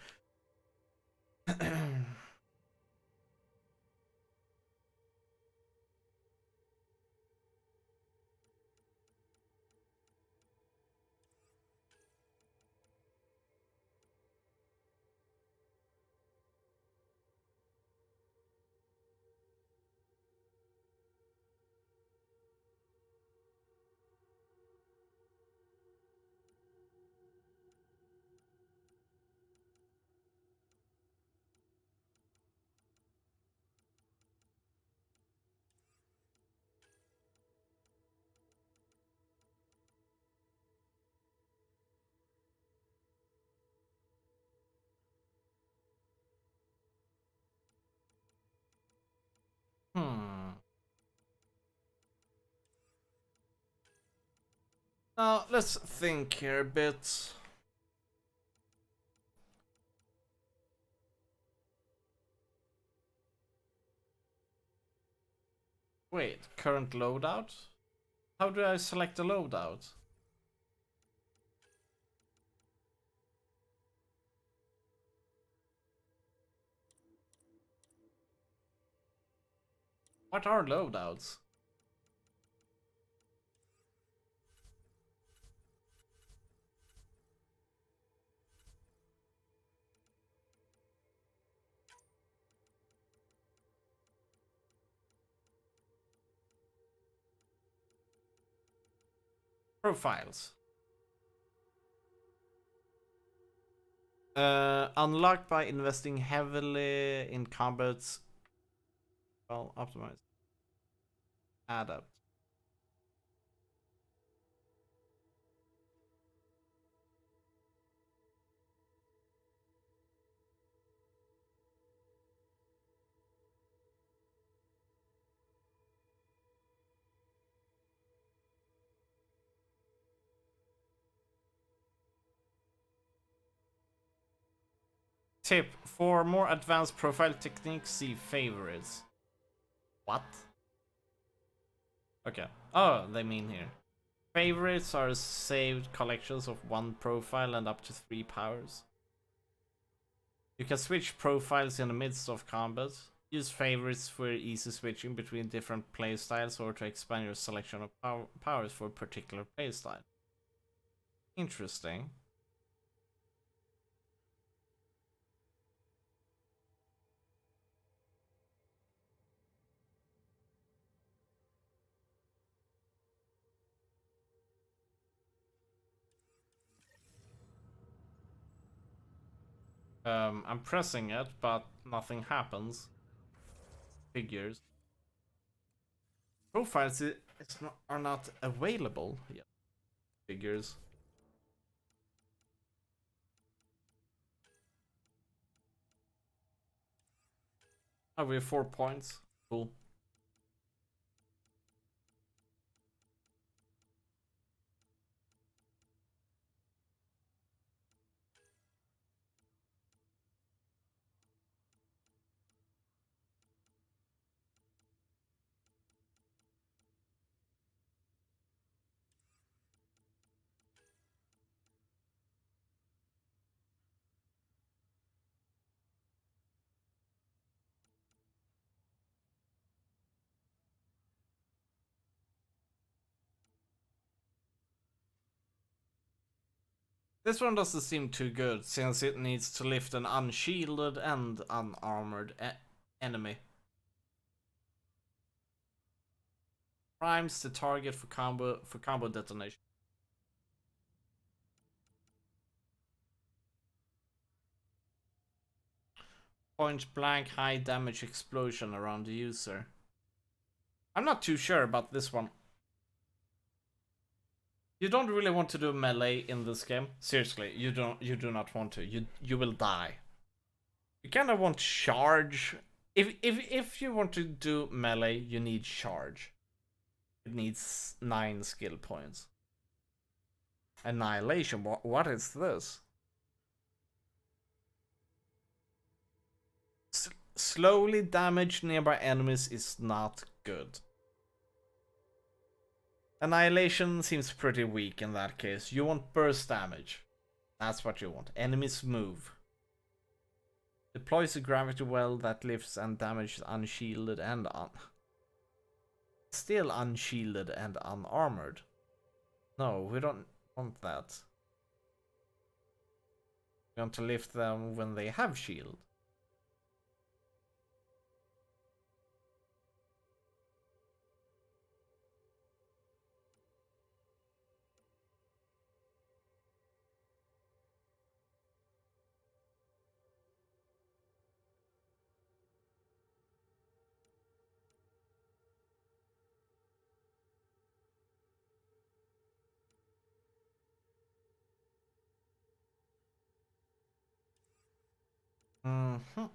Now, let's think here a bit. Wait, current loadout? How do I select a loadout? What are loadouts? Profiles. Unlocked by investing heavily in combats. Well, optimized. Adapt. Tip: for more advanced profile techniques, see favorites. What? Okay. Oh, they mean here. Favorites are saved collections of one profile and up to 3 powers. You can switch profiles in the midst of combat. Use favorites for easy switching between different playstyles or to expand your selection of powers for a particular playstyle. Interesting. I'm pressing it, but nothing happens. Figures. Profiles are not available yet. Figures. Oh, we have 4 points. Cool. This one doesn't seem too good, since it needs to lift an unshielded and unarmored enemy. Primes the target for combo detonation. Point blank high damage explosion around the user. I'm not too sure about this one. You don't really want to do melee in this game. Seriously, you do not want to. You will die. You kind of want charge. If you want to do melee, you need charge. It needs 9 skill points. Annihilation. What is this? Slowly damage nearby enemies is not good. Annihilation seems pretty weak in that case. You want burst damage. That's what you want. Enemies move. Deploys a gravity well that lifts and damages unshielded and still unshielded and unarmored. No, we don't want that. We want to lift them when they have shield. Mm-hmm.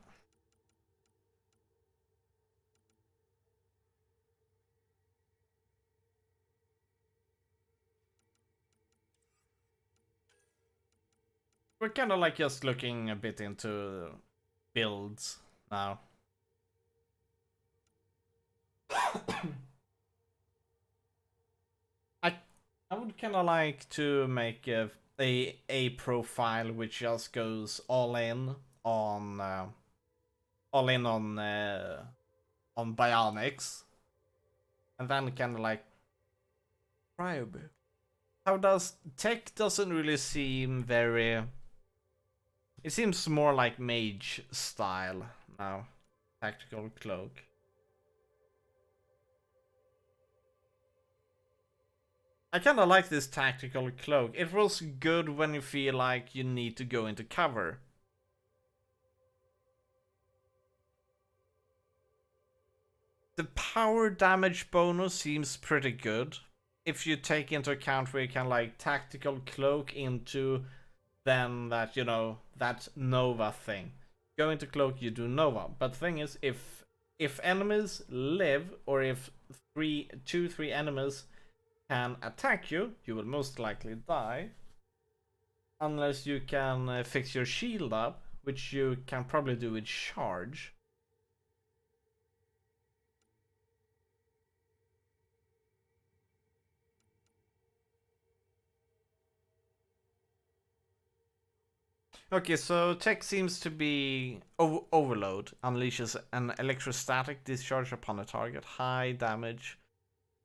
We're kind of like just looking a bit into builds now. I would kind of like to make a profile which just goes all in on bionics, and then kind of like try a bit. How does tech doesn't really seem very. It seems more like mage style now. Tactical cloak. I kind of like this tactical cloak. It feels good when you feel like you need to go into cover. The power damage bonus seems pretty good. If you take into account where you can like tactical cloak into then that, you know, that Nova thing. Go into cloak, you do Nova. But the thing is, if enemies live, or if 3 enemies can attack you, you will most likely die. Unless you can fix your shield up, which you can probably do with charge. Okay, so tech seems to be overload. Unleashes an electrostatic discharge upon a target. High damage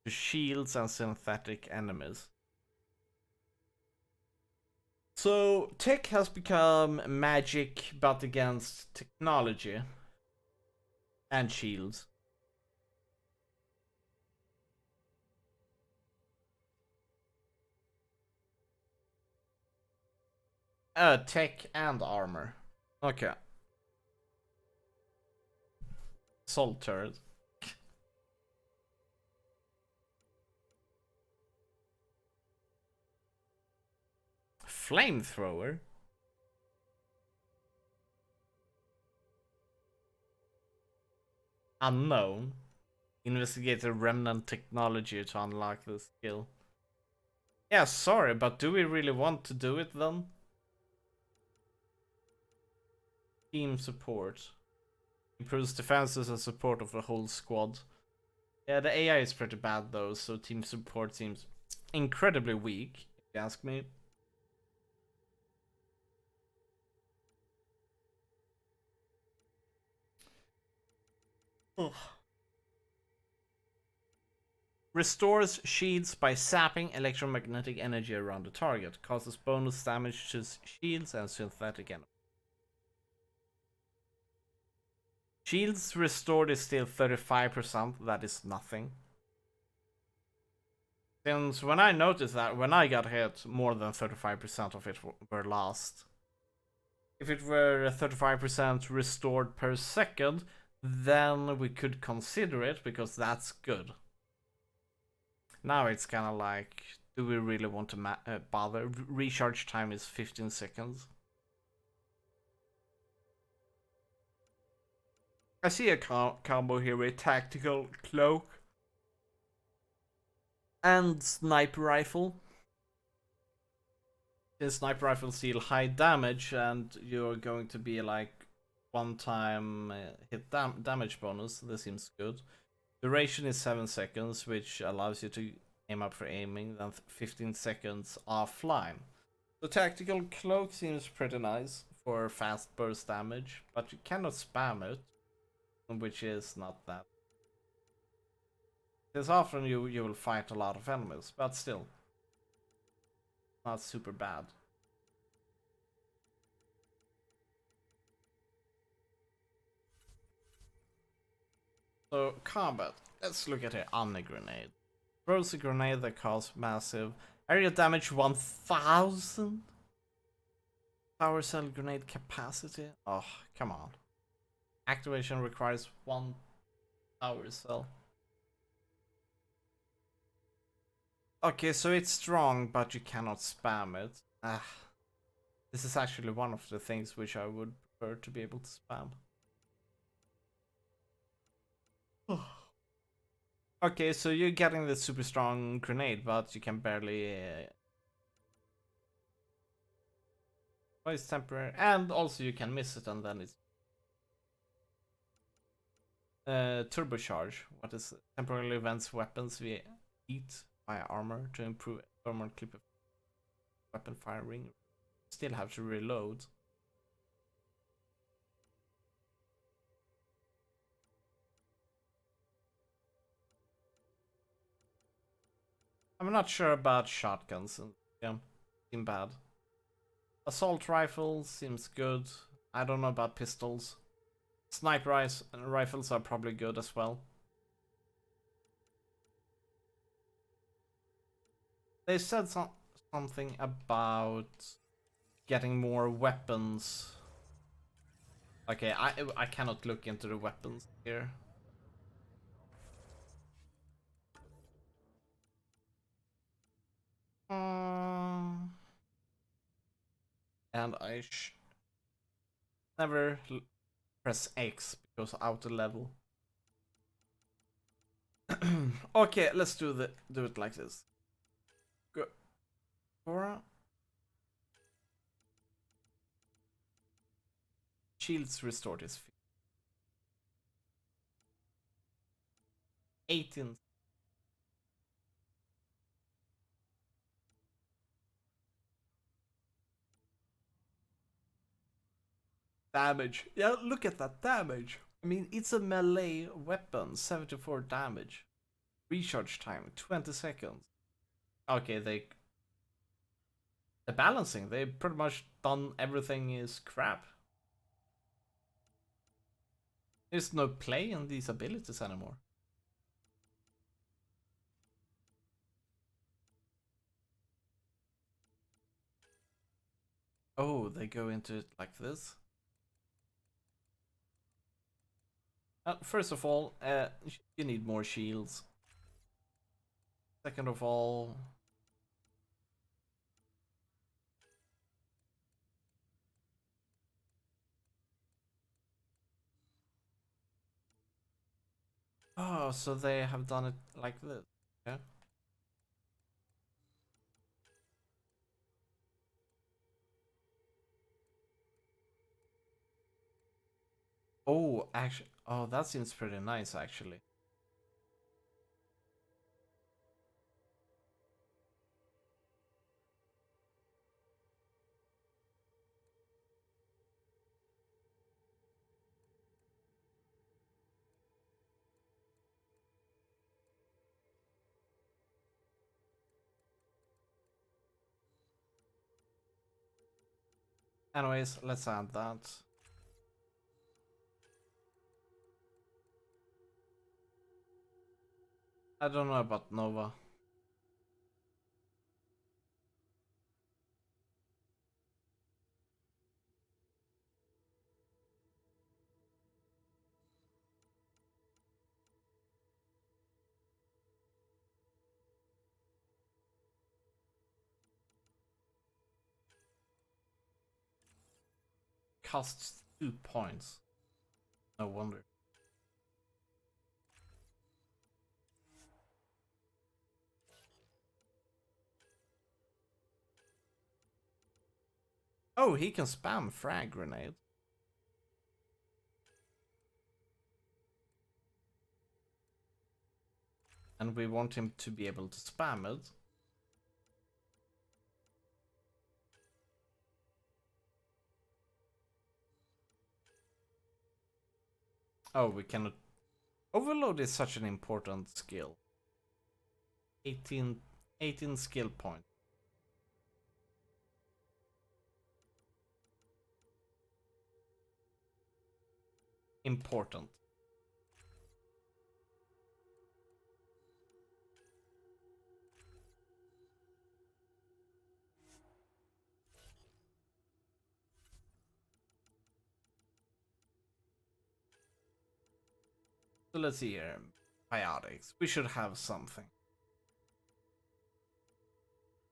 to shields and synthetic enemies. So tech has become magic, but against technology and shields. Tech and armor. Okay. Salt turret. Flamethrower? Unknown. Investigate the remnant technology to unlock the skill. Yeah, sorry, but do we really want to do it then? Team support. Improves defenses and support of the whole squad. Yeah, the AI is pretty bad though, so team support seems incredibly weak, if you ask me. Ugh. Restores shields by sapping electromagnetic energy around the target. Causes bonus damage to shields and synthetic enemies. Shields restored is still 35%, that is nothing. Since when I noticed that, when I got hit, more than 35% of it were lost. If it were 35% restored per second, then we could consider it, because that's good. Now it's kind of like, do we really want to bother? Recharge time is 15 seconds. I see a combo here with tactical cloak and sniper rifle. The sniper rifle deal high damage, and you're going to be like one-time hit damage bonus. This seems good. Duration is 7 seconds, which allows you to aim up for aiming, then 15 seconds offline. The tactical cloak seems pretty nice for fast burst damage, but you cannot spam it, which is not that. Because often you will fight a lot of enemies, but still, not super bad. So combat, let's look at it. Omni grenade. Throws a grenade that causes massive area damage 1000. Power cell grenade capacity. Oh, come on. Activation requires 1 power cell. Okay, so it's strong, but you cannot spam it. This is actually one of the things which I would prefer to be able to spam. Okay, so you're getting the super strong grenade, but you can barely... Oh, it's temporary. And also you can miss it and then it's... turbocharge. What is it? Temporarily vents weapons via heat by armor to improve thermal clip of weapon firing. Still have to reload. I'm not sure about shotguns. Yeah, seem bad. Assault rifles seems good. I don't know about pistols. Sniper rifles are probably good as well. They said something about getting more weapons. Okay, I cannot look into the weapons here. And I never press X because out of level. Okay, let's do it like this. Go. Cora. Shields restored his 18. Damage. Yeah, look at that damage. I mean, it's a melee weapon. 74 damage. Recharge time 20 seconds. Okay, the balancing, they pretty much done everything is crap. There's no play in these abilities anymore. Oh, they go into it like this. First of all, you need more shields. Second of all, oh, so they have done it like this. Yeah. Oh, actually, oh, that seems pretty nice, actually. Anyways, let's add that. I don't know about Nova. Costs 2 points. No wonder. Oh, he can spam frag grenade. and we want him to be able to spam it. Oh, we cannot. Overload is such an important skill. 18 skill points. Important. So let's see here. Biotics. We should have something.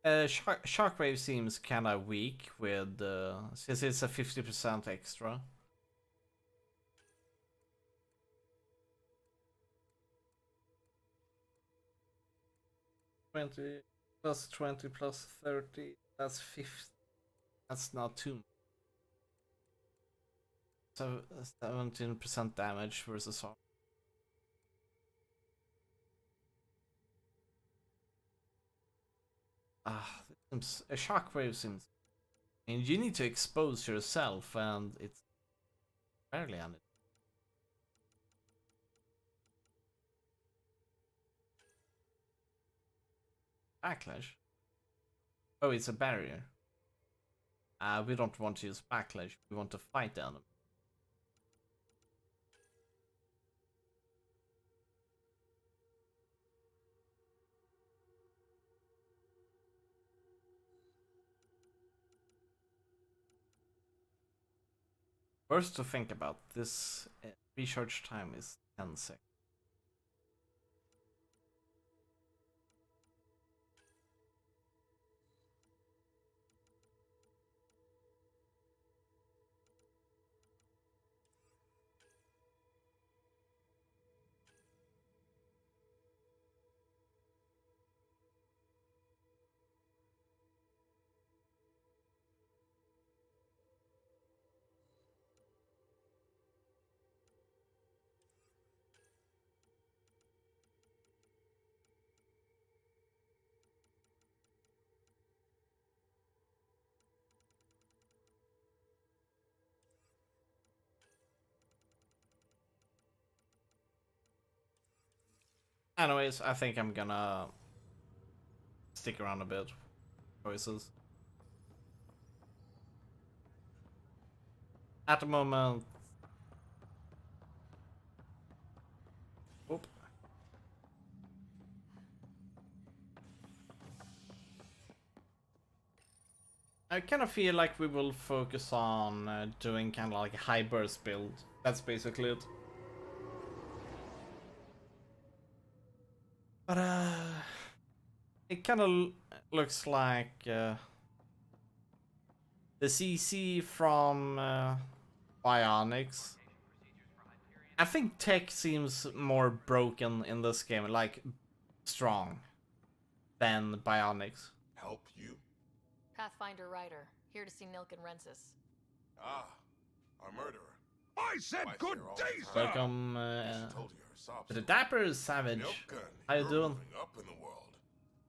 Shockwave seems kinda weak with since it's a 50% extra. +20 +20 +30. That's 50. That's not too much. So 17% damage versus all. A shockwave seems. I mean, you need to expose yourself, and it's barely on it. Backlash. Oh, it's a barrier. We don't want to use backlash. We want to fight the enemy. First to think about this recharge time is 10 seconds. Anyways, I think I'm gonna stick around a bit. Choices. At the moment. Oop. I kind of feel like we will focus on doing kind of like a high burst build. That's basically it. But it kind of looks like the CC from Bionics. I think tech seems more broken in this game, like strong, than Bionics. Help you? Pathfinder Ryder, here to see Nilk and Rensis. Ah, our murderer. I said good day, sir! Welcome to the Dapper Savage. Milkgun, How you you're doing? moving up in the world.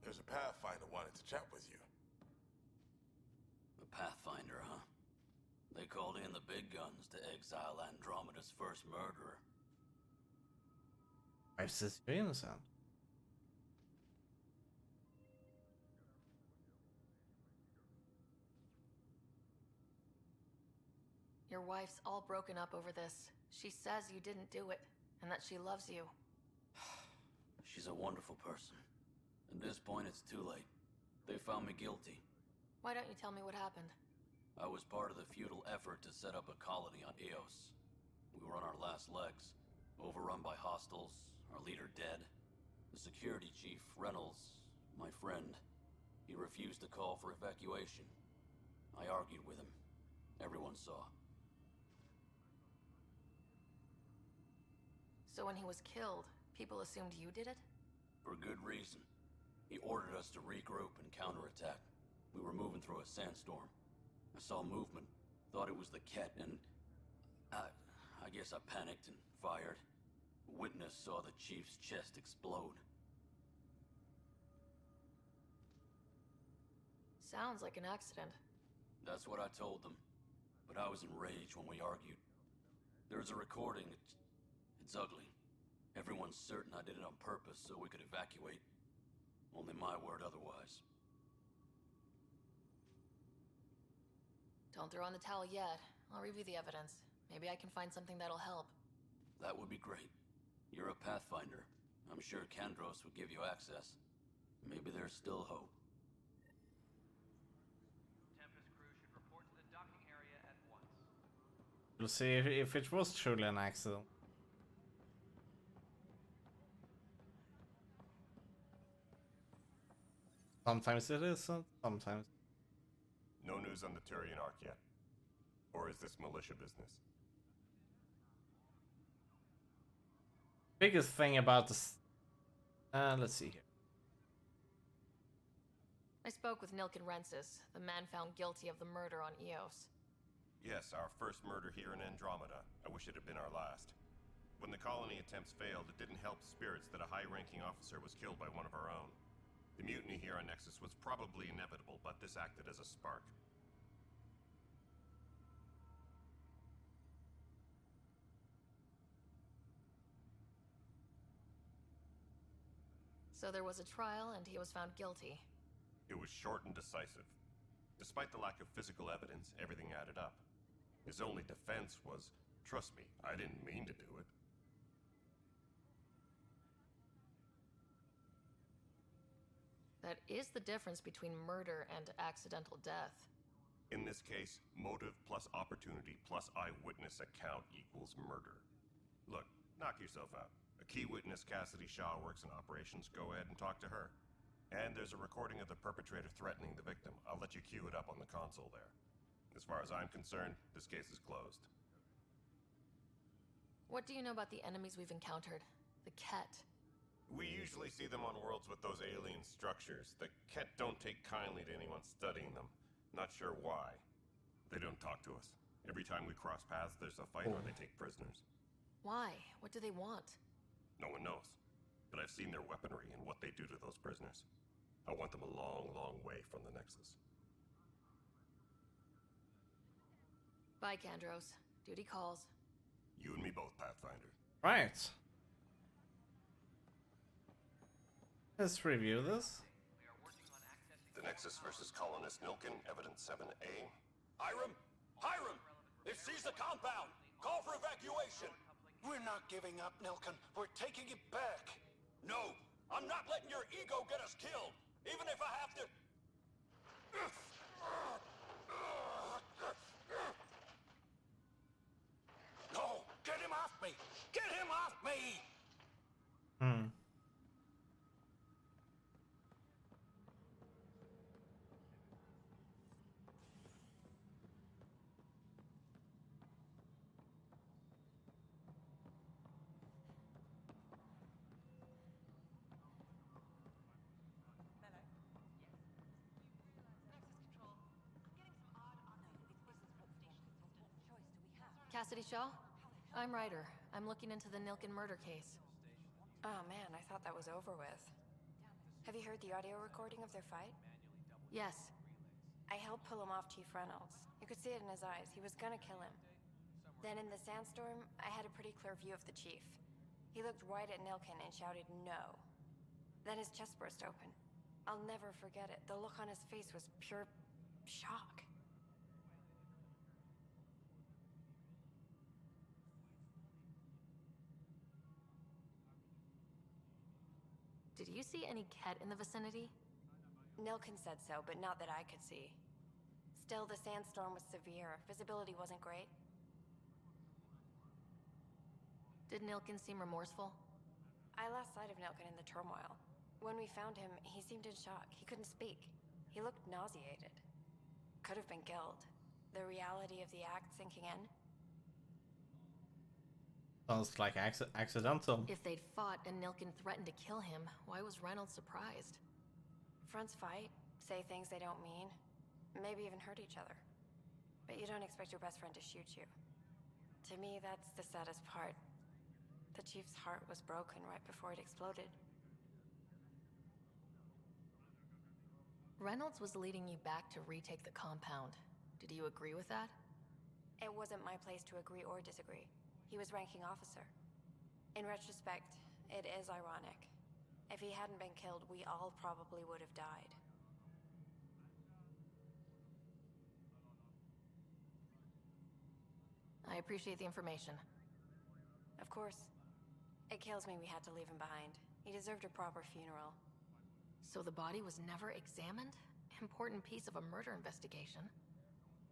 There's a Pathfinder wanted to chat with you. The Pathfinder, huh? They called in the big guns to exile Andromeda's first murderer. I says you're innocent. Your wife's all broken up over this. She says you didn't do it, and that she loves you. She's a wonderful person. At this point, it's too late. They found me guilty. Why don't you tell me what happened? I was part of the futile effort to set up a colony on Eos. We were on our last legs, overrun by hostiles, our leader dead. The security chief, Reynolds, my friend, he refused to call for evacuation. I argued with him. Everyone saw. So when he was killed, people assumed you did it? For good reason. He ordered us to regroup and counterattack. We were moving through a sandstorm. I saw movement, thought it was the Ket, and I guess I panicked and fired. A witness saw the chief's chest explode. Sounds like an accident. That's what I told them. But I was enraged when we argued. There's a recording. It's ugly. Everyone's certain I did it on purpose so we could evacuate. Only my word otherwise. Don't throw in the towel yet. I'll review the evidence. Maybe I can find something that'll help. That would be great. You're a Pathfinder. I'm sure Kandros would give you access. Maybe there's still hope. Tempest crew should report to the docking area at once. We'll see if it was truly an accident. Sometimes it isn't, sometimes. No news on the Turian Ark yet. Or is this militia business? Biggest thing about this... let's see here. I spoke with Nilken Rensis, the man found guilty of the murder on Eos. Yes, our first murder here in Andromeda. I wish it had been our last. When the colony attempts failed, it didn't help spirits that a high-ranking officer was killed by one of our own. The mutiny here on Nexus was probably inevitable, but this acted as a spark. So there was a trial and he was found guilty. It was short and decisive. Despite the lack of physical evidence, everything added up. His only defense was, trust me, I didn't mean to do it. That is the difference between murder and accidental death. In this case, motive plus opportunity plus eyewitness account equals murder. Look, knock yourself out. A key witness, Cassidy Shaw, works in operations. Go ahead and talk to her. And there's a recording of the perpetrator threatening the victim. I'll let you cue it up on the console there. As far as I'm concerned, this case is closed. What do you know about the enemies we've encountered? The Ket. We usually see them on worlds with those alien structures. The Ket don't take kindly to anyone studying them. Not sure why. They don't talk to us. Every time we cross paths, there's a fight or they take prisoners. Why? What do they want? No one knows. But I've seen their weaponry and what they do to those prisoners. I want them a long, long way from the Nexus. Bye, Kandros. Duty calls. You and me both, Pathfinder. Right. Let's review this. The Nexus versus Colonist Nilken, Evidence 7A. Hiram! Hiram! It seized the compound! Call for evacuation! We're not giving up, Nilken. We're taking it back. No! I'm not letting your ego get us killed! Even if I have to... No! Get him off me! Get him off me! Cassidy Shaw? I'm Ryder. I'm looking into the Nilken murder case. Oh man, I thought that was over with. Have you heard the audio recording of their fight? Yes. I helped pull him off Chief Reynolds. You could see it in his eyes. He was gonna kill him. Then in the sandstorm, I had a pretty clear view of the Chief. He looked right at Nilken and shouted no. Then his chest burst open. I'll never forget it. The look on his face was pure shock. Did you see any Ket in the vicinity? Nilken said so, but not that I could see. Still, the sandstorm was severe. Visibility wasn't great. Did Nilken seem remorseful? I lost sight of Nilken in the turmoil. When we found him, he seemed in shock. He couldn't speak. He looked nauseated. Could have been killed. The reality of the act sinking in. Sounds like accidental. If they'd fought and Nilken threatened to kill him, why was Reynolds surprised? Fronts fight, say things they don't mean, maybe even hurt each other. But you don't expect your best friend to shoot you. To me, that's the saddest part. The Chief's heart was broken right before it exploded. Reynolds was leading you back to retake the compound. Did you agree with that? It wasn't my place to agree or disagree. He was ranking officer. In retrospect, it is ironic. If he hadn't been killed, we all probably would have died. I appreciate the information. Of course. It kills me we had to leave him behind. He deserved a proper funeral. So the body was never examined? Important piece of a murder investigation.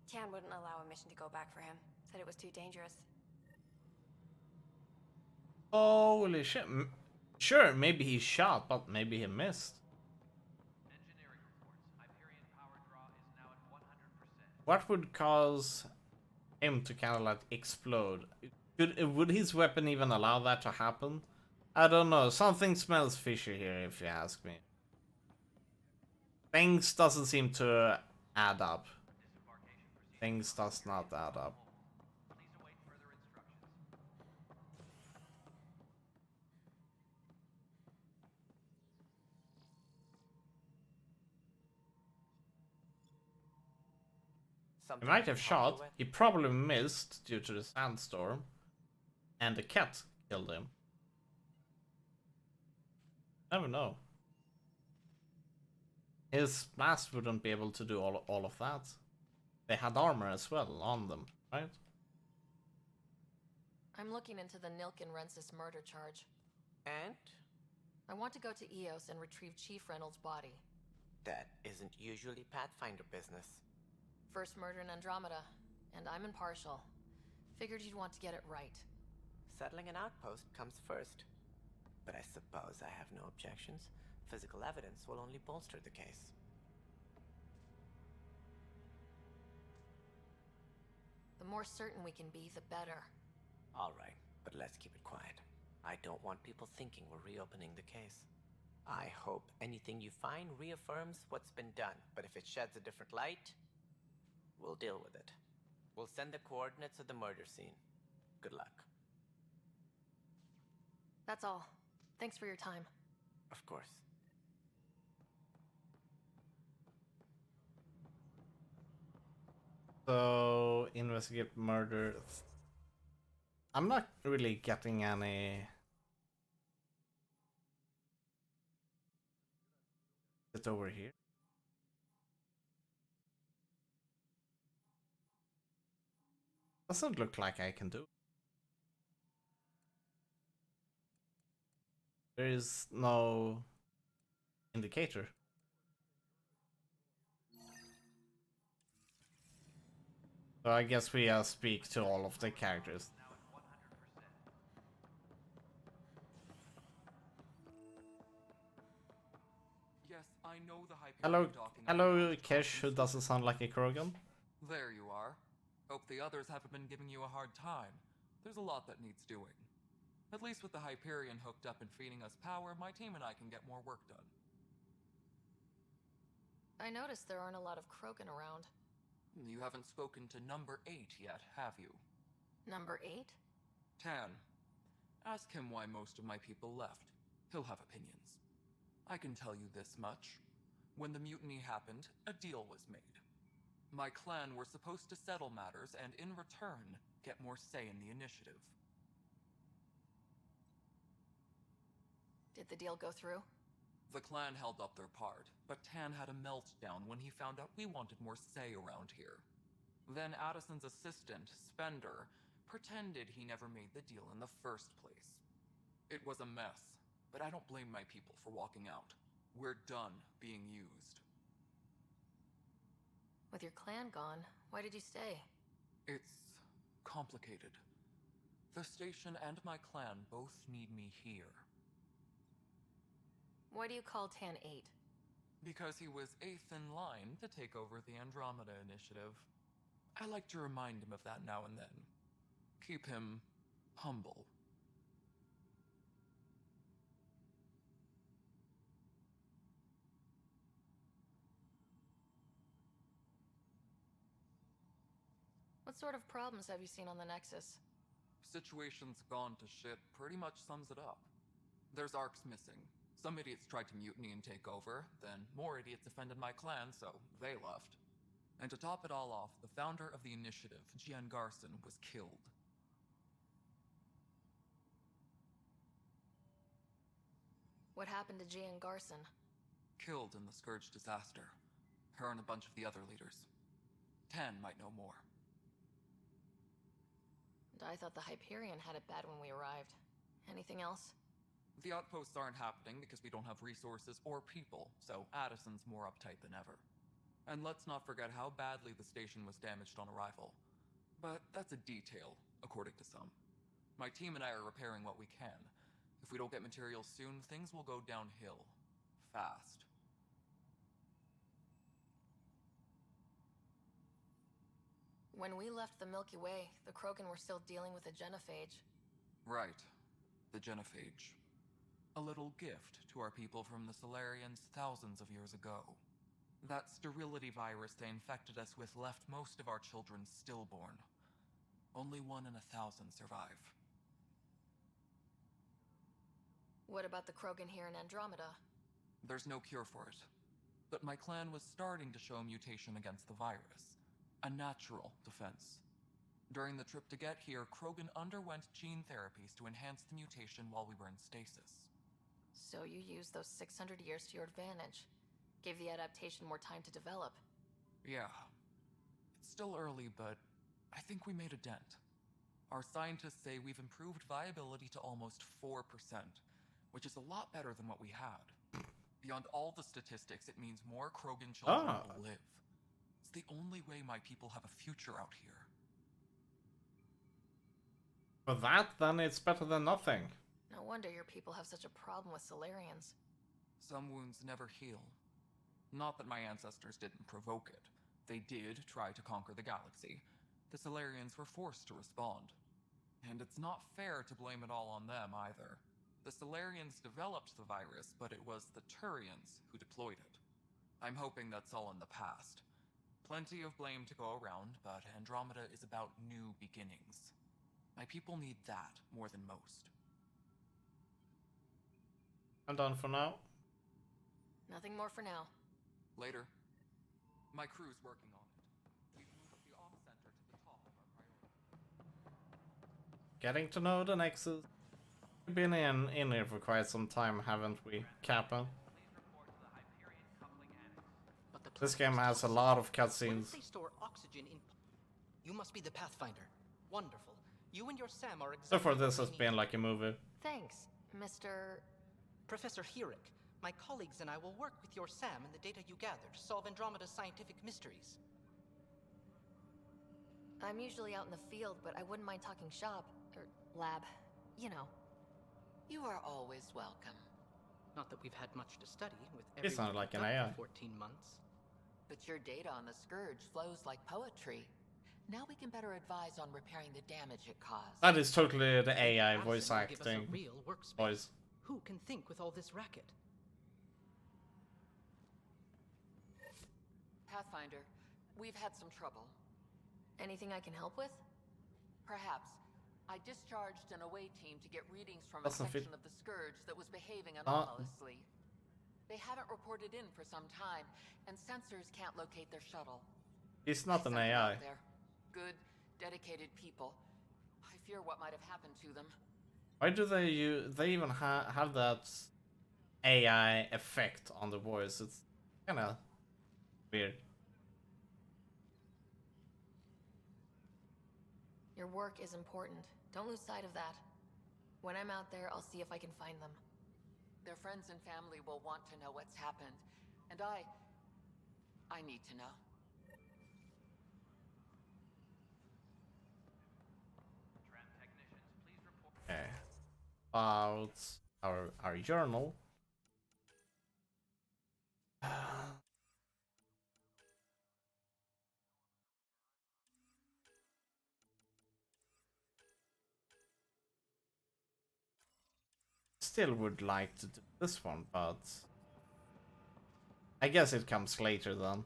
Tian wouldn't allow a mission to go back for him. Said it was too dangerous. Holy shit. Sure, maybe he shot, but maybe he missed. Engineering reports. Hyperion power draw is now at 100%. What would cause him to kind of like explode? Would his weapon even allow that to happen? I don't know. Something smells fishy here, if you ask me. Things doesn't seem to add up. Things does not add up. Please await further instructions. He might have shot. He probably missed due to the sandstorm. And the cat killed him. Never know. His mask wouldn't be able to do all of that. They had armor as well on them, right? I'm looking into the Nilken Rensis murder charge. And? I want to go to EOS and retrieve Chief Reynolds' body. That isn't usually Pathfinder business. First murder in Andromeda, and I'm impartial. Figured you'd want to get it right. Settling an outpost comes first. But I suppose I have no objections. Physical evidence will only bolster the case. The more certain we can be, the better. All right, but let's keep it quiet. I don't want people thinking we're reopening the case. I hope anything you find reaffirms what's been done, but if it sheds a different light, we'll deal with it. We'll send the coordinates of the murder scene. Good luck. That's all. Thanks for your time. Of course. So, investigate murder. I'm not really getting any... It's over here. Doesn't look like I can do. There is no indicator. So I guess we speak to all of the characters. Yes, I know the Hyperion Hello, docking. hello, Kesh, who doesn't sound like a Krogan. There you are. Hope the others haven't been giving you a hard time. There's a lot that needs doing. At least with the Hyperion hooked up and feeding us power, my team and I can get more work done. I noticed there aren't a lot of Krogan around. You haven't spoken to number 8 yet, have you? Number 8? Tan. Ask him why most of my people left. He'll have opinions. I can tell you this much. When the mutiny happened, a deal was made. My clan were supposed to settle matters and, in return, get more say in the initiative. Did the deal go through? The clan held up their part, but Tan had a meltdown when he found out we wanted more say around here. Then Addison's assistant, Spender, pretended he never made the deal in the first place. It was a mess, but I don't blame my people for walking out. We're done being used. With your clan gone, why did you stay? It's complicated. The station and my clan both need me here. Why do you call Tan 8? Because he was 8th in line to take over the Andromeda initiative. I like to remind him of that now and then. Keep him humble. What sort of problems have you seen on the Nexus? Situation's gone to shit pretty much sums it up. There's arcs missing. Some idiots tried to mutiny and take over, then more idiots offended my clan, so they left. And to top it all off, the founder of the initiative, Jian Garson, was killed. What happened to Jian Garson? Killed in the Scourge disaster. Her and a bunch of the other leaders. Tan might know more. And I thought the Hyperion had it bad when we arrived. Anything else? The outposts aren't happening because we don't have resources or people, so Addison's more uptight than ever. And let's not forget how badly the station was damaged on arrival. But that's a detail, according to some. My team and I are repairing what we can. If we don't get materials soon, things will go downhill. Fast. When we left the Milky Way, the Krogan were still dealing with a genophage. Right. The genophage. A little gift to our people from the Solarians thousands of years ago. That sterility virus they infected us with left most of our children stillborn. Only 1 in 1,000 survive. What about the Krogan here in Andromeda? There's no cure for it. But my clan was starting to show mutation against the virus. A natural defense. During the trip to get here, Krogan underwent gene therapies to enhance the mutation while we were in stasis. So you used those 600 years to your advantage. Gave the adaptation more time to develop. Yeah. It's still early, but I think we made a dent. Our scientists say we've improved viability to almost 4%, which is a lot better than what we had. Beyond all the statistics, it means more Krogan children will live. It's the only way my people have a future out here. For that, then it's better than nothing. No wonder your people have such a problem with Solarians. Some wounds never heal. Not that my ancestors didn't provoke it. They did try to conquer the galaxy. The Solarians were forced to respond. And it's not fair to blame it all on them either. The Solarians developed the virus, but it was the Turians who deployed it. I'm hoping that's all in the past. Plenty of blame to go around, but Andromeda is about new beginnings. My people need that more than most. I'm done for now. Nothing more for now. Later. My crew's working on it. We've moved the ops center to the top of our priority. Getting to know the Nexus. We've been in here for quite some time, haven't we, Kappa? This game has a lot of cutscenes. They store oxygen in. You must be the Pathfinder. Wonderful. You and your Sam are exactly. So far, this has been like a movie. Thanks, Mr. Professor Herrick. My colleagues and I will work with your Sam and the data you gather to solve Andromeda's scientific mysteries. I'm usually out in the field, but I wouldn't mind talking shop, or lab, you know. You are always welcome. Not that we've had much to study with It's not like an AI. 14 months. But your data on the Scourge flows like poetry. Now we can better advise on repairing the damage it caused. That is totally the AI voice Addison will give us a acting real workspace. voice. Who can think with all this racket? Pathfinder, we've had some trouble. Anything I can help with? Perhaps. I discharged an away team to get readings from a Doesn't fit. section of the Scourge that was behaving anomalously. They haven't reported in for some time, and sensors can't locate their shuttle. He's not an Sent them AI. out there. Good, dedicated people. I fear what might have happened to them. Why do they even have that AI effect on the voice? It's kind of weird. Your work is important. Don't lose sight of that. When I'm out there, I'll see if I can find them. Their friends and family will want to know what's happened. And I need to know. Okay. About our journal. Still would like to do this one, but I guess it comes later then.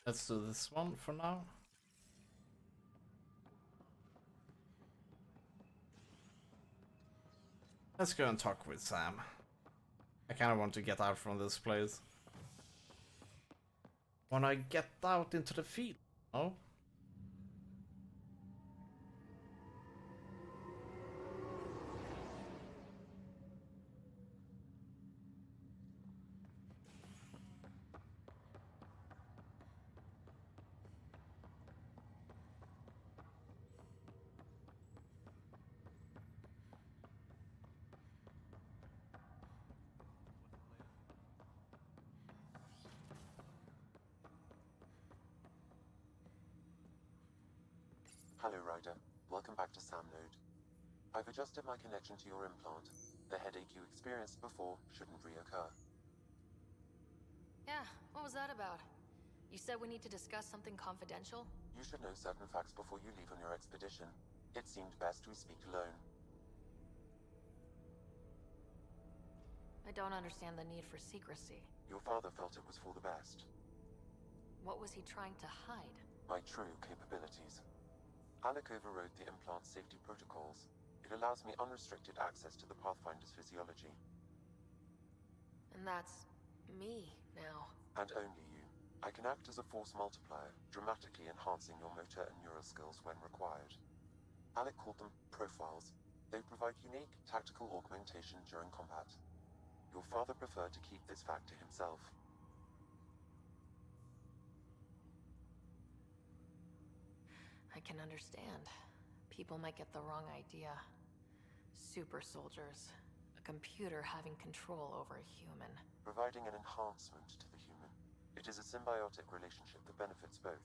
Let's do this one for now. Let's go and talk with Sam. I kind of want to get out from this place. When I get out into the field, oh. Hello, Ryder. Welcome back to Sam Node. I've adjusted my connection to your implant. The headache you experienced before shouldn't reoccur. Yeah, what was that about? You said we need to discuss something confidential? You should know certain facts before you leave on your expedition. It seemed best we speak alone. I don't understand the need for secrecy. Your father felt it was for the best. What was he trying to hide? My true capabilities. Alec overrode the implant safety protocols. It allows me unrestricted access to the Pathfinder's physiology. And that's me now. And only you. I can act as a force multiplier, dramatically enhancing your motor and neural skills when required. Alec called them profiles. They provide unique tactical augmentation during combat. Your father preferred to keep this fact to himself. I can understand. People might get the wrong idea. Super soldiers. A computer having control over a human. Providing an enhancement to the human. It is a symbiotic relationship that benefits both.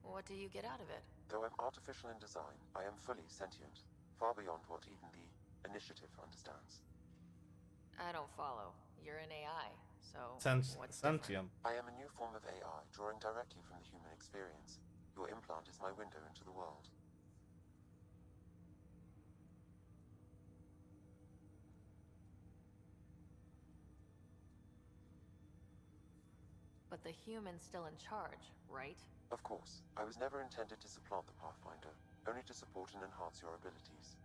What do you get out of it? Though I'm artificial in design, I am fully sentient. Far beyond what even the Initiative understands. I don't follow. You're an AI, so what's sentient. I am a new form of AI, drawing directly from the human experience. Your implant is my window into the world. But the human's still in charge, right? Of course. I was never intended to supplant the Pathfinder, only to support and enhance your abilities.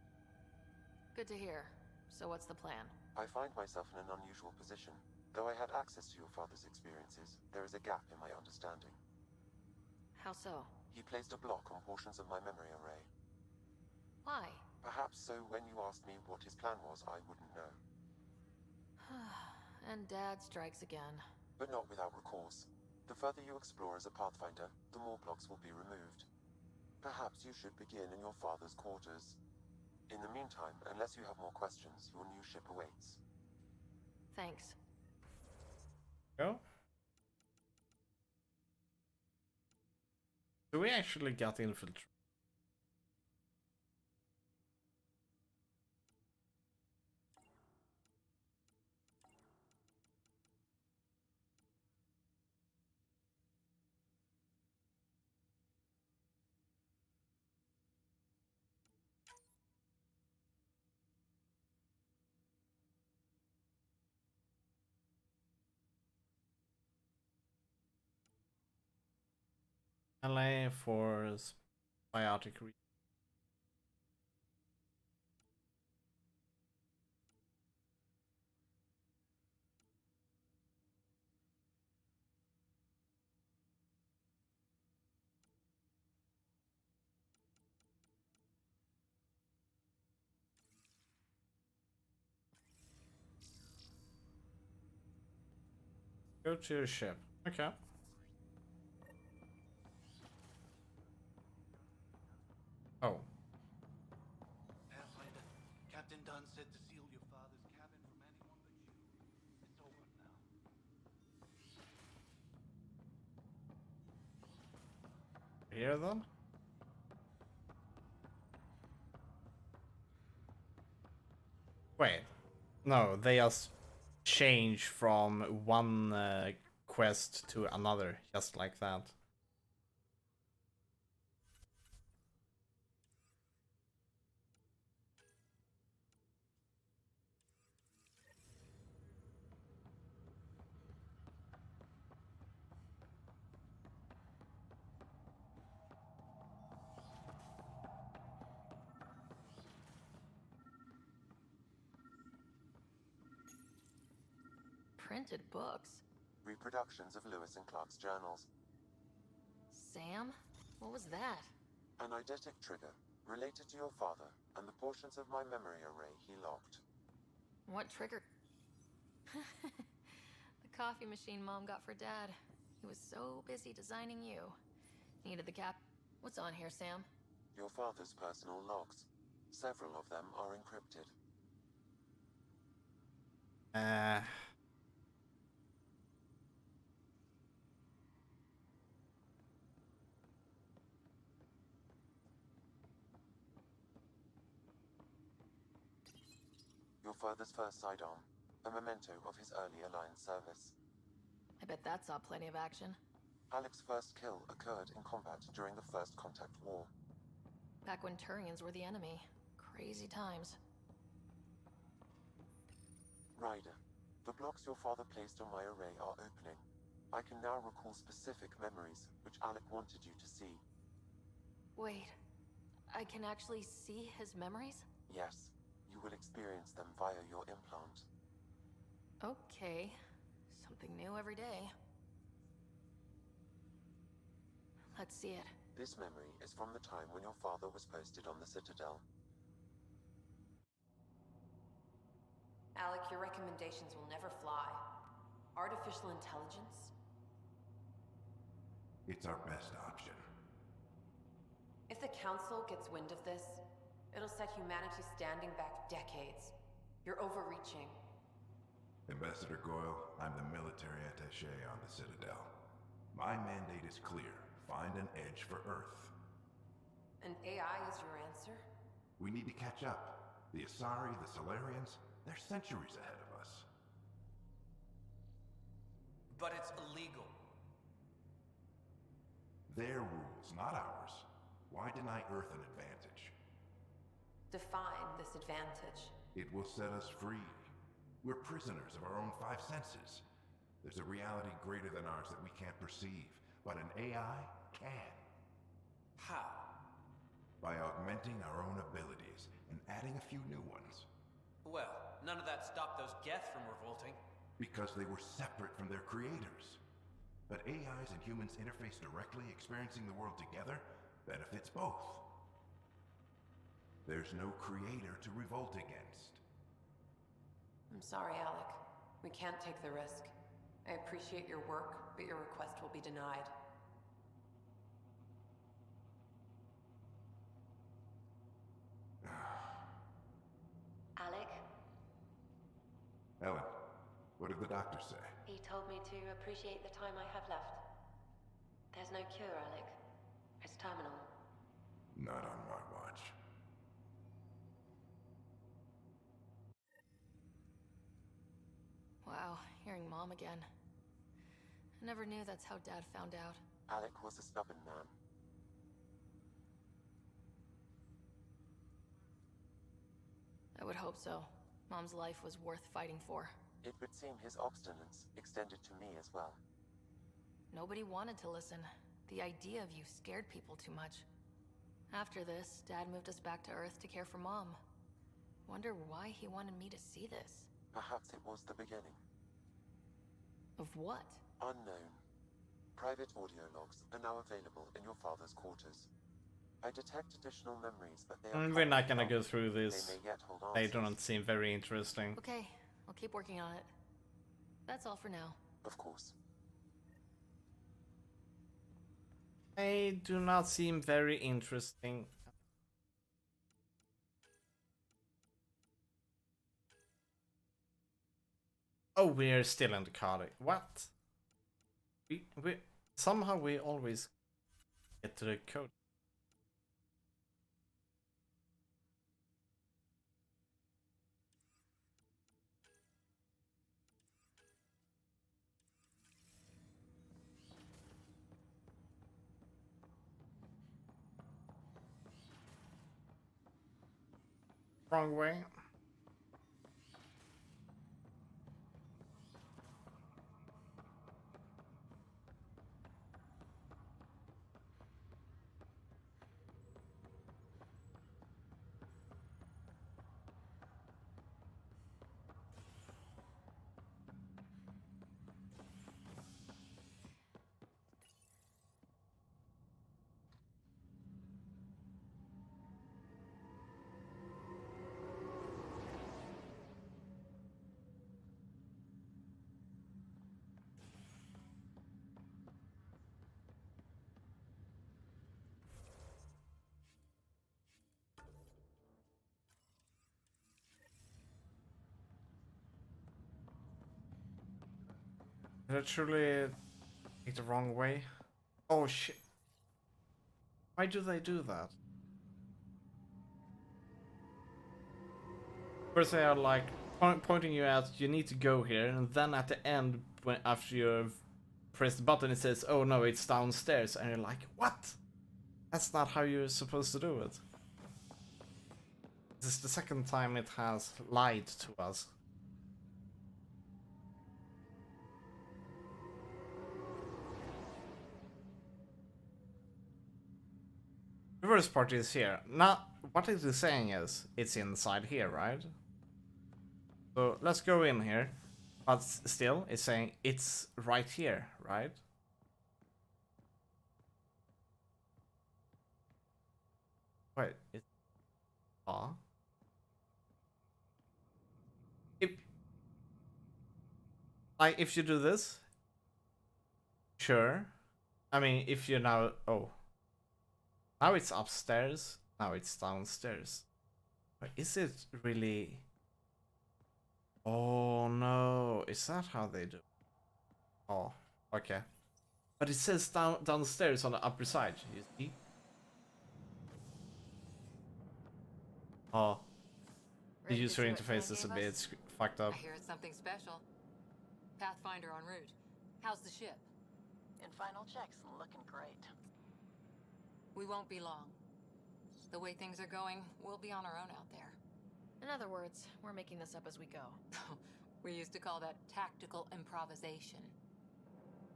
Good to hear. So what's the plan? I find myself in an unusual position. Though I had access to your father's experiences, there is a gap in my understanding. How so? He placed a block on portions of my memory array. Why? Perhaps so when you asked me what his plan was, I wouldn't know. And Dad strikes again. But not without recourse. The further you explore as a Pathfinder, the more blocks will be removed. Perhaps you should begin in your father's quarters. In the meantime, unless you have more questions, your new ship awaits. Thanks. Go. Do we actually get infiltrated? LA for biotic reasons. Go to your ship. Okay. Oh. Pathfinder, Captain Dunn said to seal your father's cabin from anyone but you. It's over now. Here then? Wait. No, they just change from one quest to another, just like that. printed books. Reproductions of Lewis and Clark's journals. Sam? What was that? An eidetic trigger, related to your father, and the portions of my memory array he locked. What triggered? The coffee machine Mom got for Dad. He was so busy designing you. Needed the cap. What's on here, Sam? Your father's personal logs. Several of them are encrypted. Your father's first sidearm, a memento of his early Alliance service. I bet that saw plenty of action. Alec's first kill occurred in combat during the First Contact War. Back when Turians were the enemy. Crazy times. Ryder, the blocks your father placed on my array are opening. I can now recall specific memories, which Alec wanted you to see. Wait, I can actually see his memories? Yes, you will experience them via your implant. Okay, something new every day. Let's see it. This memory is from the time when your father was posted on the Citadel. Alec, your recommendations will never fly. Artificial intelligence? It's our best option. If the Council gets wind of this, it'll set humanity standing back decades. You're overreaching. Ambassador Goyle, I'm the military attaché on the Citadel. My mandate is clear. Find an edge for Earth. And AI is your answer? We need to catch up. The Asari, the Solarians, they're centuries ahead of us. But it's illegal. Their rules, not ours. Why deny Earth an advantage? Define this advantage. It will set us free. We're prisoners of our own five senses. There's a reality greater than ours that we can't perceive, but an AI can. How? By augmenting our own abilities and adding a few new ones. Well, none of that stopped those Geth from revolting. Because they were separate from their creators. But AIs and humans interface directly, experiencing the world together, benefits both. There's no creator to revolt against. I'm sorry, Alec. We can't take the risk. I appreciate your work, but your request will be denied. Alec? Ellen, what did the doctor say? He told me to appreciate the time I have left. There's no cure, Alec. It's terminal. Not on my watch. Wow, hearing Mom again. I never knew that's how Dad found out. Alec was a stubborn man. I would hope so. Mom's life was worth fighting for. It would seem his obstinance extended to me as well. Nobody wanted to listen. The idea of you scared people too much. After this, Dad moved us back to Earth to care for Mom. Wonder why he wanted me to see this. Perhaps it was the beginning. Of what? Unknown. Private audio logs are now available in your father's quarters. I detect additional memories, but they are... We're not gonna go through this. They may yet hold They answers. don't seem very interesting. Okay, I'll keep working on it. That's all for now. Of course. They do not seem very interesting. Oh, we're still in the car. What? We somehow we always get to the code. Wrong way. Did I truly take the wrong way? Oh shit. Why do they do that? First they are like pointing you out, you need to go here, and then at the end, when after you've pressed the button, it says, oh no, it's downstairs, and you're like, what? That's not how you're supposed to do it. This is the second time it has lied to us. The worst part is here. Now, what it is saying is, it's inside here, right? So let's go in here. But still, it's saying it's right here, right? Wait, it's... If you do this... Sure. I mean, if you now... Oh. Now it's upstairs. Now it's downstairs. But is it really... Oh no. Is that how they do? Oh, okay. But it says downstairs on the upper side, you see? Oh. The user interface is a bit fucked up. I hear it's something special. Pathfinder en route. How's the ship? In final checks, looking great. We won't be long. The way things are going, we'll be on our own out there. In other words, we're making this up as we go. We used to call that tactical improvisation.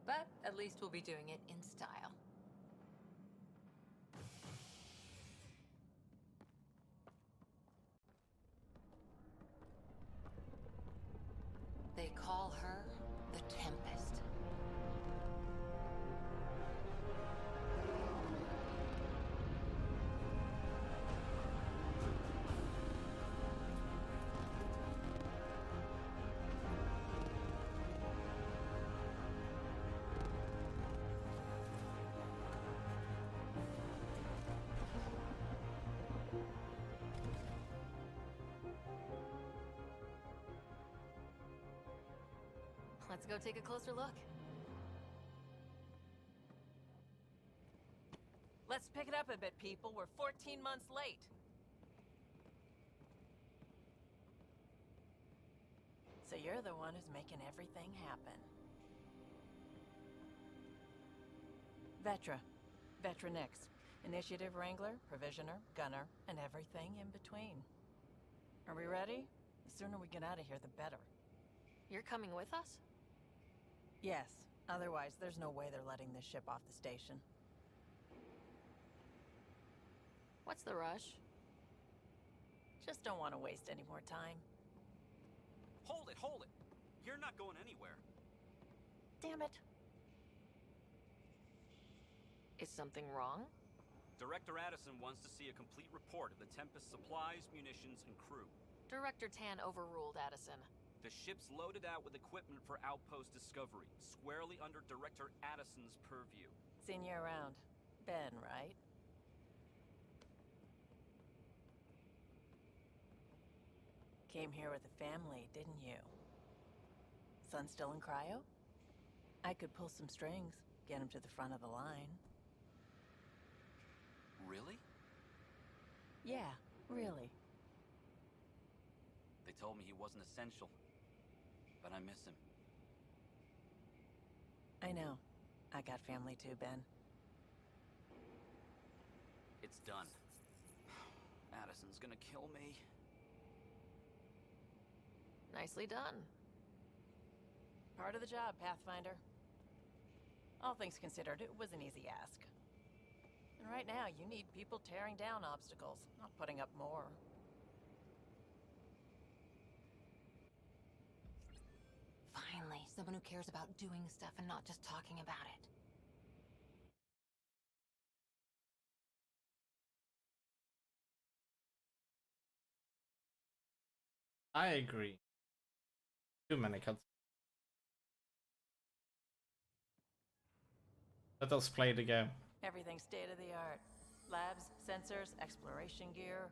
But at least we'll be doing it in style. They call her the Tempest. Let's go take a closer look. Let's pick it up a bit, people. We're 14 months late. So you're the one who's making everything happen. Vetra. Vetra Nix. Initiative Wrangler, Provisioner, Gunner, and everything in between. Are we ready? The sooner we get out of here, the better. You're coming with us? Yes. Otherwise, there's no way they're letting this ship off the station. What's the rush? Just don't want to waste any more time. Hold it, hold it! You're not going anywhere. Damn it. Is something wrong? Director Addison wants to see a complete report of the Tempest's supplies, munitions, and crew. Director Tan overruled Addison. The ship's loaded out with equipment for outpost discovery, squarely under Director Addison's purview. Seen you around. Ben, right? Came here with a family, didn't you? Son still in cryo? I could pull some strings, get him to the front of the line. Really? Yeah, really. They told me he wasn't essential, but I miss him. I know. I got family too, Ben. It's done. Addison's gonna kill me. Nicely done. Part of the job, Pathfinder. All things considered, it was an easy ask. And right now, you need people tearing down obstacles, not putting up more. Finally, someone who cares about doing stuff and not just talking about it. I agree. Too many cuts. Let us play the game. Everything state of the art. Labs, sensors, exploration gear.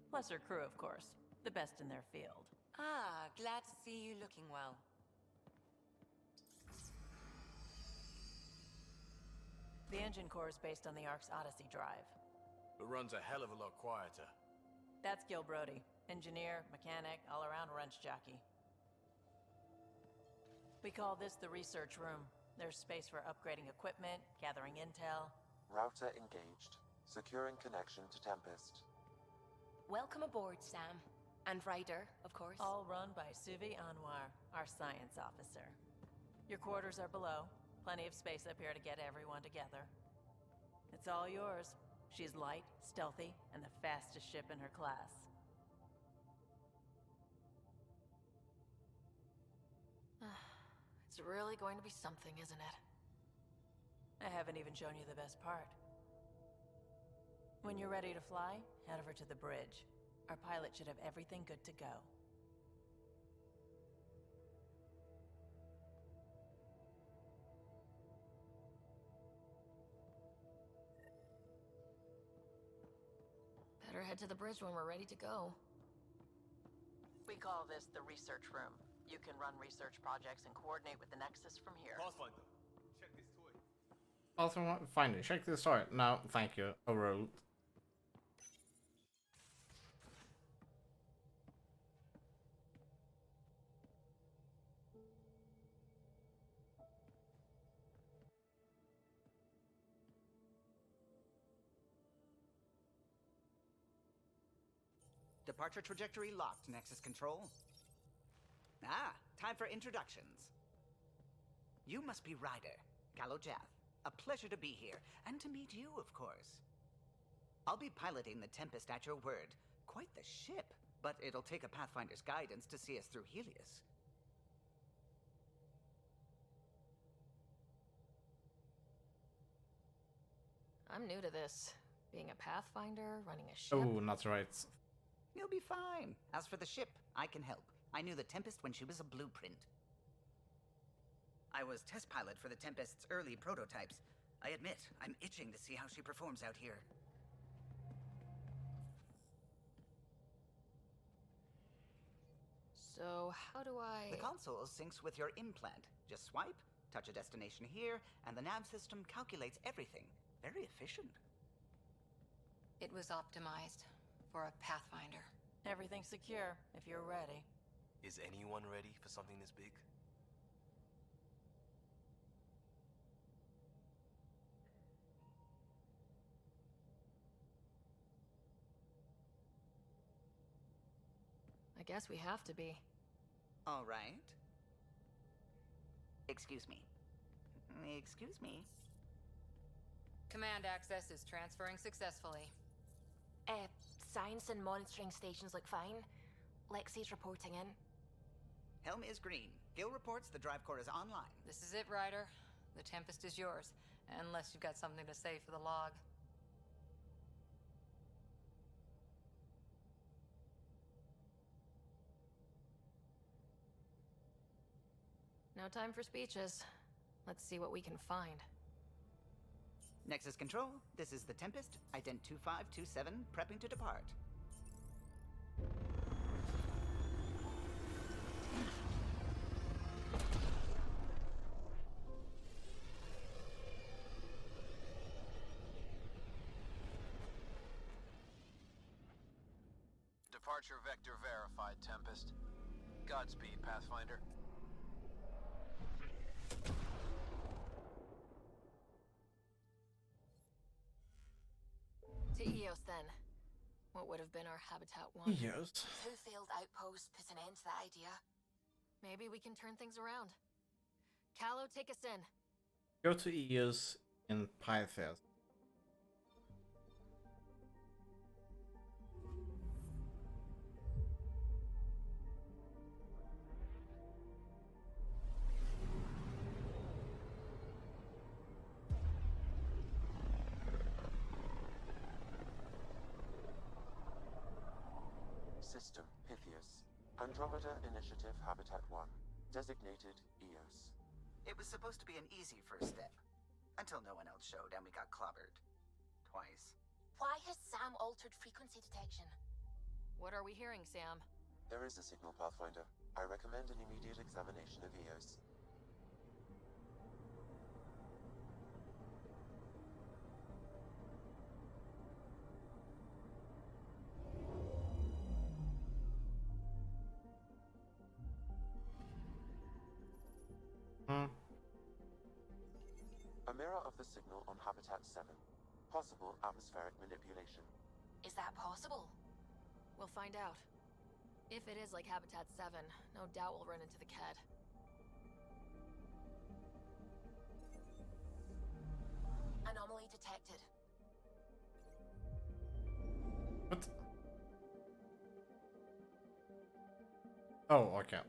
Plus her crew, of course. The best in their field. Ah, glad to see you looking well. engine core is based on the Ark's Odyssey drive. It runs a hell of a lot quieter. That's Gil Brody. Engineer, mechanic, all-around wrench jockey. We call this the research room. There's space for upgrading equipment, gathering intel. Router engaged. Securing connection to Tempest. Welcome aboard, Sam. And Ryder, of course. All run by Suvi Anwar, our science officer. Your quarters are below. Plenty of space up here to get everyone together. It's all yours. She's light, stealthy, and the fastest ship in her class. It's really going to be something, isn't it? I haven't even shown you the best part. When you're ready to fly, head over to the bridge. Our pilot should have everything good to go. Better head to the bridge when we're ready to go. We call this the research room. You can run research projects and coordinate with the Nexus from here. Pathfinder, check this toy. Also, find it. Check this toy. No, thank you. Overruled. Departure trajectory locked, Nexus Control. Ah, time for introductions. You must be Ryder, Kalojath. A pleasure to be here, and to meet you, of course. I'll be piloting the Tempest at your word. Quite the ship, but it'll take a Pathfinder's guidance to see us through Helios. I'm new to this. Being a Pathfinder, running a ship. Oh, that's right. You'll be fine. As for the ship, I can help. I knew the Tempest when she was a blueprint. I was test pilot for the Tempest's early prototypes. I admit, I'm itching to see how she performs out here. So, how do I... The console syncs with your implant. Just swipe, touch a destination here, and the nav system calculates everything. Very efficient. It was optimized for a Pathfinder. Everything's secure, if you're ready. Is anyone ready for something this big? I guess we have to be. All right. Excuse me. Excuse me. Command access is transferring successfully. Science and monitoring stations look fine. Lexi's reporting in. Helm is green. Gil reports the drive core is online. This is it, Ryder. The Tempest is yours, unless you've got something to say for the log. No time for speeches. Let's see what we can find. Nexus Control, this is the Tempest, ident 2527, prepping to depart. Departure vector verified, Tempest. Godspeed, Pathfinder. To Eos, then. What would have been our Habitat 1? Yes. Two failed outposts put an end to that idea. Maybe we can turn things around. Calo, take us in. Go to Eos in Pythas. System Pythias. Andromeda Initiative Habitat 1. Designated Eos. It was supposed to be an easy first step. Until no one else showed and we got clobbered. Twice. Why has Sam altered frequency detection? What are we hearing, Sam? There is a signal, Pathfinder. I recommend an immediate examination of Eos. A mirror of the signal on Habitat 7. Possible atmospheric manipulation. Is that possible? We'll find out. If it is like Habitat 7, no doubt we'll run into the Ked. Anomaly detected. What? Oh, okay.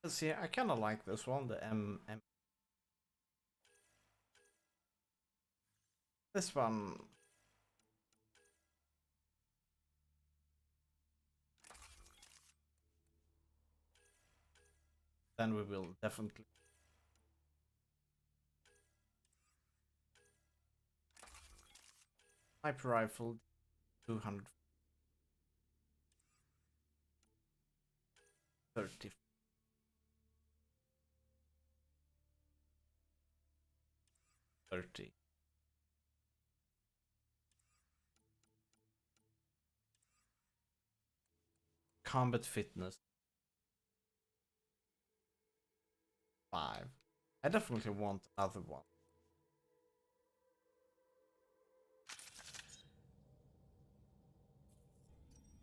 See, I kind of like this one, the M. This one. Then we will definitely. Sniper rifle, 230. 30. Combat fitness 5. I definitely want another one.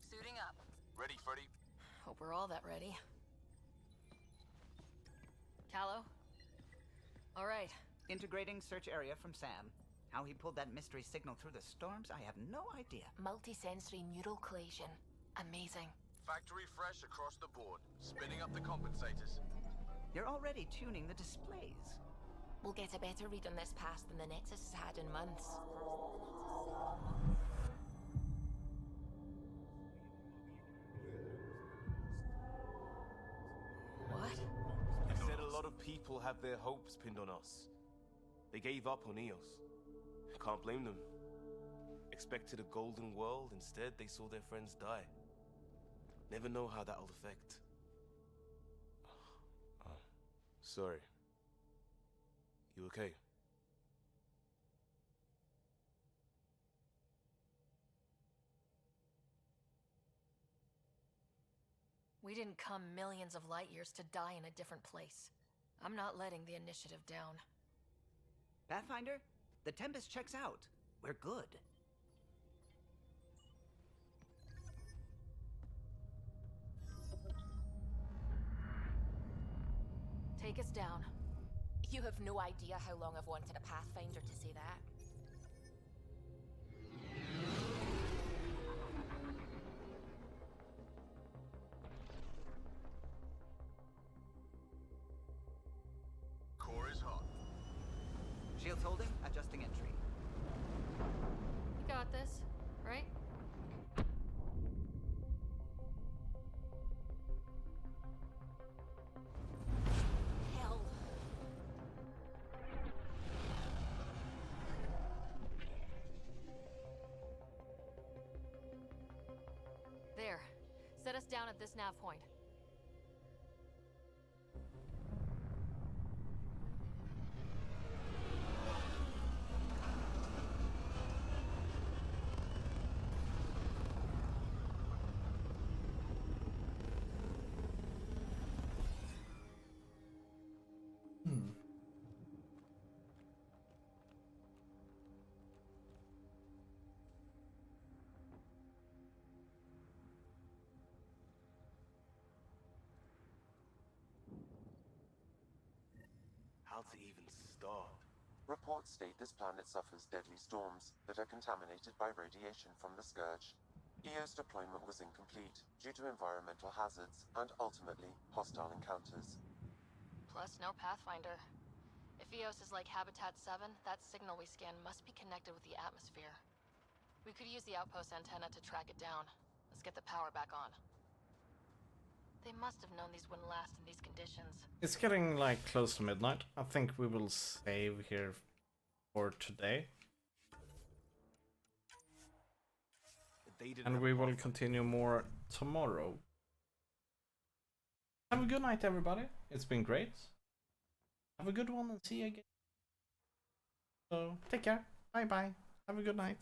Suiting up. Ready, Freddy? Hope we're all that ready. Callow? All right. Integrating search area from Sam. How he pulled that mystery signal through the storms, I have no idea. Multisensory neural collation. Amazing. Factory fresh across the board. Spinning up the compensators. You're already tuning the displays. We'll get a better read on this pass than the Nexus has had in months. What? They said a lot of people have their hopes pinned on us. They gave up on Eos. Can't blame them. Expected a golden world, instead they saw their friends die. Never know how that'll affect. Sorry. You okay? We didn't come millions of light years to die in a different place. I'm not letting the initiative down. Pathfinder, the Tempest checks out. We're good. Take us down. You have no idea how long I've wanted a Pathfinder to say that. Core is hot. Shields holding, adjusting entry. We got this, right? Hell. There. Set us down at this nav point. How to even start? Reports state this planet suffers deadly storms that are contaminated by radiation from the Scourge. EO's deployment was incomplete due to environmental hazards and ultimately hostile encounters. Plus, no Pathfinder. If Eos is like Habitat 7, that signal we scan must be connected with the atmosphere. We could use the outpost antenna to track it down. Let's get the power back on. They must have known these wouldn't last in these conditions. It's getting like close to midnight. I think we will save here for today. And we will continue more tomorrow. Have a good night, everybody. It's been great. Have a good one and see you again. So, take care. Bye bye. Have a good night.